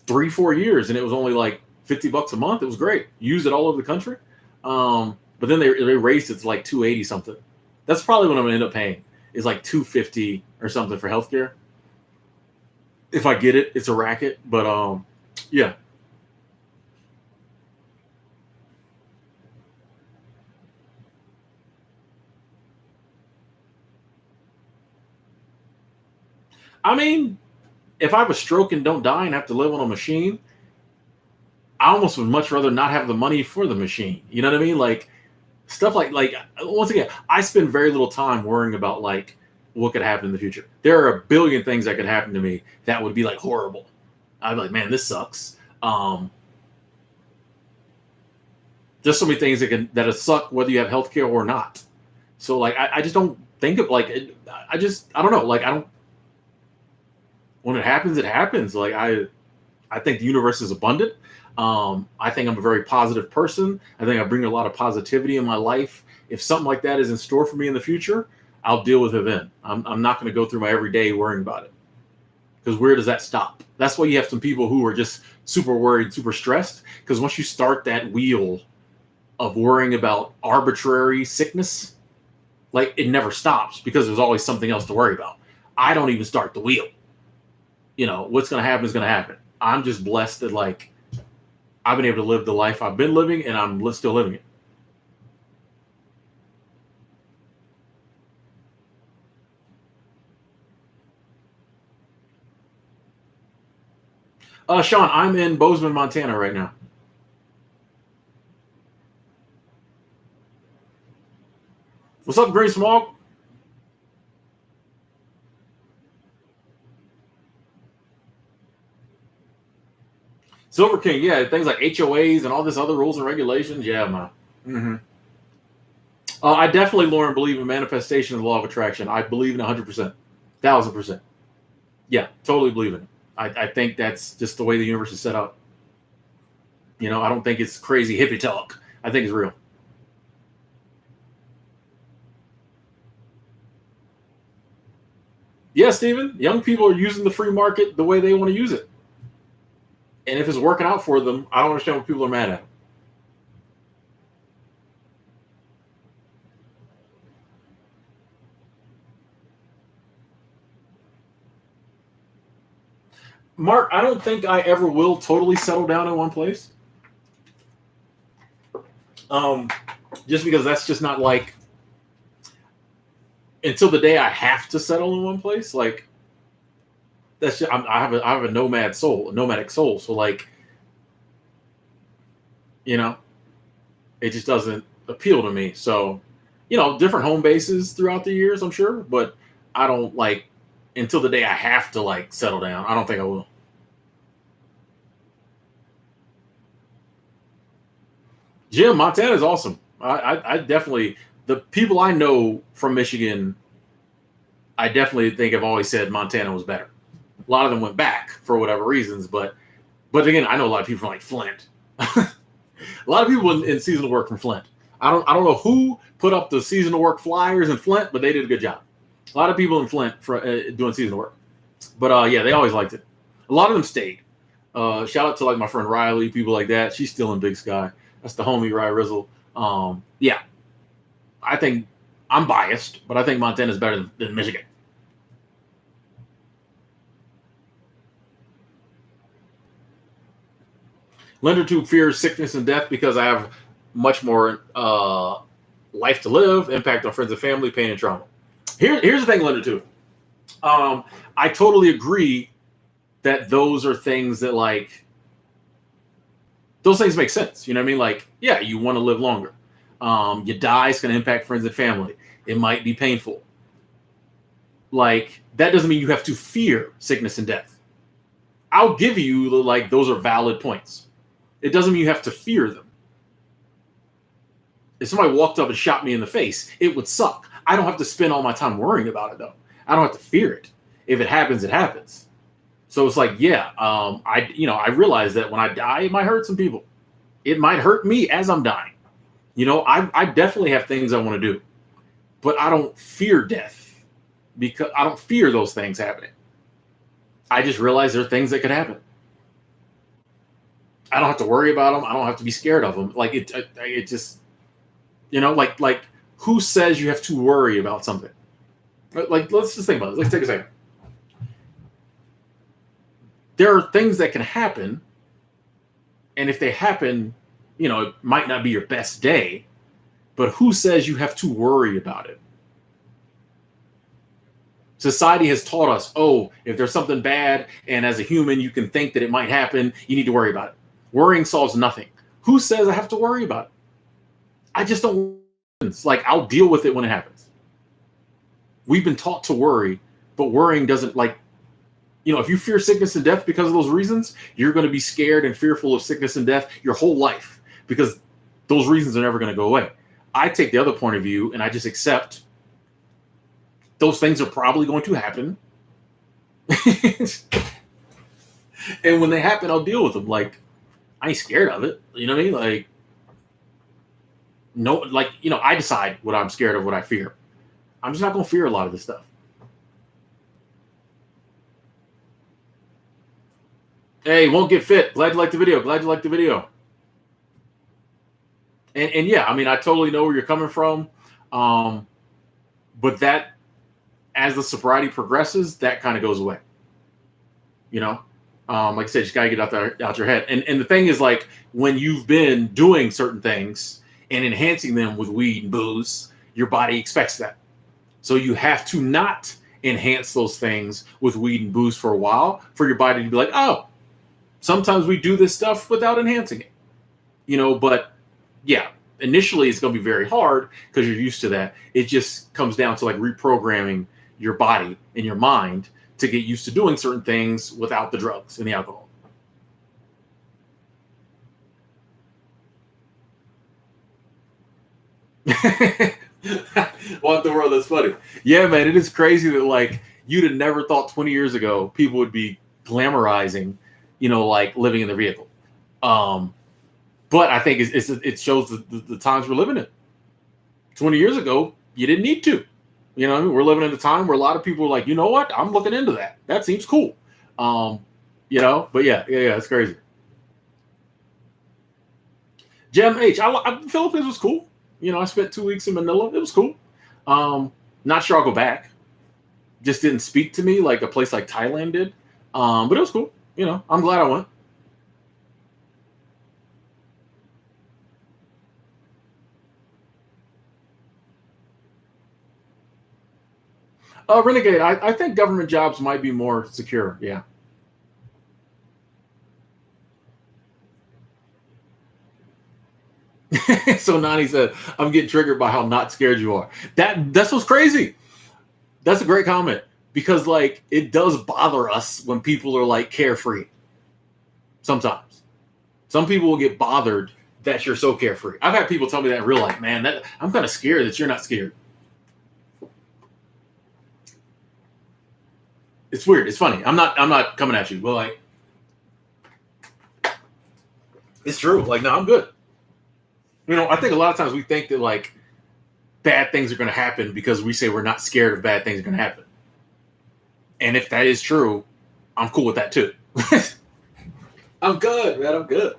3-4 years and it was only like $50 a month. It was great. Used it all over the country. But then they raised it to like $280 something. That's probably what I'm gonna end up paying. Is like $250 or something for healthcare. If I get it, it's a racket. But yeah. I mean, if I have a stroke and don't die and have to live on a machine, I almost would much rather not have the money for the machine. You know what I mean? Like stuff like once again, I spend very little time worrying about like what could happen in the future. There are a billion things that could happen to me that would be like horrible. I'd be like, man, this sucks. Just so many things that'll suck whether you have healthcare or not. So like I just don't think of like I don't know. Like I don't when it happens, it happens. Like I think the universe is abundant. I think I'm a very positive person. I think I bring a lot of positivity in my life. If something like that is in store for me in the future, I'll deal with it then. I'm not going to go through my everyday worrying about it Because where does that stop? That's why you have some people who are just super worried, super stressed. Because once you start that wheel of worrying about arbitrary sickness, like it never stops because there's always something else to worry about. I don't even start the wheel. What's going to happen is going to happen. I'm just blessed that like I've been able to live the life I've been living, and I'm still living it. Sean, I'm in Bozeman, Montana right now. What's up, Green Smog? Silver King, yeah, things like HOAs and all this other rules and regulations. Yeah, man. Mm-hmm. I definitely, Lauren, believe in manifestation of the law of attraction. I believe in 100%, 1,000%. Yeah, totally believe in it. I think that's just the way the universe is set up. I don't think it's crazy hippie talk. I think it's real. Yeah, Stephen, young people are using the free market the way they want to use it. And if it's working out for them, I don't understand what people are mad at. Mark, I don't think I ever will totally settle down in one place. Um, just because that's just not like until the day I have to settle in one place. Like that's just, I have a nomad soul, a nomadic soul. So like you know, it just doesn't appeal to me. So different home bases throughout the years, I'm sure, but I don't like until the day I have to like settle down. I don't think I will. Jim, Montana is awesome. I definitely the people I know from Michigan. I definitely think have always said Montana was better. A lot of them went back for whatever reasons, but again, I know a lot of people from like Flint. A lot of people in seasonal work from Flint. I don't know who put up the seasonal work flyers in Flint, but they did a good job. A lot of people in Flint for doing seasonal work, but yeah, they always liked it. A lot of them stayed. Shout out to like my friend Riley, people like that. She's still in Big Sky. That's the homie Rye Rizzle. Yeah, I think I'm biased, but I think Montana's better than Michigan. Lender to fears sickness and death because I have much more life to live, impact on friends and family, pain and trauma. Here's the thing, Lender to. I totally agree that those are things that like those things make sense. You know what I mean? Like, yeah, you want to live longer. You die, it's going to impact friends and family. It might be painful. Like that doesn't mean you have to fear sickness and death. I'll give you like those are valid points. It doesn't mean you have to fear them. If somebody walked up and shot me in the face, it would suck. I don't have to spend all my time worrying about it though. I don't have to fear it. If it happens, it happens. So it's like, yeah, I realize that when I die, it might hurt some people. It might hurt me as I'm dying. I definitely have things I want to do, but I don't fear death because I don't fear those things happening. I just realize there are things that could happen. I don't have to worry about them. I don't have to be scared of them. Like it just, like who says you have to worry about something? Like, let's just think about it. Let's take a second. There are things that can happen, and if they happen, it might not be your best day, but who says you have to worry about it? Society has taught us, oh, if there's something bad, and as a human, you can think that it might happen, you need to worry about it. Worrying solves nothing. Who says I have to worry about it? I just don't. It's like I'll deal with it when it happens. We've been taught to worry, but worrying doesn't like, if you fear sickness and death because of those reasons, you're going to be scared and fearful of sickness and death your whole life because those reasons are never going to go away. I take the other point of view and I just accept those things are probably going to happen. And when they happen, I'll deal with them. Like, I ain't scared of it. You know what I mean? Like, no, like, I decide what I'm scared of, what I fear. I'm just not going to fear a lot of this stuff. Hey, won't get fit. Glad you liked the video. Glad you liked the video. And yeah, I mean, I totally know where you're coming from. Um, but that, as the sobriety progresses, that kind of goes away. You know, like I said, you just gotta get out your head. And the thing is, like, when you've been doing certain things and enhancing them with weed and booze, your body expects that. So you have to not enhance those things with weed and booze for a while for your body to be like, oh, sometimes we do this stuff without enhancing it. But yeah, initially it's going to be very hard because you're used to that. It just comes down to like reprogramming your body and your mind to get used to doing certain things without the drugs and the alcohol. What the world, that's funny. Yeah, man, it is crazy that like you'd have never thought 20 years ago people would be glamorizing, like living in the vehicle. Um, but I think it shows the times we're living in. 20 years ago, you didn't need to. I mean? We're living in a time where a lot of people are like, you know what? I'm looking into that. That seems cool. Um, but yeah, it's crazy. Gem H, Philippines was cool. I spent 2 weeks in Manila. It was cool. Not sure I'll go back. Just didn't speak to me like a place like Thailand did. But it was cool. I'm glad I went. Renegade, I think government jobs might be more secure. Yeah. So Nani said, I'm getting triggered by how not scared you are. That's what's crazy. That's a great comment because like it does bother us when people are like carefree. Sometimes. Some people will get bothered that you're so carefree. I've had people tell me that in real life, man, that I'm kind of scared that you're not scared. It's weird. It's funny. I'm not coming at you, but like it's true. Like, no, I'm good. I think a lot of times we think that like bad things are going to happen because we say we're not scared of bad things are going to happen. And if that is true, I'm cool with that too. I'm good, man. I'm good.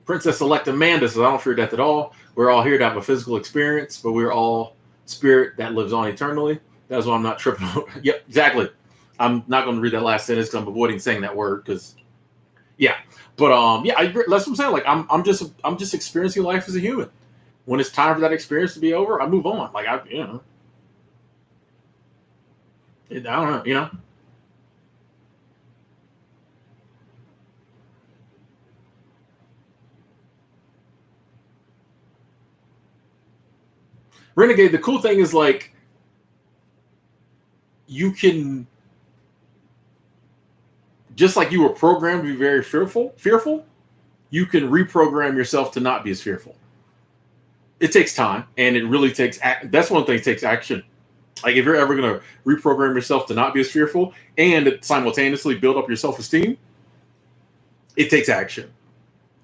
Princess Select Amanda says, I don't fear death at all. We're all here to have a physical experience, but we're all spirit that lives on eternally. That's why I'm not tripping. Yep, exactly. I'm not going to read that last sentence because I'm avoiding saying that word because, yeah. But yeah, that's what I'm saying. Like I'm just experiencing life as a human. When it's time for that experience to be over, I move on. Like I don't know. Renegade. The cool thing is like you can, just like you were programmed to be very fearful, you can reprogram yourself to not be as fearful. It takes time, and it really takes. That's one thing. It takes action. Like if you're ever going to reprogram yourself to not be as fearful and simultaneously build up your self-esteem, it takes action.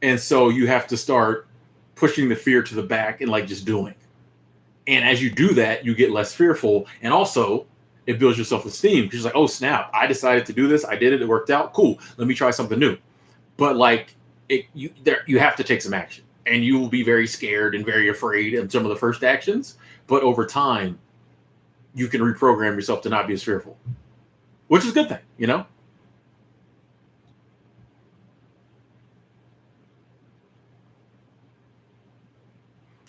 And so you have to start pushing the fear to the back and like just doing. And as you do that, you get less fearful, and also it builds your self-esteem because you're like, oh snap, I decided to do this, I did it, it worked out, cool. Let me try something new. But like you have to take some action, and you will be very scared and very afraid in some of the first actions. But over time, you can reprogram yourself to not be as fearful, which is a good thing.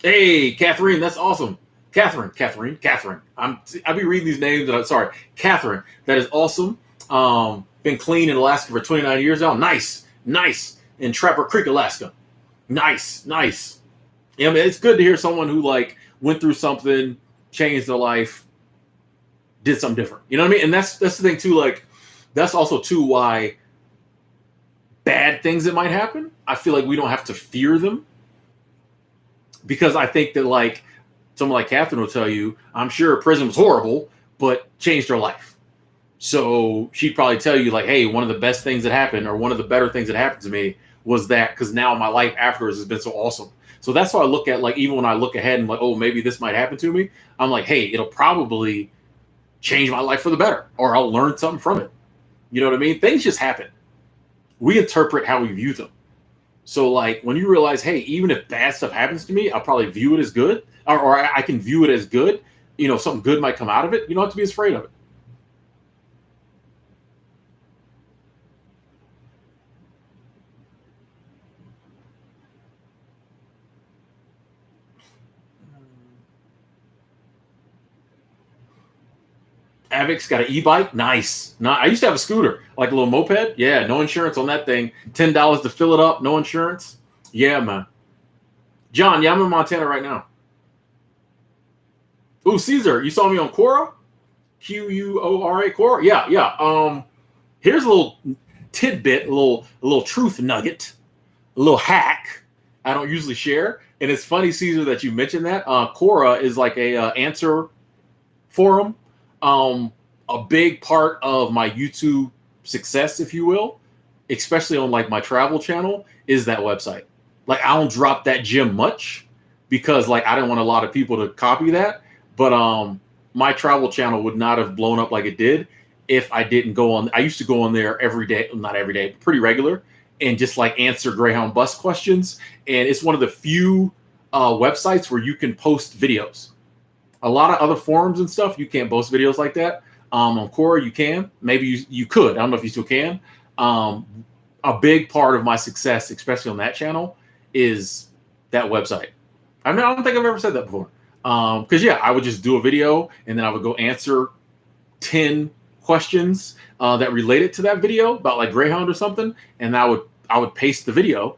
Hey, Catherine, that's awesome. Catherine. I'll be reading these names. Sorry, Catherine. That is awesome. Been clean in Alaska for 29 years now. Nice. In Trapper Creek, Alaska. Nice. Yeah, I mean, it's good to hear someone who like went through something, changed their life, did something different. You know what I mean? And that's the thing too. Like, that's also too why bad things that might happen, I feel like we don't have to fear them, because I think that like someone like Catherine will tell you, I'm sure prison was horrible, but changed her life. So she'd probably tell you like, hey, one of the best things that happened, or one of the better things that happened to me was that, because now my life afterwards has been so awesome. So that's why I look at, like, even when I look ahead and like, oh, maybe this might happen to me, I'm like, hey, it'll probably change my life for the better, or I'll learn something from it. You know what I mean? Things just happen. We interpret how we view them. So like when you realize, hey, even if bad stuff happens to me, I'll probably view it as good, or I can view it as good. You know, something good might come out of it. You don't have to be afraid of it. Avic's got an e-bike. Nice. I used to have a scooter, like a little moped. Yeah, no insurance on that thing. $10 to fill it up, no insurance. Yeah, man. John, yeah, I'm in Montana right now. Ooh, Caesar, you saw me on Quora? Quora, Quora? Yeah, yeah. Here's a little tidbit, a little truth nugget, a little hack I don't usually share. And it's funny, Caesar, that you mentioned that. Quora is like a answer forum. A big part of my YouTube success, if you will, especially on like my travel channel, is that website. Like I don't drop that gem much because like I didn't want a lot of people to copy that. But my travel channel would not have blown up like it did if I didn't go on. I used to go on there every day, not every day, but pretty regular, and just like answer Greyhound bus questions. And it's one of the few websites where you can post videos. A lot of other forums and stuff, you can't post videos like that. On Quora, you can. Maybe you could. I don't know if you still can. A big part of my success, especially on that channel, is that website. I mean, I don't think I've ever said that before. Because yeah, I would just do a video and then I would go answer 10 questions that related to that video about like Greyhound or something, and I would paste the video.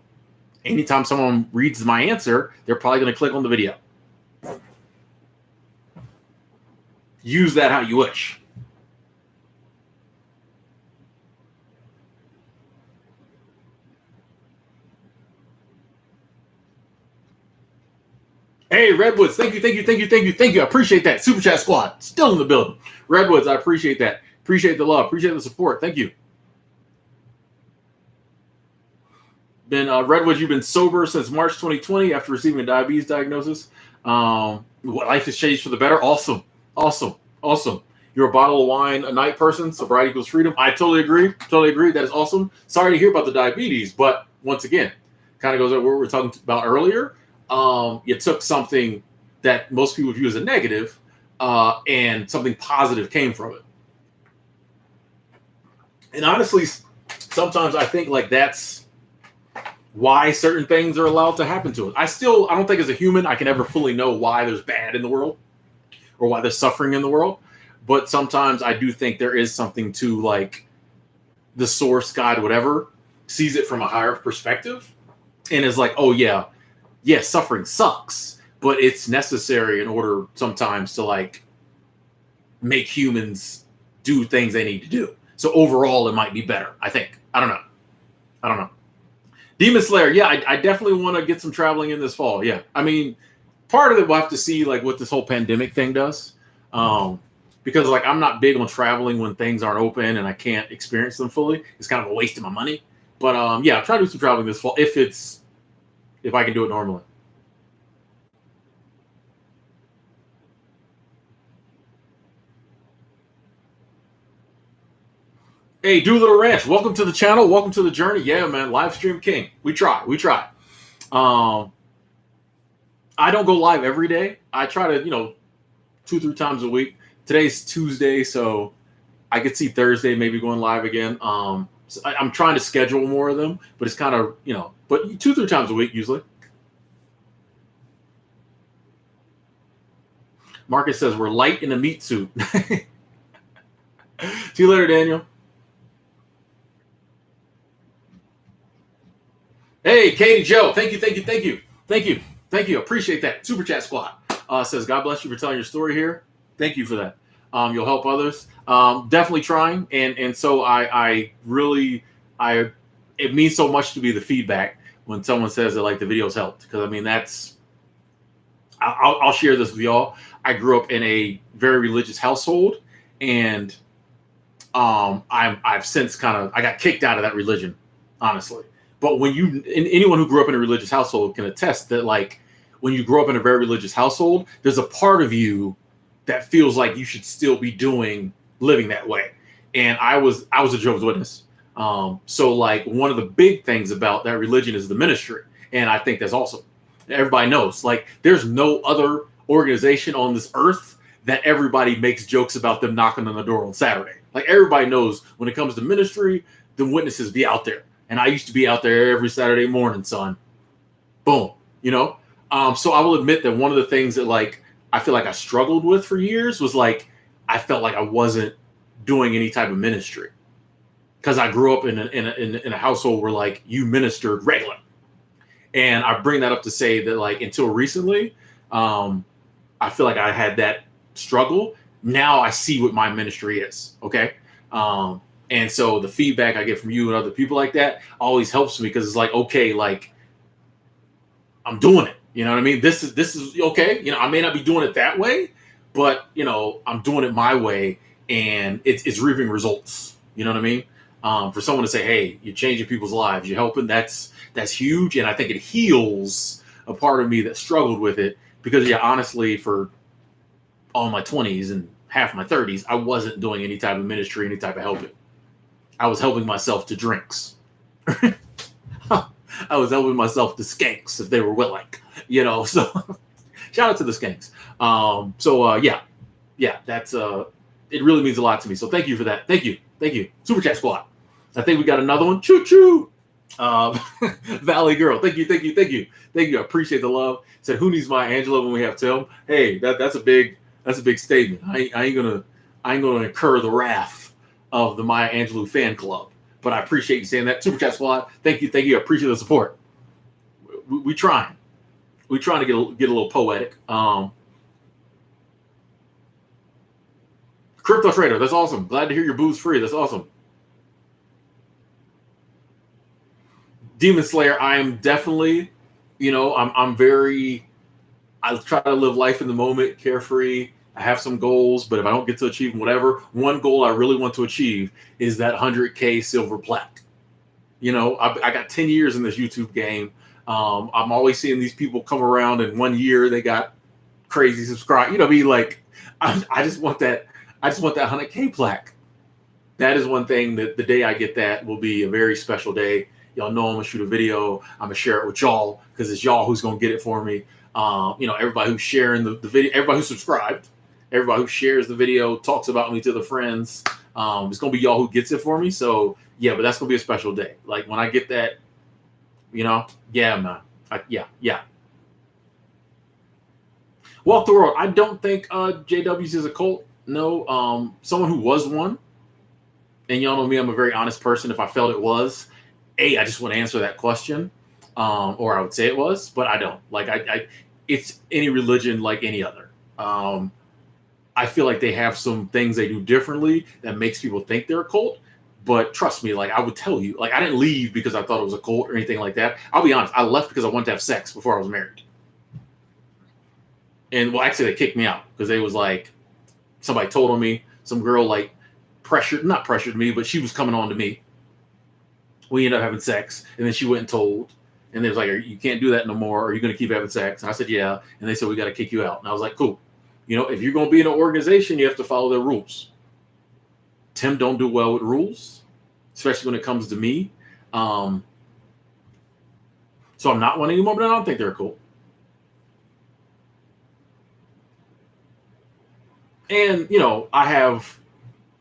Anytime someone reads my answer, they're probably going to click on the video. Use that how you wish. Hey, Redwoods, thank you. I appreciate that. Super Chat Squad, still in the building. Redwoods, I appreciate that. Appreciate the love. Appreciate the support. Thank you. Redwoods, you've been sober since March 2020 after receiving a diabetes diagnosis. Life has changed for the better. Awesome. You're a bottle of wine a night person. Sobriety equals freedom. I totally agree. That is awesome. Sorry to hear about the diabetes, but once again, kind of goes over what we were talking about earlier. You took something that most people view as a negative, and something positive came from it. And honestly, sometimes I think like that's why certain things are allowed to happen to us. I don't think as a human I can ever fully know why there's bad in the world or why there's suffering in the world. But sometimes I do think there is something to like the source, God, whatever, sees it from a higher perspective and is like, oh yeah, suffering sucks, but it's necessary in order sometimes to like make humans do things they need to do. So overall, it might be better, I think. I don't know. Demon Slayer, yeah, I definitely want to get some traveling in this fall. Yeah, I mean, part of it we'll have to see like what this whole pandemic thing does. Because like I'm not big on traveling when things aren't open and I can't experience them fully. It's kind of a waste of my money. But yeah, I'm trying to do some traveling this fall if I can do it normally. Hey, Doolittle Ranch, welcome to the channel. Welcome to the journey. Yeah, man, live stream king. We try. I don't go live every day. I try to, 2-3 times a week. Today's Tuesday, so I could see Thursday maybe going live again. So I'm trying to schedule more of them, but it's kind of, but 2-3 times a week usually. Marcus says we're light in a meat suit. See you later, Daniel. Hey, Katie Joe, thank you. Appreciate that. Super Chat Squad says, God bless you for telling your story here. Thank you for that. You'll help others. Definitely trying. And so I really, it means so much to be the feedback when someone says that like the videos helped. Because I mean, I'll share this with y'all. I grew up in a very religious household, and I've since I got kicked out of that religion, honestly. But anyone who grew up in a religious household can attest that like when you grow up in a very religious household, there's a part of you that feels like you should still be living that way. and I was a Jehovah's Witness. So like one of the big things about that religion is the ministry, and I think that's awesome. Everybody knows like there's no other organization on this earth that everybody makes jokes about them knocking on the door on Saturday. Like everybody knows when it comes to ministry, the witnesses be out there, and I used to be out there every Saturday morning, son. Boom, you know. So I will admit that one of the things that like I feel like I struggled with for years was like I felt like I wasn't doing any type of ministry because I grew up in a household where like you ministered regular, and I bring that up to say that like until recently, I feel like I had that struggle. Now I see what my ministry is. Okay. And so the feedback I get from you and other people like that always helps me because it's like, okay, like I'm doing it. You know what I mean? This is okay. You know, I may not be doing it that way, but you know, I'm doing it my way and it's reaping results. You know what I mean? For someone to say, hey, you're changing people's lives, you're helping, that's huge. And I think it heals a part of me that struggled with it because yeah, honestly, for all my 20s and half my 30s, I wasn't doing any type of ministry, any type of helping. I was helping myself to drinks. I was helping myself to skanks if they were willing, you know. So shout out to the skanks. Yeah, that's it really means a lot to me. So thank you for that. Thank you. Super Chat Squad. I think we got another one. Choo choo. Valley Girl. Thank you. I appreciate the love. Said who needs Maya Angelou when we have Tim? Hey, that's a big statement. I ain't gonna incur the wrath of the Maya Angelou fan club. But I appreciate you saying that. Super Chat Squad. Thank you. I appreciate the support. We trying. We trying to get a little poetic. Crypto Trader, that's awesome. Glad to hear your booze free. That's awesome. Demon Slayer, I am definitely, you know, I'm very, I try to live life in the moment, carefree. I have some goals, but if I don't get to achieve whatever, one goal I really want to achieve is that 100K silver plaque. You know, I got 10 years in this YouTube game. I'm always seeing these people come around in 1 year, they got crazy subscribe. You know what I mean? Like, I just want that 100K plaque. That is one thing that the day I get that will be a very special day. Y'all know I'm gonna shoot a video. I'm gonna share it with y'all because it's y'all who's gonna get it for me. You know, everybody who's sharing the video, everybody who's subscribed, everybody who shares the video, talks about me to their friends. It's gonna be y'all who gets it for me. So yeah, but that's gonna be a special day. Like when I get that, you know, yeah, man. Yeah. Walk the world. I don't think JW's is a cult. No, someone who was one, and y'all know me, I'm a very honest person. If I felt it was, I just want to answer that question, or I would say it was, but I don't. Like it's any religion like any other. I feel like they have some things they do differently that makes people think they're a cult. But trust me, like I would tell you, like I didn't leave because I thought it was a cult or anything like that. I'll be honest, I left because I wanted to have sex before I was married. And well, actually, they kicked me out because they was like, somebody told on me. Some girl like not pressured me, but she was coming on to me. We ended up having sex, and then she went and told, and they was like, "You can't do that no more. Are you going to keep having sex?" And I said, "Yeah." And they said, "We got to kick you out." And I was like, "Cool. You know, if you're going to be in an organization, you have to follow their rules." Tim don't do well with rules, especially when it comes to me. So I'm not one anymore, but I don't think they're cool. And, you know, I have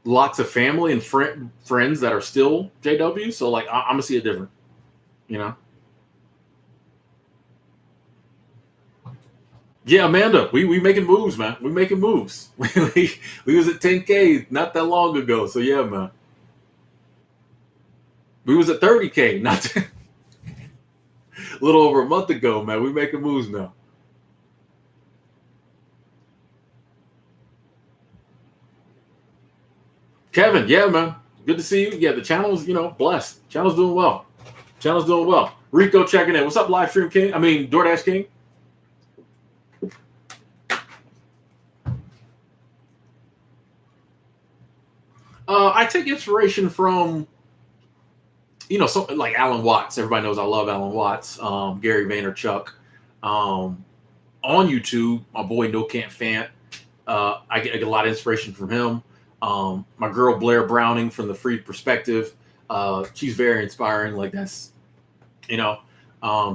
lots of family and friends that are still JW. So, like, I'm going to see it different, you know? Yeah, Amanda, we making moves, man. We making moves. We was at 10K not that long ago. So, yeah, man. We was at 30K not a little over a month ago, man. We making moves now. Kevin, yeah, man. Good to see you. Yeah, the channel's, you know, blessed. Channel's doing well. Rico checking in. What's up, Livestream King? I mean, DoorDash King. I take inspiration from, you know, something like Alan Watts. Everybody knows I love Alan Watts. Gary Vaynerchuk. On YouTube, my boy No Can't Fant. I get a lot of inspiration from him. My girl Blair Browning from the Free Perspective. She's very inspiring. Like that's, you know,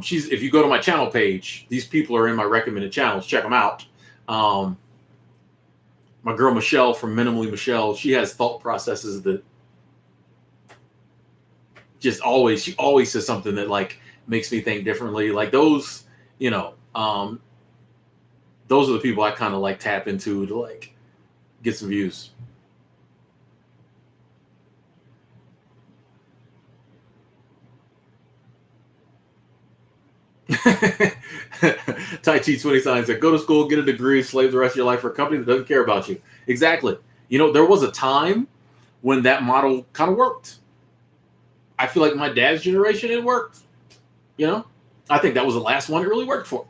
she's, if you go to my channel page, these people are in my recommended channels. Check them out. My girl Michelle from Minimally Michelle, she has thought processes that just always, she always says something that like makes me think differently. Like those, you know, those are the people I kind of like tap into to like get some views. Tai Chi 20 sign said, go to school, get a degree, slave the rest of your life for a company that doesn't care about you. Exactly. You know, there was a time when that model kind of worked. I feel like my dad's generation, it worked. You know, I think that was the last one it really worked for.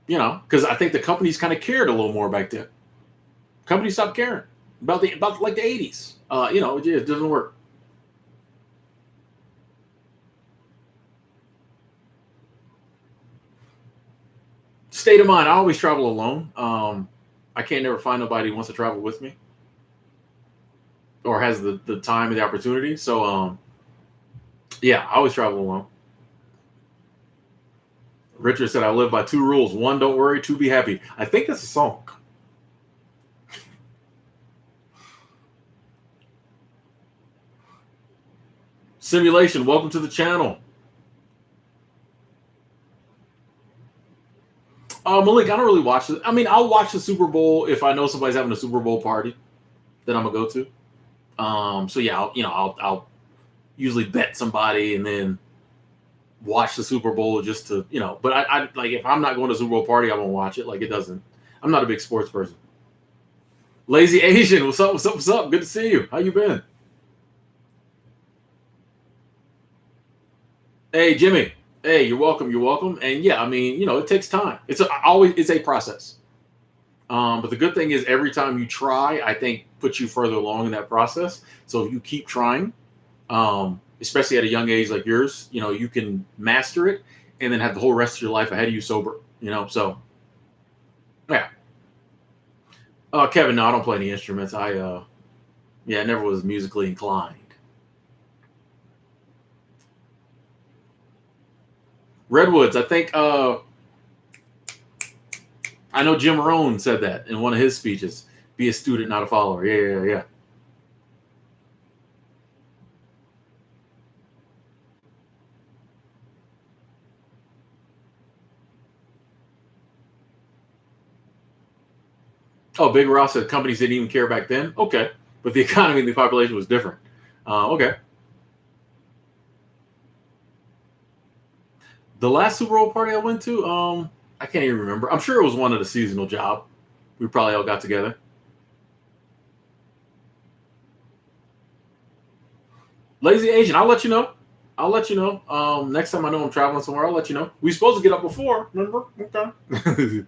You know, because I think the companies kind of cared a little more back then. Companies stopped caring about like the 80s. You know, it doesn't work. State of mind. I always travel alone. I can't never find nobody who wants to travel with me or has the time and the opportunity. So, yeah, I always travel alone. Richard said, I live by 2 rules. 1, don't worry. 2, be happy. I think that's a song. Simulation, welcome to the channel. Malik, I don't really watch it. I mean, I'll watch the Super Bowl if I know somebody's having a Super Bowl party that I'm gonna go to. So yeah, I'll usually bet somebody and then watch the Super Bowl just to, you know. But I like if I'm not going to a Super Bowl party, I won't watch it. Like it doesn't. I'm not a big sports person. Lazy Asian, what's up? What's up? What's up? Good to see you. How you been? Hey, Jimmy. Hey, you're welcome. You're welcome. And yeah, I mean, you know, it takes time. It's a process. But the good thing is every time you try, I think puts you further along in that process. So if you keep trying, especially at a young age like yours, you know, you can master it and then have the whole rest of your life ahead of you sober, you know? So yeah. Kevin, no, I don't play any instruments. I never was musically inclined. Redwoods, I think I know Jim Rohn said that in one of his speeches. Be a student, not a follower. Yeah. Oh, Big Ross said companies didn't even care back then. Okay, but the economy and the population was different. Okay. The last Super Bowl party I went to, I can't even remember. I'm sure it was one of the seasonal job. We probably all got together. Lazy Asian, I'll let you know. I'll let you know. Next time I know I'm traveling somewhere, I'll let you know. We supposed to get up before, remember? Okay.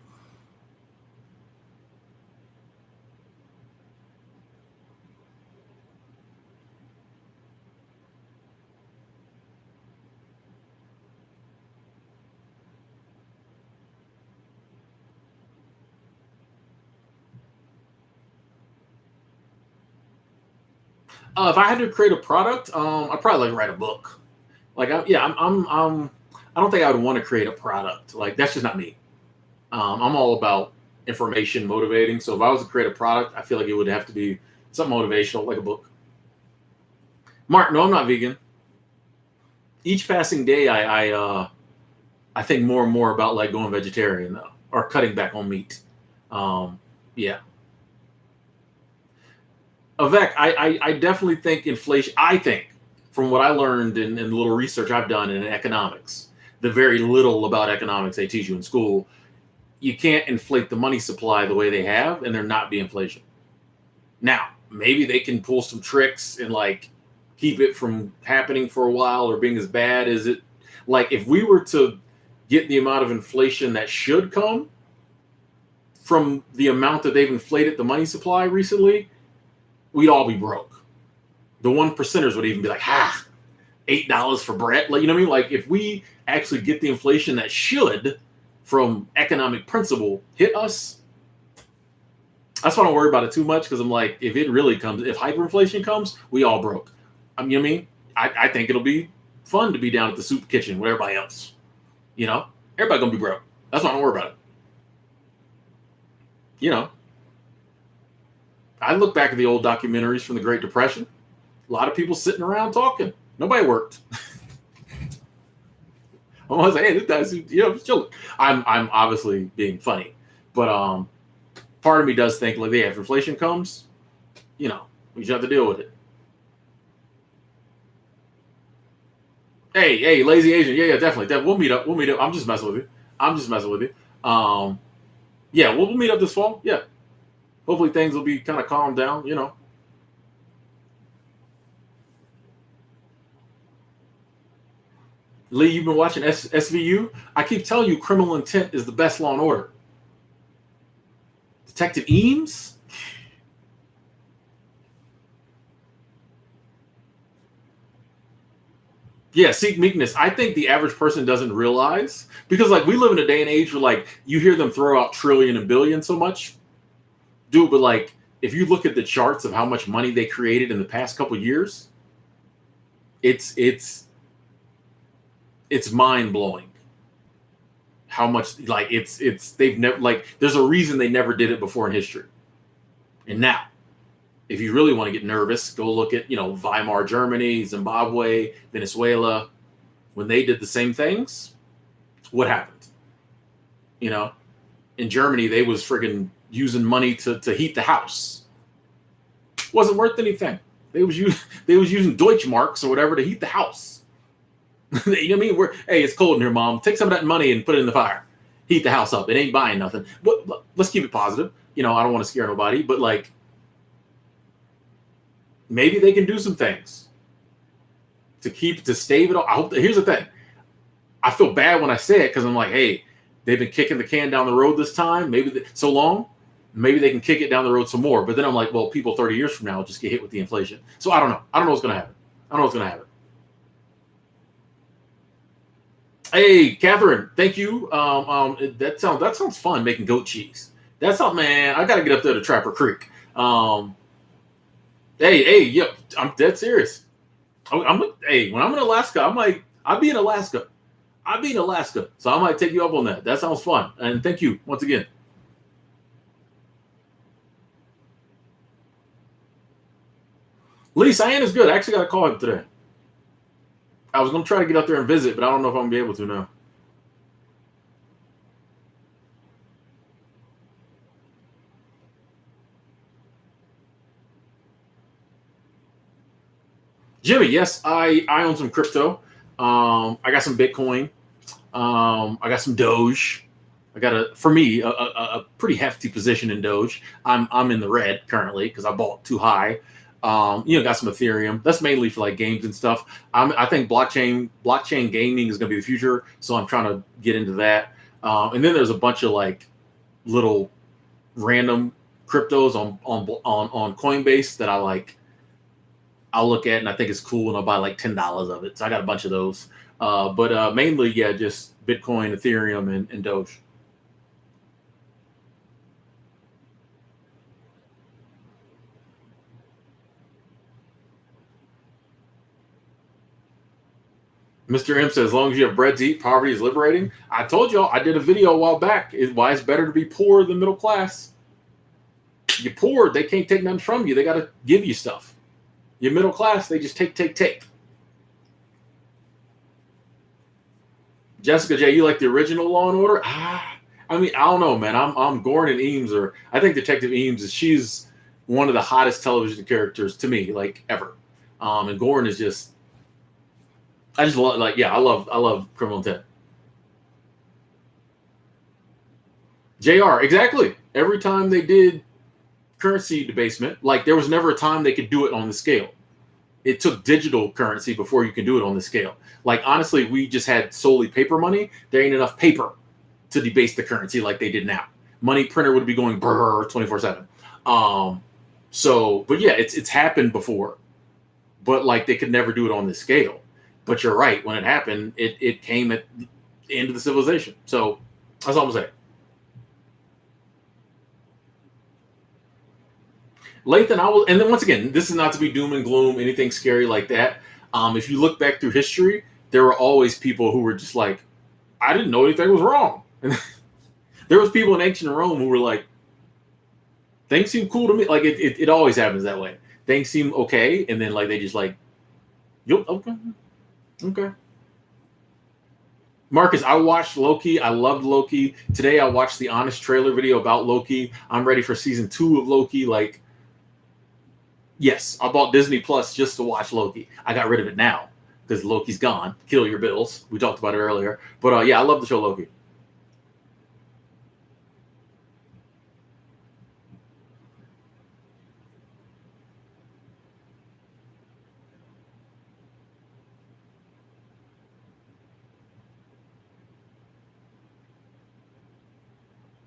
If I had to create a product, I'd probably like write a book. Like, I don't think I would want to create a product. Like, that's just not me. I'm all about information motivating. So if I was to create a product, I feel like it would have to be something motivational, like a book. Mark, no, I'm not vegan. Each passing day, I think more and more about like going vegetarian though, or cutting back on meat. Yeah. Avec, I definitely think inflation. I think from what I learned in the little research I've done in economics, the very little about economics they teach you in school, you can't inflate the money supply the way they have, and there not be inflation. Now, maybe they can pull some tricks and like keep it from happening for a while or being as bad as it. Like if we were to get the amount of inflation that should come from the amount that they've inflated the money supply recently, we'd all be broke. The 1%ers would even be like, $8 for bread. Like, you know what I mean? Like if we actually get the inflation that should from economic principle hit us, That's why I don't worry about it too much because I'm like, if it really comes, if hyperinflation comes, we all broke. You know what I mean? I think it'll be fun to be down at the soup kitchen with everybody else. You know, everybody gonna be broke. That's why I don't worry about it. You know, I look back at the old documentaries from the Great Depression. A lot of people sitting around talking. Nobody worked. I'm always like, hey, this guy's, chilling. I'm obviously being funny, but part of me does think like, yeah, if inflation comes, we just have to deal with it. Hey, lazy Asian, yeah, definitely. We'll meet up. We'll meet up. I'm just messing with you. Yeah, we'll meet up this fall. Yeah, hopefully things will be kind of calmed down. Lee, you've been watching SVU. I keep telling you, Criminal Intent is the best Law and Order. Detective Eames. Yeah, seek meekness. I think the average person doesn't realize because, like, we live in a day and age where, like, you hear them throw out trillion and billion so much, dude. But like, if you look at the charts of how much money they created in the past couple of years, it's mind blowing. How much, like, it's they've never, like, there's a reason they never did it before in history, and now, if you really want to get nervous, go look at Weimar Germany, Zimbabwe, Venezuela, when they did the same things. What happened? In Germany, they was friggin' using money to heat the house. Wasn't worth anything. They was using Deutschmarks or whatever to heat the house. You know what I mean? Hey, it's cold in here, Mom. Take some of that money and put it in the fire. Heat the house up. It ain't buying nothing. But let's keep it positive. I don't want to scare nobody, but like, maybe they can do some things to stave it all. Here's the thing. I feel bad when I say it because I'm like, hey, they've been kicking the can down the road this time. So long. Maybe they can kick it down the road some more. But then I'm like, well, people 30 years from now will just get hit with the inflation. So I don't know. I don't know what's going to happen. Hey, Catherine, thank you. That sounds fun, making goat cheese. That's something, man. I got to get up there to Trapper Creek. Hey, yep, I'm dead serious. Hey, when I'm in Alaska, I'll be in Alaska. So I might take you up on that. That sounds fun. And thank you once again. Lee Cyan is good. I actually got to call him today. I was going to try to get up there and visit, but I don't know if I'm going to be able to now. Jimmy, yes, I own some crypto. I got some Bitcoin. I got some Doge. I got a pretty hefty position in Doge. I'm in the red currently because I bought too high. Got some Ethereum. That's mainly for like games and stuff. I think blockchain gaming is going to be the future, so I'm trying to get into that. And then there's a bunch of like little random cryptos on Coinbase that I like. I'll look at and I think it's cool, and I'll buy like $10 of it. So I got a bunch of those. But mainly, yeah, just Bitcoin, Ethereum, and Doge. Mr. M says, as long as you have bread to eat, poverty is liberating. I told y'all, I did a video a while back. Why it's better to be poor than middle class. You're poor, they can't take nothing from you. They got to give you stuff. You're middle class, they just take. Jessica J, you like the original Law and Order? I mean, I don't know, man. I'm Gordon Eames, or I think Detective Eames she's one of the hottest television characters to me, like ever. And Gordon is just, I just love, like, yeah, I love Criminal Intent. JR, exactly. Every time they did currency debasement, like there was never a time they could do it on the scale. It took digital currency before you can do it on the scale. Like, honestly, we just had solely paper money. There ain't enough paper to debase the currency like they did now. Money printer would be going brr 24/7. But yeah, it's happened before, but like they could never do it on this scale. But you're right. When it happened, it came at the end of the civilization. So that's all I'm saying. Lathan, I will, and then once again, this is not to be doom and gloom, anything scary like that. If you look back through history, there were always people who were just like, I didn't know anything was wrong. And there was people in ancient Rome who were like, things seem cool to me. Like it always happens that way. Things seem okay, and then like they just like, yep, okay, okay. Marcus, I watched Loki. I loved Loki. Today I watched the Honest trailer video about Loki. I'm ready for season 2 of Loki. Like, yes, I bought Disney Plus just to watch Loki. I got rid of it now because Loki's gone. Kill your bills. We talked about it earlier. But yeah, I love the show Loki.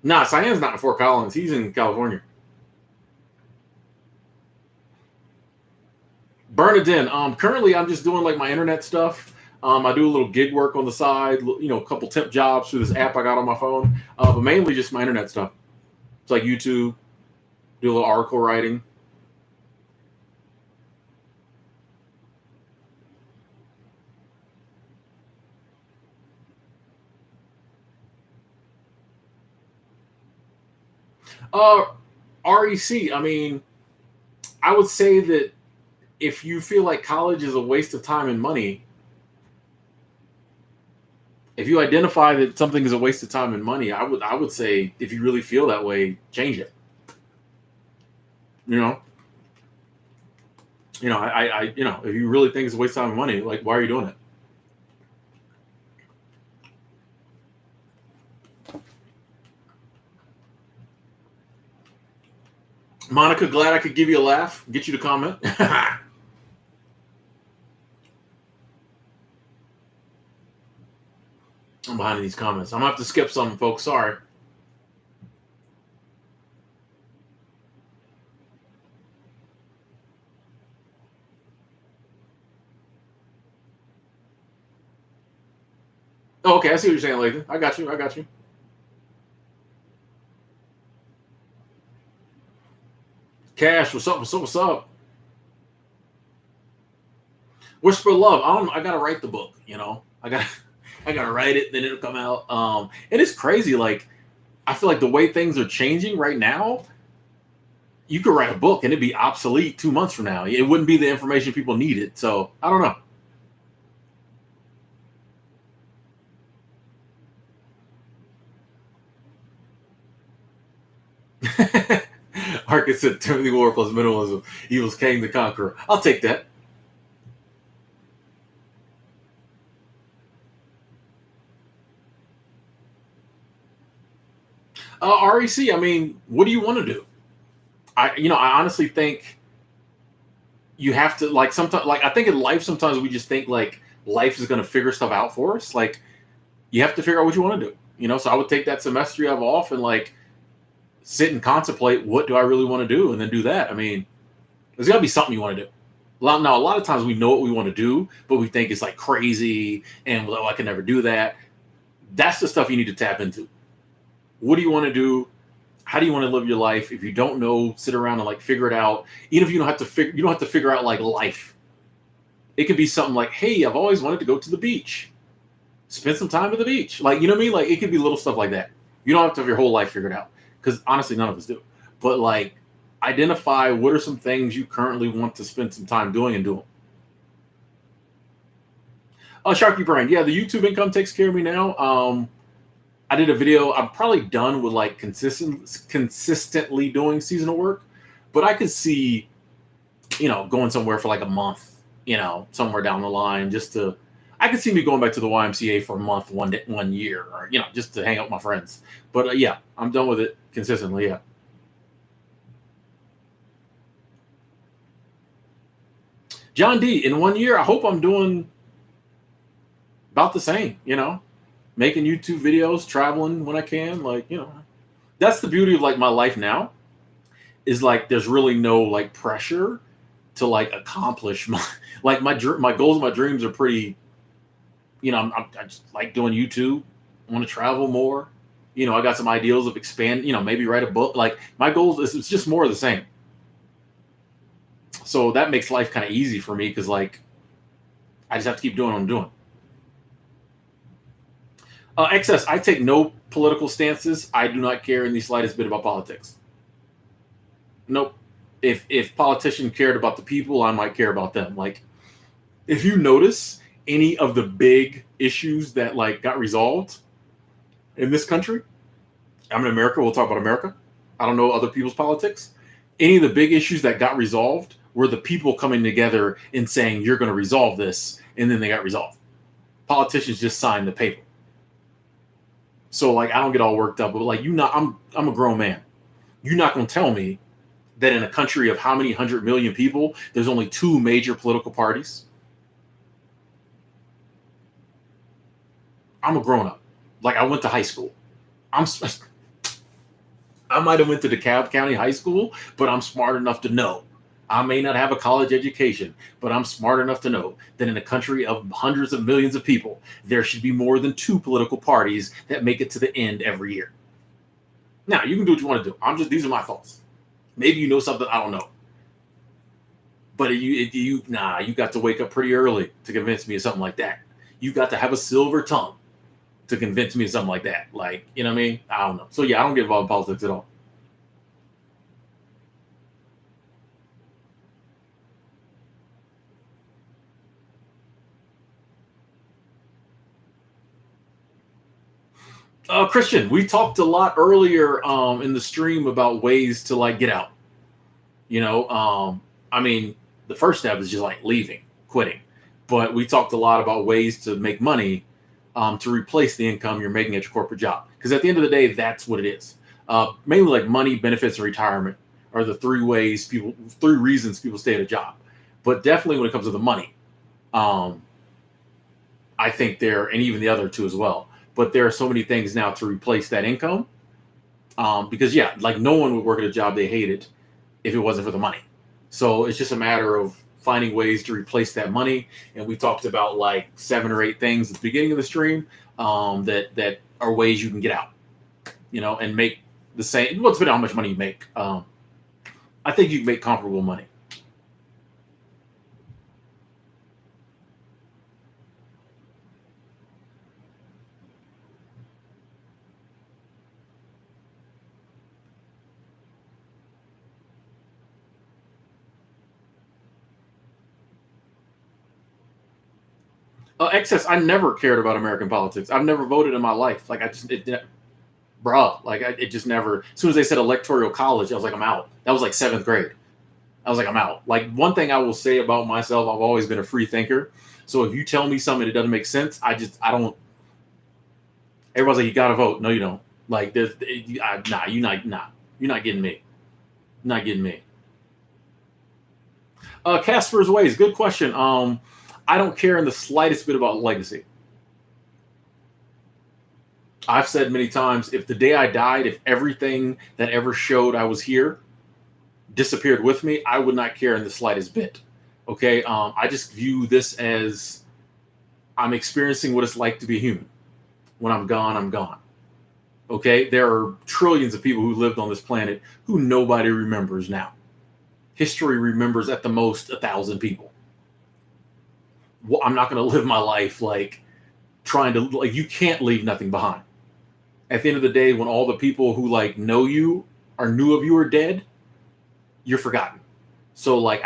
Nah, Cyan's not in Fort Collins. He's in California. Bernadine. Currently I'm just doing like my internet stuff. I do a little gig work on the side, a couple temp jobs through this app I got on my phone, but mainly just my internet stuff. It's like YouTube, do a little article writing. Uh, REC. I mean, I would say that if you feel like college is a waste of time and money, if you identify that something is a waste of time and money, I would say if you really feel that way, change it. You know, if you really think it's a waste of time and money, like why are you doing it? Monica, glad I could give you a laugh, get you to comment. I'm behind these comments. I'm gonna have to skip some, folks. Sorry. Oh, okay, I see what you're saying, Lathan. I got you. I got you. Cash, what's up? What's up? What's up? Whisper Love. I gotta write the book. I gotta write it. Then it'll come out. And it's crazy. Like I feel like the way things are changing right now, you could write a book and it'd be obsolete 2 months from now. It wouldn't be the information people needed. So I don't know. Arcus said Timothy War plus minimalism equals King the Conqueror. I'll take that. REC. I mean, what do you want to do? I honestly think you have to like sometimes like I think in life sometimes we just think like life is going to figure stuff out for us. Like you have to figure out what you want to do. So I would take that semester you have off and like sit and contemplate what do I really want to do and then do that. I mean, there's got to be something you want to do. Now, a lot of times we know what we want to do, but we think it's like crazy and well, I can never do that. That's the stuff you need to tap into. What do you want to do? How do you want to live your life? If you don't know, sit around and like figure it out. Even if you don't have to you don't have to figure out like life. It could be something like, hey, I've always wanted to go to the beach. Spend some time at the beach. Like, you know what I mean? Like it could be little stuff like that. You don't have to have your whole life figured out. Because honestly, none of us do. But like identify what are some things you currently want to spend some time doing and do them. Oh, Sharky Brain. Yeah, the YouTube income takes care of me now. I did a video. I'm probably done with like consistently doing seasonal work, but I could see, going somewhere for like a month, somewhere down the line, I could see me going back to the YMCA for a month, 1 year, or just to hang out with my friends. But yeah, I'm done with it consistently. Yeah. John D. In 1 year, I hope I'm doing about the same. Making YouTube videos, traveling when I can. Like, that's the beauty of like my life now is like there's really no like pressure to like accomplish my like my goals, my dreams are pretty. I just like doing YouTube. I want to travel more. I got some ideals of expand. Maybe write a book. Like my goals is it's just more of the same. So that makes life kind of easy for me because like I just have to keep doing what I'm doing. Excess. I take no political stances. I do not care in the slightest bit about politics. Nope. If politicians cared about the people, I might care about them. Like if you notice any of the big issues that like got resolved in this country, I'm in America. We'll talk about America. I don't know other people's politics. Any of the big issues that got resolved were the people coming together and saying you're going to resolve this, and then they got resolved. Politicians just signed the paper. So like I don't get all worked up, but like you not I'm a grown man. You're not gonna tell me that in a country of how many 100 million people, there's only two major political parties. I'm a grown up. Like I went to high school. I'm I might have went to DeKalb County High School, but I'm smart enough to know. I may not have a college education, but I'm smart enough to know that in a country of hundreds of millions of people, there should be more than two political parties that make it to the end every year. Now, you can do what you want to do. These are my thoughts. Maybe you know something I don't know. But you got to wake up pretty early to convince me of something like that. You got to have a silver tongue to convince me of something like that. Like, you know what I mean? I don't know. So yeah, I don't get involved in politics at all. Christian, we talked a lot earlier in the stream about ways to like get out. You know, I mean, the first step is just like leaving, quitting. But we talked a lot about ways to make money to replace the income you're making at your corporate job. Because at the end of the day, that's what it is. Mainly like money, benefits, and retirement are the three reasons people stay at a job. But definitely when it comes to the money, um, I think and even the other two as well. But there are so many things now to replace that income. Because yeah, like no one would work at a job they hated if it wasn't for the money. So it's just a matter of finding ways to replace that money. And we talked about like 7 or 8 things at the beginning of the stream that are ways you can get out, and make the same. Well, depending on how much money you make. I think you can make comparable money. Excess. I never cared about American politics. I've never voted in my life. Like bruh. Like it just never. As soon as they said electoral college, I was like, I'm out. That was like seventh grade. I was like, I'm out. Like one thing I will say about myself, I've always been a free thinker. So if you tell me something that doesn't make sense, I don't. Everybody's like, you got to vote. No, you don't. Like nah, you're not getting me. Not getting me. Casper's Ways, good question. I don't care in the slightest bit about legacy. I've said many times, if the day I died, if everything that ever showed I was here disappeared with me, I would not care in the slightest bit. Okay, I just view this as I'm experiencing what it's like to be human. When I'm gone, I'm gone. Okay, there are trillions of people who lived on this planet who nobody remembers now. History remembers at the most 1,000 people. Well, I'm not going to live my life like trying to like. You can't leave nothing behind. At the end of the day, when all the people who like know you or knew of you are dead, you're forgotten. So like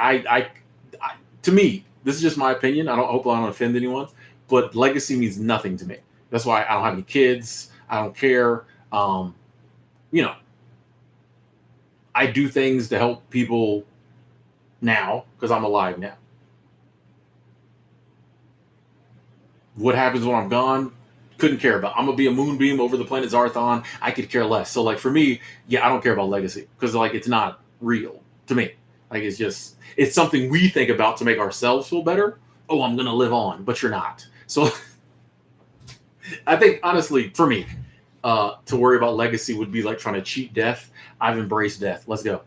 to me, this is just my opinion. Hope I don't offend anyone, but legacy means nothing to me. That's why I don't have any kids. I don't care. You know, I do things to help people now because I'm alive now. What happens when I'm gone? Couldn't care about. I'm gonna be a moonbeam over the planet Zarthon. I could care less. So like for me, yeah, I don't care about legacy because like it's not real to me. Like it's something we think about to make ourselves feel better. Oh, I'm gonna live on, but you're not. So I think honestly, for me, to worry about legacy would be like trying to cheat death. I've embraced death. Let's go.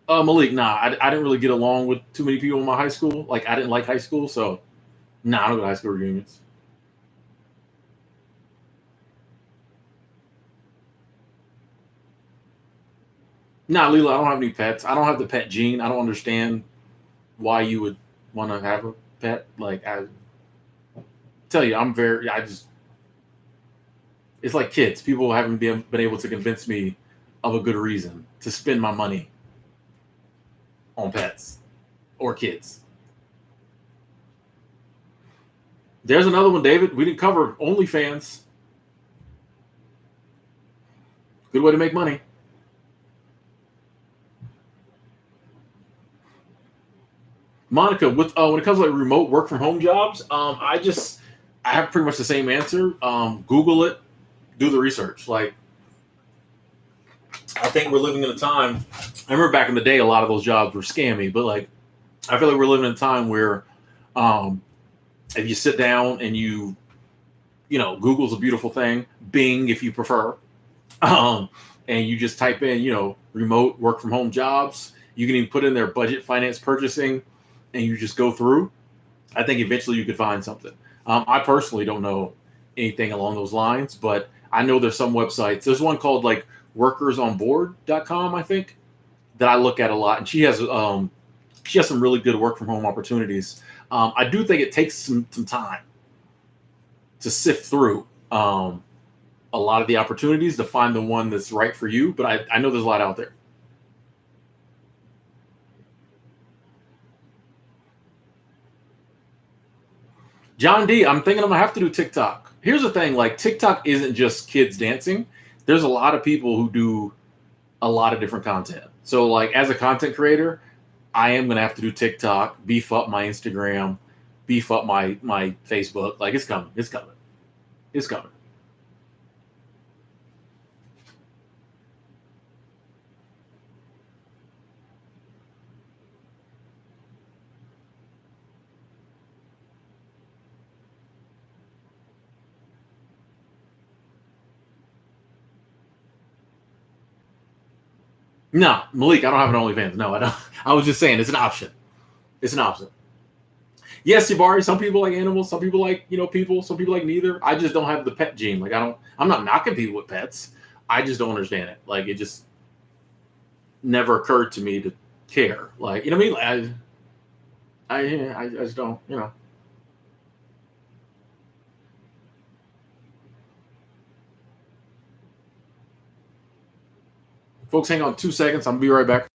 Malik, nah, I didn't really get along with too many people in my high school. Like I didn't like high school, so nah, I don't go to high school reunions. Nah, Leela, I don't have any pets. I don't have the pet gene. I don't understand why you would want to have a pet. Like I tell you, I'm very. I just it's like kids. People haven't been able to convince me of a good reason to spend my money on pets or kids. There's another one, David. We didn't cover OnlyFans. Good way to make money. Monica, with when it comes to like remote work from home jobs, I have pretty much the same answer. Google it, do the research. Like I think we're living in a time. I remember back in the day, a lot of those jobs were scammy, but like I feel like we're living in a time where um, if you sit down and Google's a beautiful thing. Bing, if you prefer, um, and you just type in, remote work from home jobs. You can even put in their budget finance purchasing, and you just go through. I think eventually you could find something. I personally don't know anything along those lines, but I know there's some websites. There's one called like workersonboard.com, I think, that I look at a lot, and she has some really good work from home opportunities. I do think it takes some time to sift through a lot of the opportunities to find the one that's right for you, but I know there's a lot out there. John D, I'm thinking I'm gonna have to do TikTok. Here's the thing, like TikTok isn't just kids dancing. There's a lot of people who do a lot of different content. So like as a content creator, I am gonna have to do TikTok, beef up my Instagram, beef up my Facebook. Like it's coming. It's coming. It's coming. No, Malik, I don't have an OnlyFans. No, I don't. I was just saying it's an option. It's an option. Yes, Jabari, some people like animals, some people like, people, some people like neither. I just don't have the pet gene. Like I'm not knocking people with pets. I just don't understand it. Like it just never occurred to me to care. Like, you know what I mean? I just don't. Folks, hang on 2 seconds. I'm gonna be right back.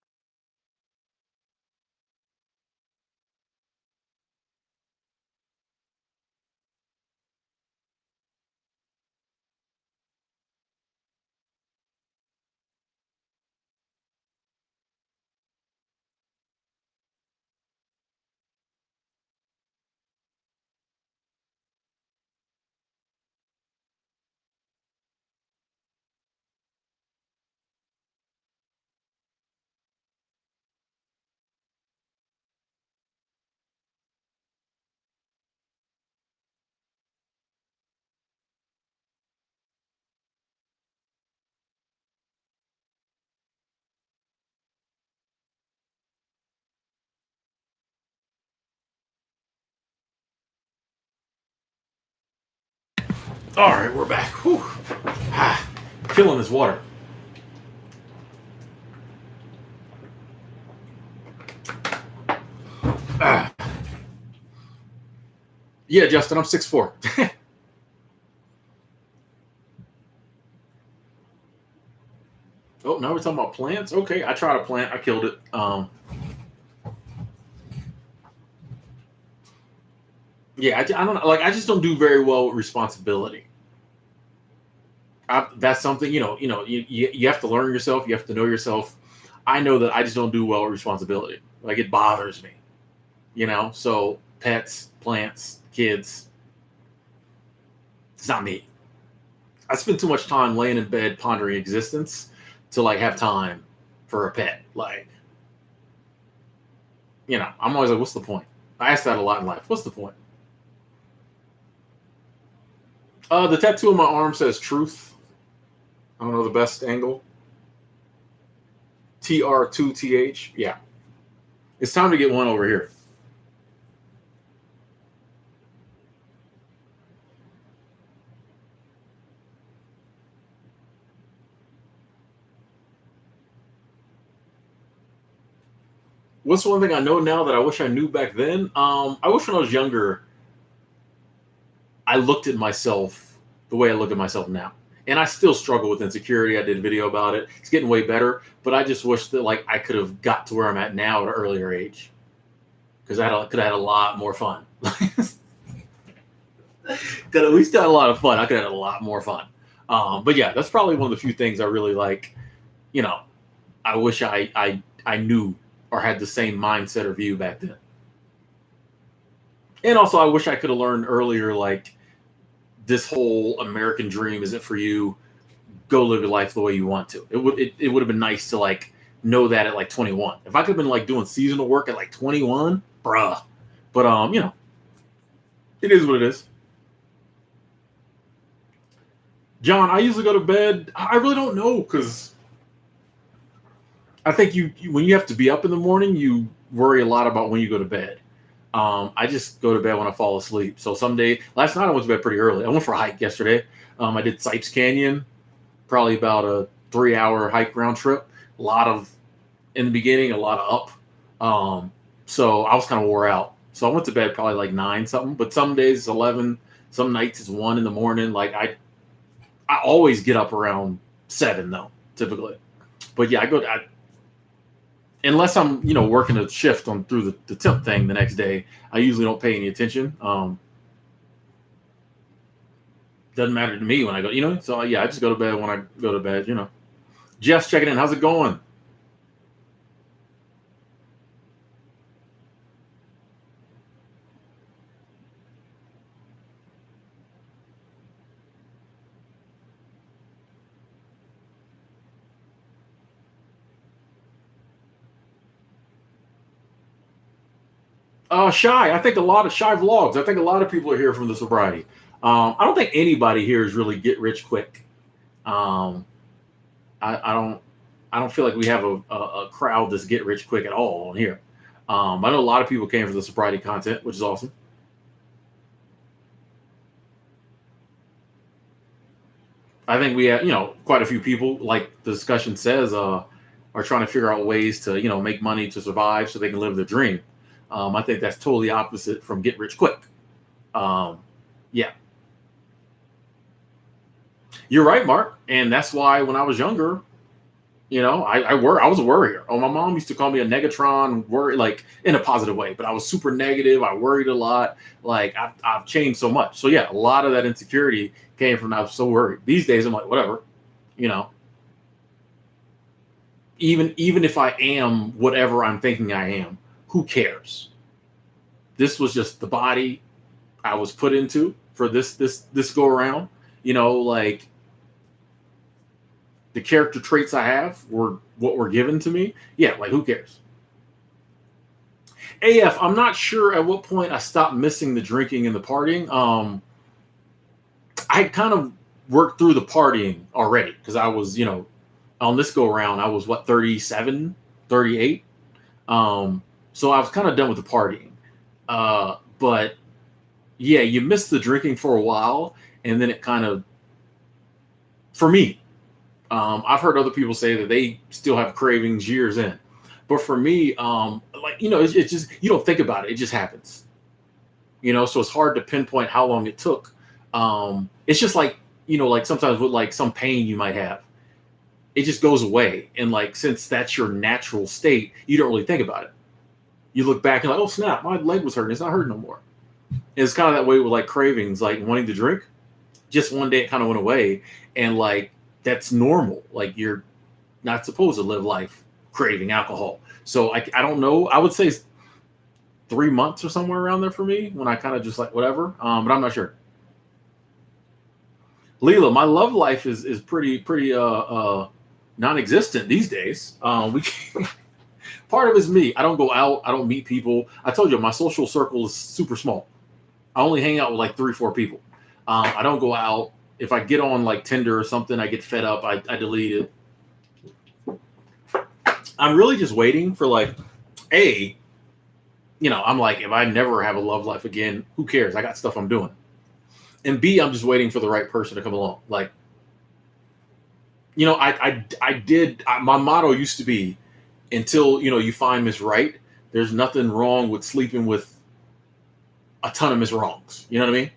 All right, we're back. Whew. Ah, killing this water. Ah. Yeah, Justin, I'm 6'4". Oh, now we're talking about plants. Okay, I tried a plant. I killed it. Yeah, I don't like. I just don't do very well with responsibility. That's something you have to learn yourself. You have to know yourself. I know that I just don't do well with responsibility. Like it bothers me. So pets, plants, kids, it's not me. I spend too much time laying in bed pondering existence to like have time for a pet. Like, I'm always like, what's the point? I ask that a lot in life. What's the point? The tattoo on my arm says truth. I don't know the best angle. TR2TH. Yeah. It's time to get one over here. What's one thing I know now that I wish I knew back then? I wish when I was younger, I looked at myself the way I look at myself now. And I still struggle with insecurity. I did a video about it. It's getting way better, but I just wish that like I could have got to where I'm at now at an earlier age, because could have had a lot more fun. We still had a lot of fun. I could have had a lot more fun. But yeah, that's probably one of the few things I really like. You know, I wish I knew or had the same mindset or view back then. And also, I wish I could have learned earlier, like, this whole American dream isn't for you. Go live your life the way you want to. It would have been nice to like know that at like 21. If I could have been like doing seasonal work at like 21, bruh. But you know, it is what it is. John, I usually go to bed. I really don't know, because I think you when you have to be up in the morning, you worry a lot about when you go to bed. I just go to bed when I fall asleep. So someday, last night I went to bed pretty early. I went for a hike yesterday. I did Sipes Canyon, probably about a 3-hour hike round trip. A lot of in the beginning, a lot of up. So I was kind of wore out. So I went to bed probably like 9 something. But some days it's 11. Some nights it's 1 in the morning. Like I always get up around 7 though, typically. But yeah, unless I'm, working a shift on through the temp thing the next day, I usually don't pay any attention. Doesn't matter to me when I go, So yeah, I just go to bed when I go to bed, Jeff's checking in. How's it going? Shy. I think a lot of Shy Vlogs. I think a lot of people are here from the sobriety. I don't think anybody here is really get rich quick. Um, I don't. I don't feel like we have a crowd that's get rich quick at all on here. I know a lot of people came for the sobriety content, which is awesome. I think we have, quite a few people, like the discussion says, are trying to figure out ways to, make money to survive so they can live their dream. I think that's totally opposite from get rich quick. Um, yeah, you're right, Mark. And that's why when I was younger, I was a worrier. Oh, my mom used to call me a negatron, worry, like in a positive way, but I was super negative. I worried a lot. Like I've changed so much. So yeah, a lot of that insecurity came from I was so worried. These days I'm like, whatever, you know, even if I am whatever I'm thinking I am, who cares? This was just the body I was put into for this go around. Like the character traits I have were what were given to me. Yeah, like who cares? AF, I'm not sure at what point I stopped missing the drinking and the partying. I kind of worked through the partying already because I was, on this go around, I was what, 37, 38. So I was kind of done with the partying. But yeah, you miss the drinking for a while, and then it kind of, for me, I've heard other people say that they still have cravings years in, but for me, it's just you don't think about it; it just happens. So it's hard to pinpoint how long it took. It's just like like sometimes with like some pain you might have, it just goes away, and like since that's your natural state, you don't really think about it. You look back and like, oh snap, my leg was hurting; it's not hurting no more. And it's kind of that way with like cravings, like wanting to drink. Just one day it kind of went away, and like that's normal. Like you're not supposed to live life craving alcohol. So I don't know. I would say 3 months or somewhere around there for me when I kind of just like whatever. But I'm not sure. Leela, my love life is pretty non-existent these days. We part of it is me. I don't go out. I don't meet people. I told you my social circle is super small. I only hang out with like 3-4 people. I don't go out. If I get on like Tinder or something, I get fed up. I delete it. I'm really just waiting for like, I'm like, if I never have a love life again, who cares? I got stuff I'm doing. And B, I'm just waiting for the right person to come along. Like, my motto used to be until, you find Miss Right. There's nothing wrong with sleeping with a ton of Miss Wrongs. You know what I mean?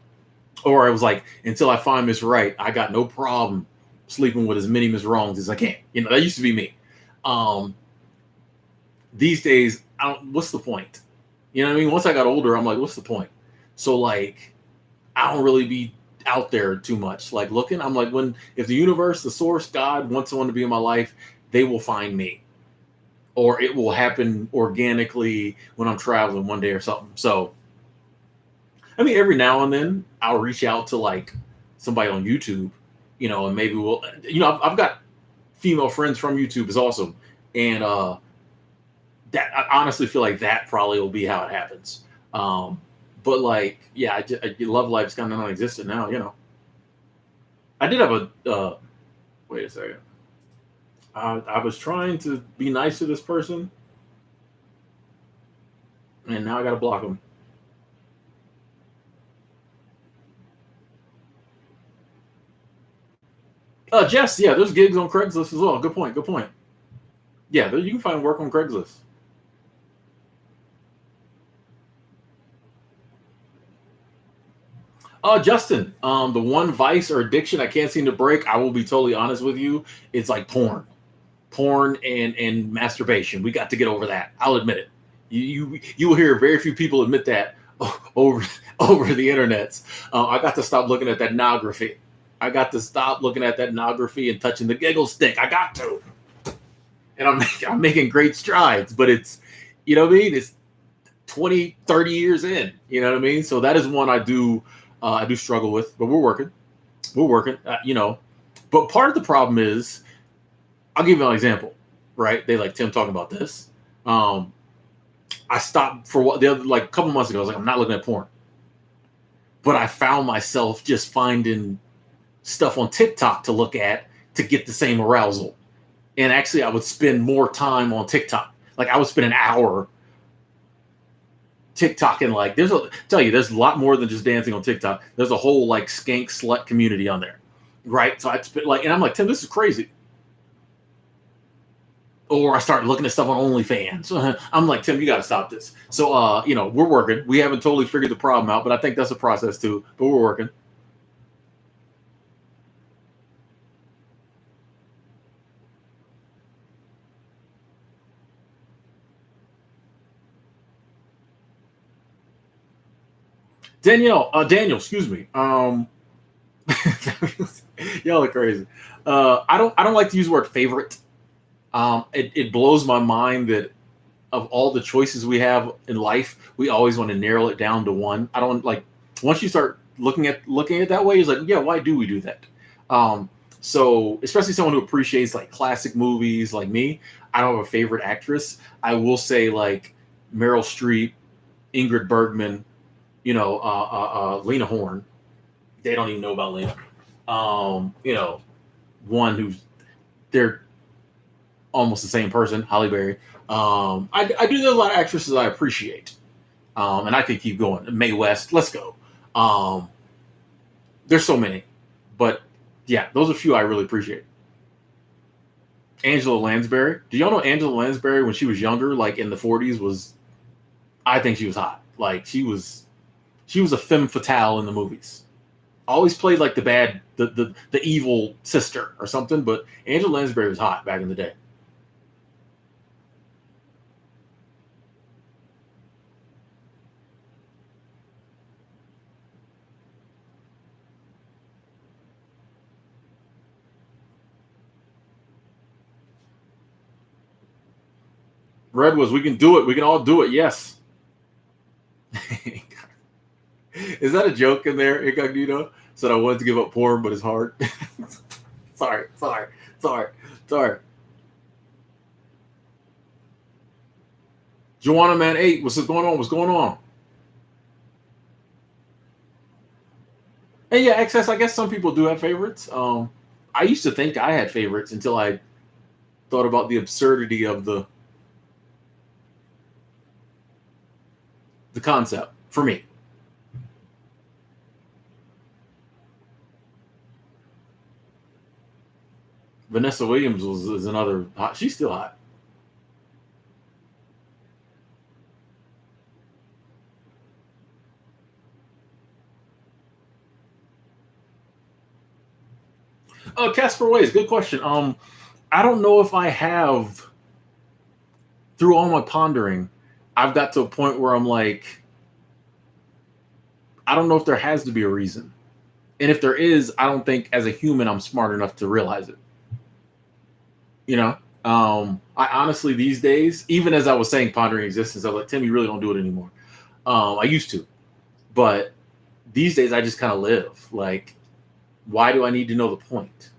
Or I was like, until I find Miss Right, I got no problem sleeping with as many Miss Wrongs as I can. You know, that used to be me. Um, these days, I don't. What's the point? You know what I mean? Once I got older, I'm like, what's the point? So like, I don't really be out there too much. Like looking, I'm like, when if the universe, the source, God wants someone to be in my life, they will find me, or it will happen organically when I'm traveling one day or something. So I mean, every now and then I'll reach out to like somebody on YouTube, you know, and maybe we'll, you know, I've got female friends from YouTube is awesome, and that I honestly feel like that probably will be how it happens. But like, yeah, love life's kind of non-existent now, you know. I did have a wait a second. I was trying to be nice to this person, and now I got to block them. Jess, yeah, there's gigs on Craigslist as well. Good point. Good point. Yeah, you can find work on Craigslist. Justin, the one vice or addiction I can't seem to break, I will be totally honest with you, it's like porn and masturbation. We got to get over that. I'll admit it. You will hear very few people admit that over over the internets. I got to stop looking at that pornography. I got to stop looking at that pornography and touching the giggle stick. I got to, and I'm making great strides. But it's, you know what I mean. It's 20, 30 years in. You know what I mean. So that is one I do struggle with, but we're working. We're working. You know, but part of the problem is, I'll give you an example. Right? They like Tim talking about this. Um, I stopped for what the other like a couple months ago. I was like, I'm not looking at porn, but I found myself just finding stuff on TikTok to look at to get the same arousal. And actually, I would spend more time on TikTok. Like I would spend an hour TikTok and like there's a lot more than just dancing on TikTok. There's a whole like skank slut community on there, right? So I'd spend like, and I'm like, Tim, this is crazy. Or I start looking at stuff on OnlyFans. I'm like, Tim, you got to stop this. So, you know, we're working. We haven't totally figured the problem out, but I think that's a process too. But we're working. Daniel, excuse me. Y'all are crazy. I don't like to use the word favorite. It blows my mind that of all the choices we have in life, we always want to narrow it down to one. I don't like once you start looking at it that way, it's like, yeah, why do we do that? Um, so especially someone who appreciates like classic movies like me, I don't have a favorite actress. I will say like Meryl Streep, Ingrid Bergman, you know, Lena Horne. They don't even know about Lena. You know, one who's they're almost the same person, Holly Berry. I do there's a lot of actresses I appreciate, and I could keep going. Mae West, let's go. Um, there's so many, but yeah, those are a few I really appreciate. Angela Lansbury. Do y'all know Angela Lansbury when she was younger, like in the 40s, was I think she was hot. Like she was a femme fatale in the movies. Always played like the bad, the evil sister or something. But Angela Lansbury was hot back in the day. Red was we can do it. We can all do it. Yes. Is that a joke in there, incognito? Said I wanted to give up porn, but it's hard. sorry, sorry, sorry, sorry. Joanna Man 8, what's going on? What's going on? And yeah, excess. I guess some people do have favorites. I used to think I had favorites until I thought about the absurdity of the concept for me. Vanessa Williams was is another hot. She's still hot. Casper Ways, good question. I don't know if I have, through all my pondering, I've got to a point where I'm like, I don't know if there has to be a reason. And if there is, I don't think as a human I'm smart enough to realize it. You know? I honestly these days, even as I was saying pondering existence, I was like, Tim, you really don't do it anymore. I used to. But these days I just kind of live. Like, why do I need to know the point?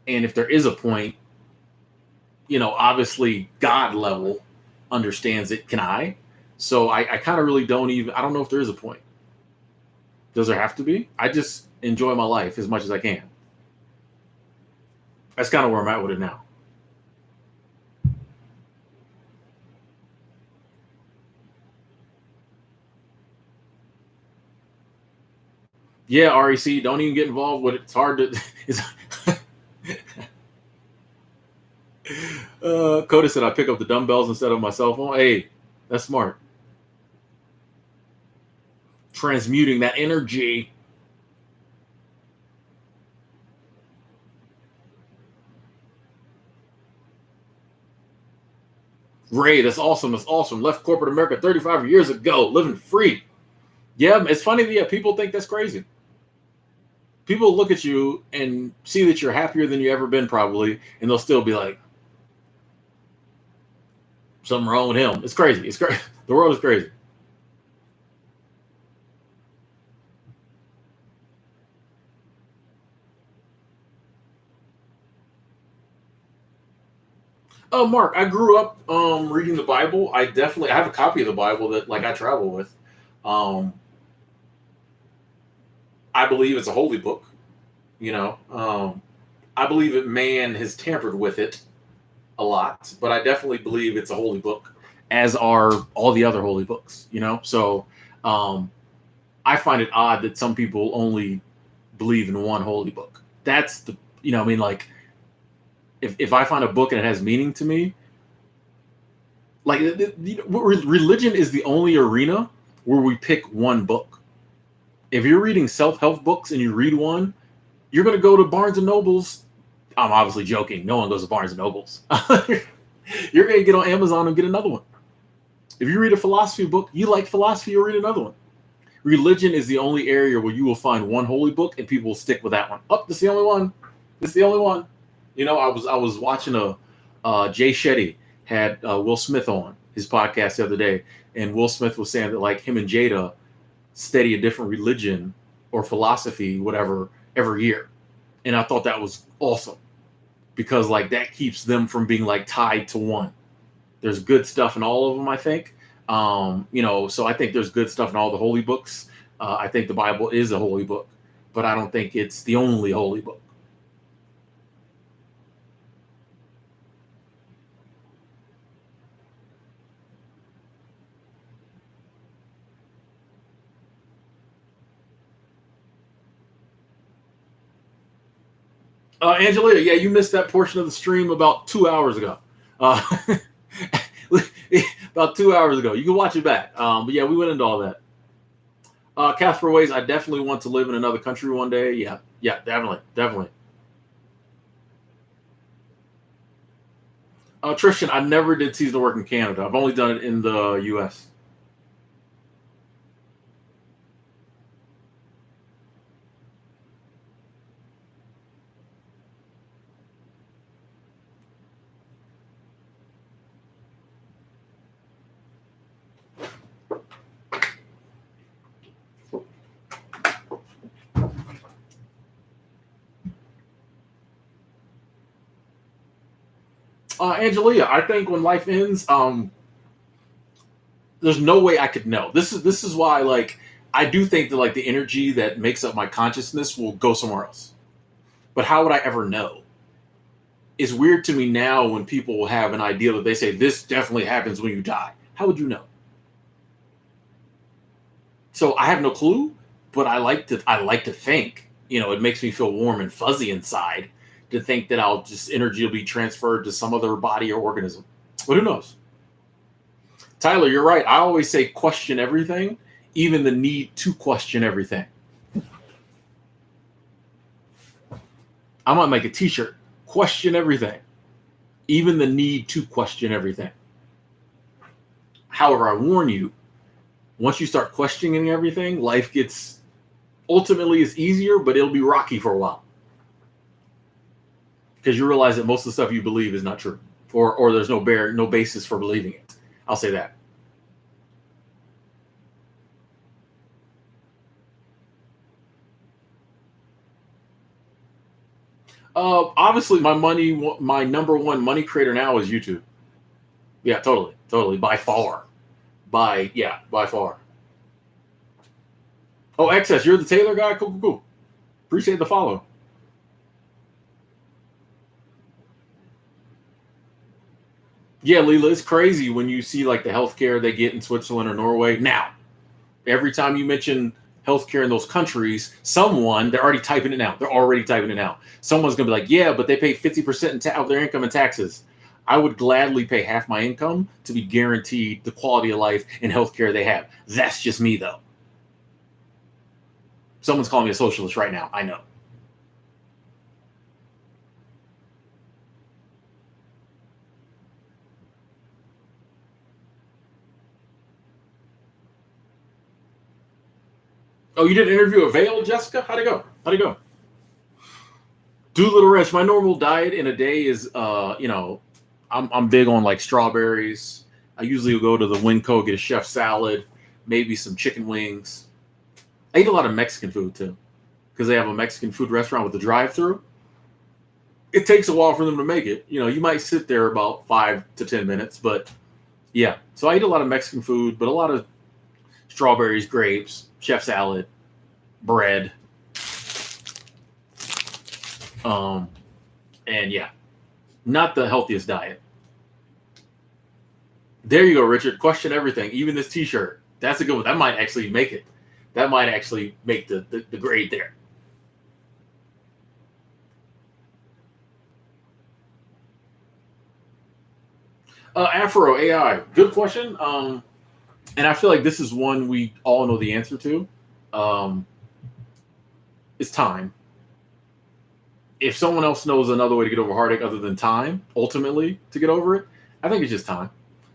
And if there is a point, obviously God level understands it. Can I? So I kind of really don't even, I don't know if there is a point. Does there have to be? I just enjoy my life as much as I can. That's kind of where I'm at with it now. Yeah, REC, don't even get involved with it. It's hard to. It's, Coda said I pick up the dumbbells instead of my cell phone. Hey, that's smart. Transmuting that energy. Ray, that's awesome. That's awesome. Left corporate America 35 years ago, living free. Yeah, it's funny that people think that's crazy. People look at you and see that you're happier than you ever been, probably, and they'll still be like, something wrong with him. It's crazy. It's crazy. The world is crazy. Oh, Mark, I grew up reading the Bible. I have a copy of the Bible that like I travel with. Um, I believe it's a holy book. You know, I believe that man has tampered with it a lot, but I definitely believe it's a holy book, as are all the other holy books. So um, I find it odd that some people only believe in one holy book. That's the I mean, like if I find a book and it has meaning to me, like religion is the only arena where we pick one book. If you're reading self-help books and you read one, you're going to go to Barnes and Nobles. I'm obviously joking. No one goes to Barnes and Nobles. You're going to get on Amazon and get another one. If you read a philosophy book, you like philosophy, you'll read another one. Religion is the only area where you will find one holy book and people will stick with that one. Oh, this is the only one. This is the only one. I was watching Jay Shetty had Will Smith on his podcast the other day, and Will Smith was saying that like him and Jada study a different religion or philosophy, whatever, every year. And I thought that was awesome because like that keeps them from being like tied to one. There's good stuff in all of them, I think. So I think there's good stuff in all the holy books. I think the Bible is a holy book, but I don't think it's the only holy book. Angelina, yeah, you missed that portion of the stream about 2 hours ago. Uh, about 2 hours ago. You can watch it back. But yeah, we went into all that. Casper Ways, I definitely want to live in another country one day. Yeah, definitely, definitely. Tristan, I never did seasonal work in Canada. I've only done it in the U.S. Angelia, I think when life ends, there's no way I could know. This is why like I do think that like the energy that makes up my consciousness will go somewhere else. But how would I ever know? It's weird to me now when people have an idea that they say this definitely happens when you die. How would you know? So I have no clue, but I like to think, it makes me feel warm and fuzzy inside to think that I'll just energy will be transferred to some other body or organism. But who knows? Tyler, you're right. I always say question everything, even the need to question everything. I might make a t-shirt. Question everything. Even the need to question everything. However, I warn you, once you start questioning everything, life gets ultimately it's easier, but it'll be rocky for a while. Because you realize that most of the stuff you believe is not true. Or there's no basis for believing it. I'll say that. Obviously, my number one money creator now is YouTube. Yeah, totally, by far, by far. Oh, XS, you're the Taylor guy. Cool. Appreciate the follow. Yeah, Leela, it's crazy when you see like the healthcare they get in Switzerland or Norway. Now, every time you mention healthcare in those countries, they're already typing it now. They're already typing it now. Someone's gonna be like, yeah, but they pay 50% of their income in taxes. I would gladly pay half my income to be guaranteed the quality of life and healthcare they have. That's just me, though. Someone's calling me a socialist right now. I know. Oh, you did an interview at Vail, Jessica? How'd it go? Do little rest. My normal diet in a day is, I'm big on like strawberries. I usually will go to the Winco, get a chef salad, maybe some chicken wings. I eat a lot of Mexican food too, because they have a Mexican food restaurant with a drive-through. It takes a while for them to make it. You might sit there about 5 to 10 minutes, but yeah. So I eat a lot of Mexican food, but a lot of strawberries, grapes, chef salad, bread. And yeah, not the healthiest diet. There you go, Richard. Question everything, even this T-shirt. That's a good one. That might actually make it. That might actually make the grade there. Afro AI, good question. And I feel like this is one we all know the answer to. It's time. If someone else knows another way to get over heartache other than time, ultimately to get over it, I think it's just time.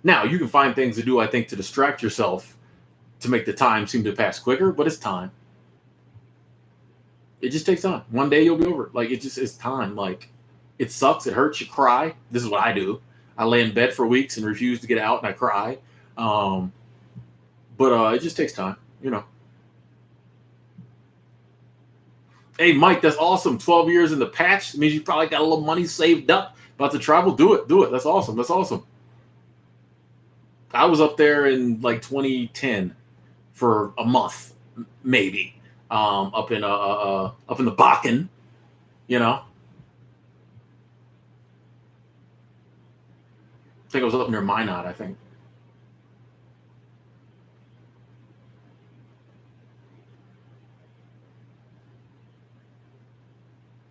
Now you can find things to do, I think, to distract yourself to make the time seem to pass quicker, but it's time. It just takes time. One day you'll be over it. Like it's time. Like it sucks. It hurts. You cry. This is what I do. I lay in bed for weeks and refuse to get out, and I cry. But it just takes time. Hey, Mike, that's awesome. 12 years in the patch means you probably got a little money saved up. About to travel. Do it. That's awesome. I was up there in like 2010 for a month, maybe. Up in the Bakken, I think I was up near Minot, I think.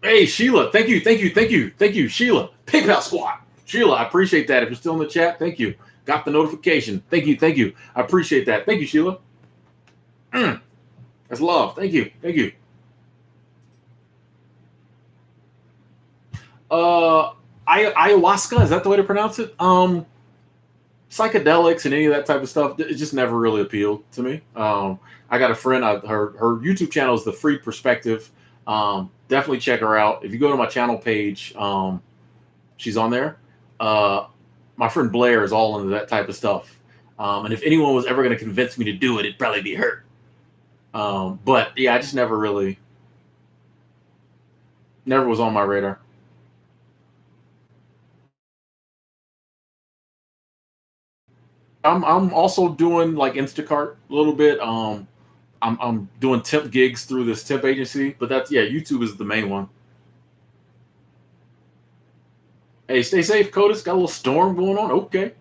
Hey, Sheila, thank you, Sheila. PayPal squad. Sheila, I appreciate that. If you're still in the chat, thank you. Got the notification. Thank you. I appreciate that. Thank you, Sheila. That's love. Thank you. Ayahuasca, is that the way to pronounce it? Psychedelics and any of that type of stuff, it just never really appealed to me. I got a friend, her YouTube channel is The Free Perspective. Definitely check her out. If you go to my channel page, she's on there. My friend Blair is all into that type of stuff. And if anyone was ever going to convince me to do it, it'd probably be her. But yeah, I just never was on my radar. I'm also doing like Instacart a little bit. I'm doing temp gigs through this temp agency, but YouTube is the main one. Hey, stay safe, Codis. Got a little storm going on. Okay.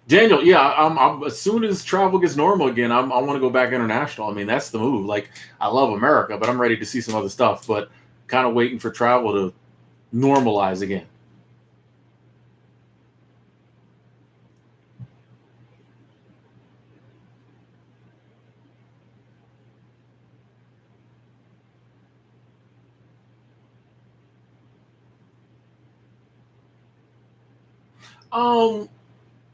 Daniel, yeah, I'm as soon as travel gets normal again, I want to go back international. I mean, that's the move. Like, I love America, but I'm ready to see some other stuff. But kind of waiting for travel to normalize again. Um,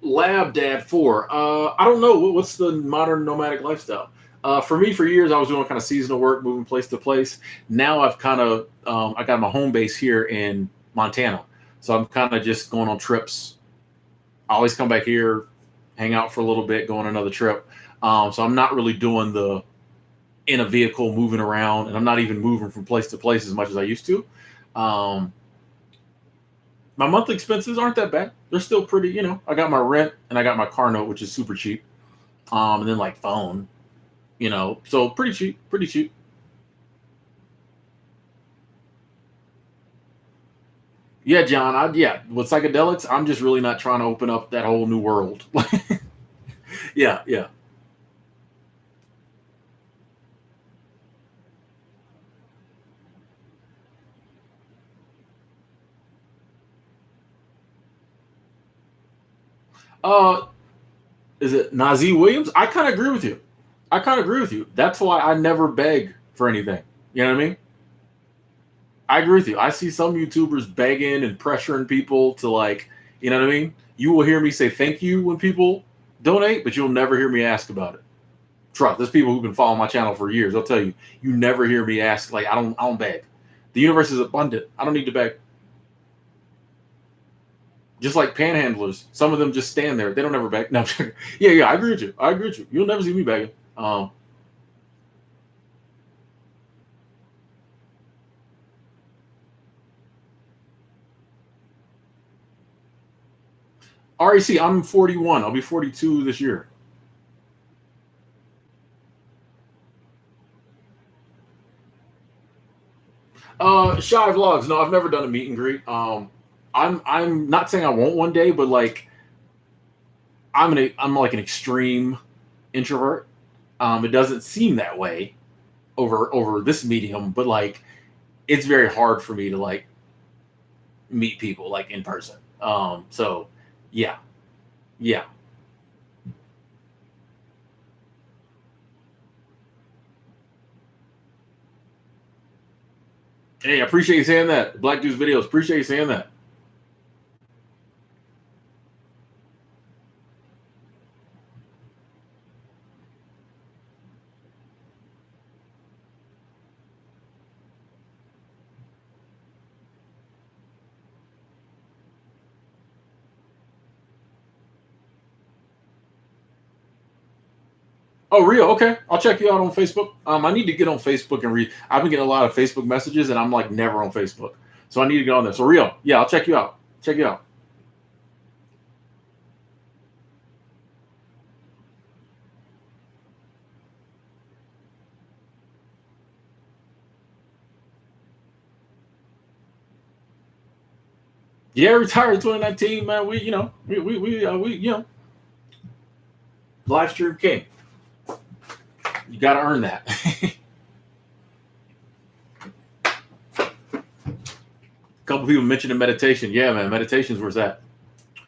Lab Dad 4. I don't know. What's the modern nomadic lifestyle? For me, for years, I was doing kind of seasonal work, moving place to place. Now I've kind of, I got my home base here in Montana. So I'm kind of just going on trips. I always come back here, hang out for a little bit, go on another trip. So I'm not really doing the in a vehicle moving around, and I'm not even moving from place to place as much as I used to. Um, my monthly expenses aren't that bad. They're still pretty, I got my rent and I got my car note, which is super cheap. And then like phone, so pretty cheap, pretty cheap. Yeah, John, yeah, with psychedelics, I'm just really not trying to open up that whole new world. Yeah, yeah. Uh, is it Nazi Williams? I kind of agree with you. I kind of agree with you. That's why I never beg for anything. You know what I mean? I agree with you. I see some YouTubers begging and pressuring people to like, you know what I mean? You will hear me say thank you when people donate, but you'll never hear me ask about it. Trust. There's people who've been following my channel for years. They'll tell you, you never hear me ask. Like, I don't beg. The universe is abundant. I don't need to beg. Just like panhandlers, some of them just stand there. They don't ever beg. No, yeah, yeah. I agree with you. I agree with you. You'll never see me begging. REC, I'm 41. I'll be 42 this year. Shy vlogs. No, I've never done a meet and greet. I'm not saying I won't one day, but like I'm like an extreme introvert. It doesn't seem that way over this medium, but like it's very hard for me to like meet people like in person. So yeah, yeah. Hey, I appreciate you saying that. Black Dude's videos. Appreciate you saying that. Oh, real? Okay, I'll check you out on Facebook. I need to get on Facebook and read. I've been getting a lot of Facebook messages, and I'm like never on Facebook, so I need to get on there. So, real, yeah, I'll check you out. Check you out. Yeah, retired in 2019, man. We live stream king. You got to earn that. A couple people mentioned meditation. Yeah, man, meditation's where's that?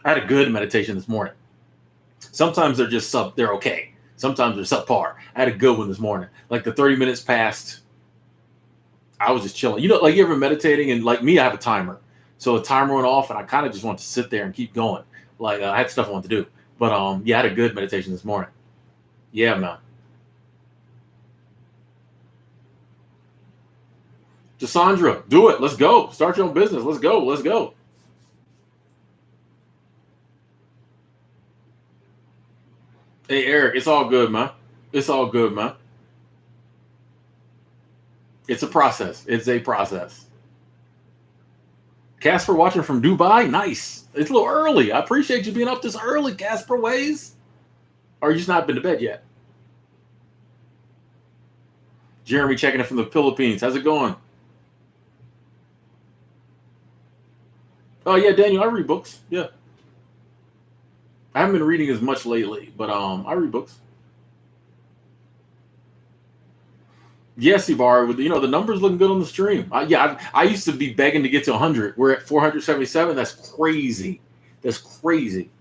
I had a good meditation this morning. Sometimes they're just they're okay. Sometimes they're subpar. I had a good one this morning. Like the 30 minutes passed, I was just chilling. Like you ever meditating and like me, I have a timer. So the timer went off and I kind of just want to sit there and keep going. Like I had stuff I wanted to do. But yeah, I had a good meditation this morning. Yeah, man. Cassandra, do it. Let's go. Start your own business. Let's go. Let's go. Hey, Eric, it's all good, man. It's all good, man. It's a process. It's a process. Casper watching from Dubai. Nice. It's a little early. I appreciate you being up this early, Casper Ways. Or you just not been to bed yet? Jeremy checking it from the Philippines. How's it going? Oh yeah, Daniel, I read books. Yeah. I haven't been reading as much lately, but I read books. Yes, Ibar, with the numbers looking good on the stream. Yeah, I used to be begging to get to 100. We're at 477. That's crazy. That's crazy.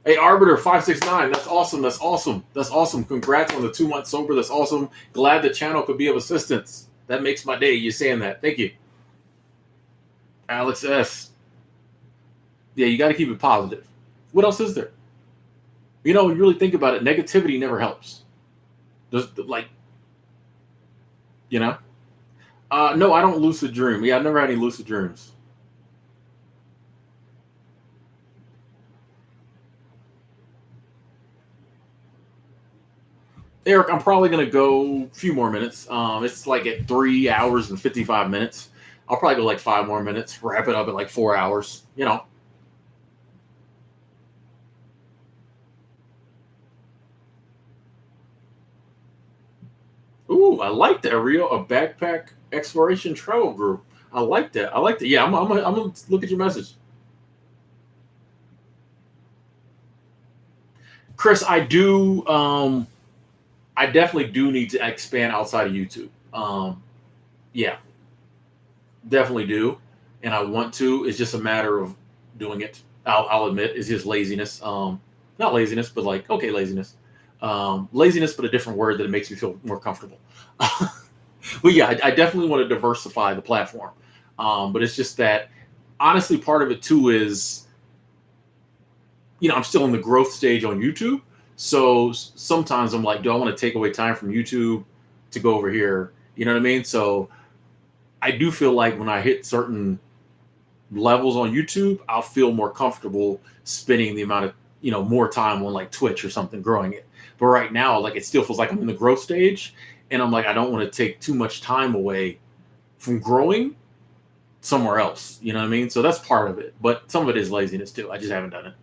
Hey, Arbiter 569. That's awesome. That's awesome. That's awesome. Congrats on the 2 months sober. That's awesome. Glad the channel could be of assistance. That makes my day. You saying that. Thank you. Alex S. Yeah, you got to keep it positive. What else is there? When you really think about it, negativity never helps. Just like, you know. No, I don't lucid dream. Yeah, I've never had any lucid dreams. Eric, I'm probably gonna go a few more minutes. It's like at 3 hours and 55 minutes. I'll probably go like 5 more minutes. Wrap it up at like 4 hours. Ooh, I like that, Rio. A backpack exploration travel group. I like that. I like that. Yeah, I'm gonna look at your message, Chris. I do. I definitely do need to expand outside of YouTube. Yeah, definitely do, and I want to. It's just a matter of doing it. I'll admit it's just laziness. Not laziness, but like okay, laziness. Laziness, but a different word that it makes me feel more comfortable. But yeah, I definitely want to diversify the platform. But it's just that honestly, part of it too is I'm still in the growth stage on YouTube. So sometimes I'm like, do I want to take away time from YouTube to go over here? You know what I mean? So I do feel like when I hit certain levels on YouTube, I'll feel more comfortable spending the amount of more time on like Twitch or something, growing it. But right now, like it still feels like I'm in the growth stage, and I'm like I don't want to take too much time away from growing somewhere else. You know what I mean? So that's part of it, but some of it is laziness too. I just haven't done it.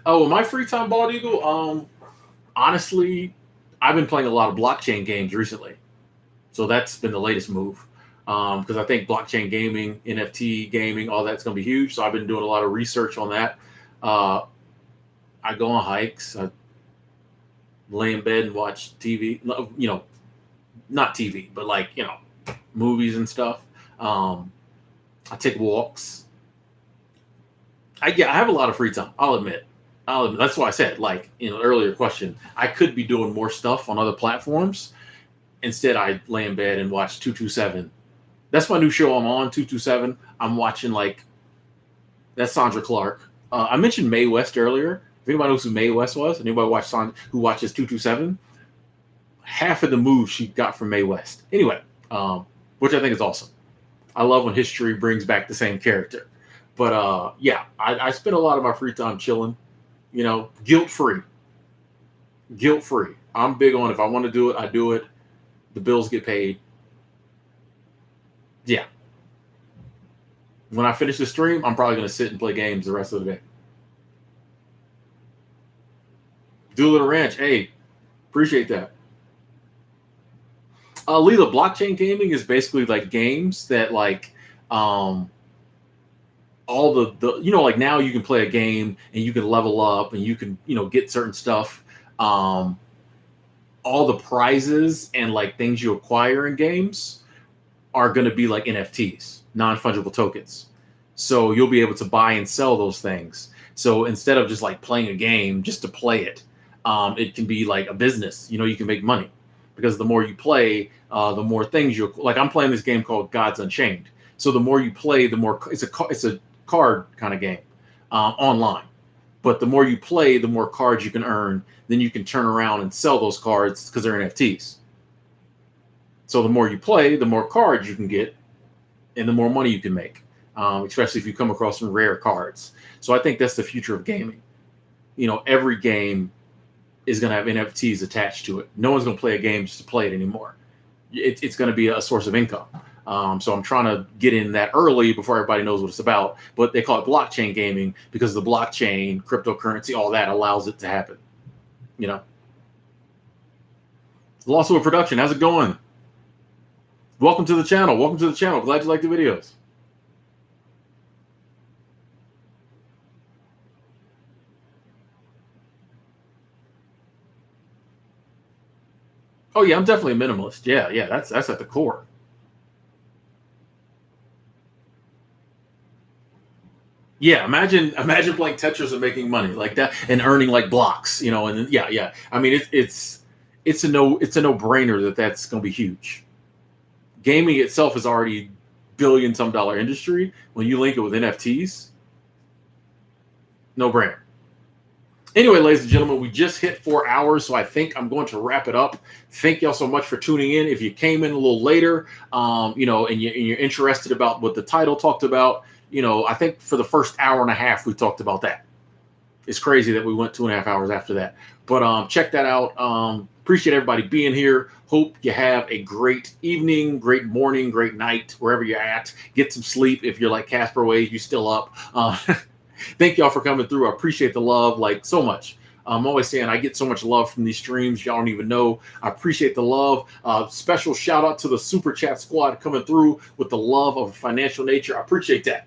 Oh, well, my free time, bald eagle. Honestly, I've been playing a lot of blockchain games recently. So that's been the latest move. Because I think blockchain gaming, NFT gaming, all that's going to be huge. So I've been doing a lot of research on that. Uh, I go on hikes. I lay in bed and watch TV. Not TV, but like movies and stuff. Um, I take walks. I have a lot of free time. I'll admit. That's why I said, like earlier question, I could be doing more stuff on other platforms. Instead, I lay in bed and watch 227. That's my new show I'm on, 227. I'm watching like that's Sandra Clark. I mentioned Mae West earlier. If anybody knows who Mae West was, anybody who watches 227, half of the moves she got from Mae West. Anyway, which I think is awesome. I love when history brings back the same character. But yeah, I spend a lot of my free time chilling, guilt free. Guilt free. I'm big on if I want to do it, I do it. The bills get paid. Yeah. When I finish the stream, I'm probably going to sit and play games the rest of the day. Doolittle Ranch. Hey, appreciate that. Leela, blockchain gaming is basically like games that like all the like now you can play a game and you can level up and you can get certain stuff. All the prizes and like things you acquire in games are going to be like NFTs, non-fungible tokens. So you'll be able to buy and sell those things. So instead of just like playing a game just to play it, it can be like a business. You can make money because the more you play, the more things you like. I'm playing this game called Gods Unchained. So the more you play, the more it's a card kind of game online. But the more you play, the more cards you can earn. Then you can turn around and sell those cards because they're NFTs. So the more you play, the more cards you can get, and the more money you can make. Especially if you come across some rare cards. So I think that's the future of gaming. Every game is going to have NFTs attached to it. No one's going to play a game just to play it anymore. It's going to be a source of income. So I'm trying to get in that early before everybody knows what it's about. But they call it blockchain gaming because the blockchain, cryptocurrency, all that allows it to happen. Lawsuit Production, how's it going? Welcome to the channel. Welcome to the channel. Glad you like the videos. Oh yeah, I'm definitely a minimalist. Yeah, that's at the core. Yeah, imagine playing Tetris and making money like that and earning like blocks, and then, yeah. I mean, it's a no brainer that that's going to be huge. Gaming itself is already billion some dollar industry. When you link it with NFTs, no brainer. Anyway, ladies and gentlemen, we just hit 4 hours, so I think I'm going to wrap it up. Thank y'all so much for tuning in. If you came in a little later, and you're interested about what the title talked about, I think for the first hour and a half, we talked about that. It's crazy that we went 2.5 hours after that. But check that out. Appreciate everybody being here. Hope you have a great evening, great morning, great night, wherever you're at. Get some sleep. If you're like Casper Wade, you still up. Thank y'all for coming through. I appreciate the love like so much. I'm always saying I get so much love from these streams. Y'all don't even know. I appreciate the love. Special shout out to the Super Chat squad coming through with the love of a financial nature. I appreciate that.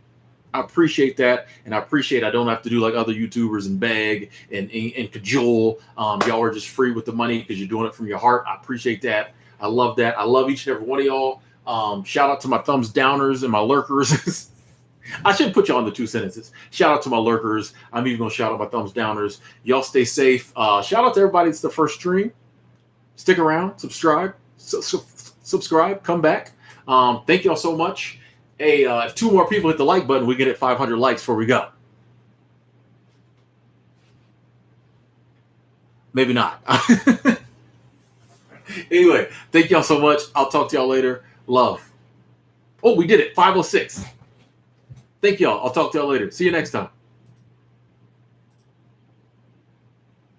I appreciate that. And I appreciate I don't have to do like other YouTubers and beg and cajole. Y'all are just free with the money because you're doing it from your heart. I appreciate that. I love that. I love each and every one of y'all. Shout out to my thumbs downers and my lurkers. I should put y'all in the 2 sentences. Shout out to my lurkers. I'm even going to shout out my thumbs downers. Y'all stay safe. Shout out to everybody. It's the first stream. Stick around. Subscribe. Subscribe. Come back. Thank y'all so much. Hey, if 2 more people hit the like button, we get it 500 likes before we go. Maybe not. Anyway, thank y'all so much. I'll talk to y'all later. Love. Oh, we did it. 506. Thank y'all. I'll talk to y'all later. See you next time.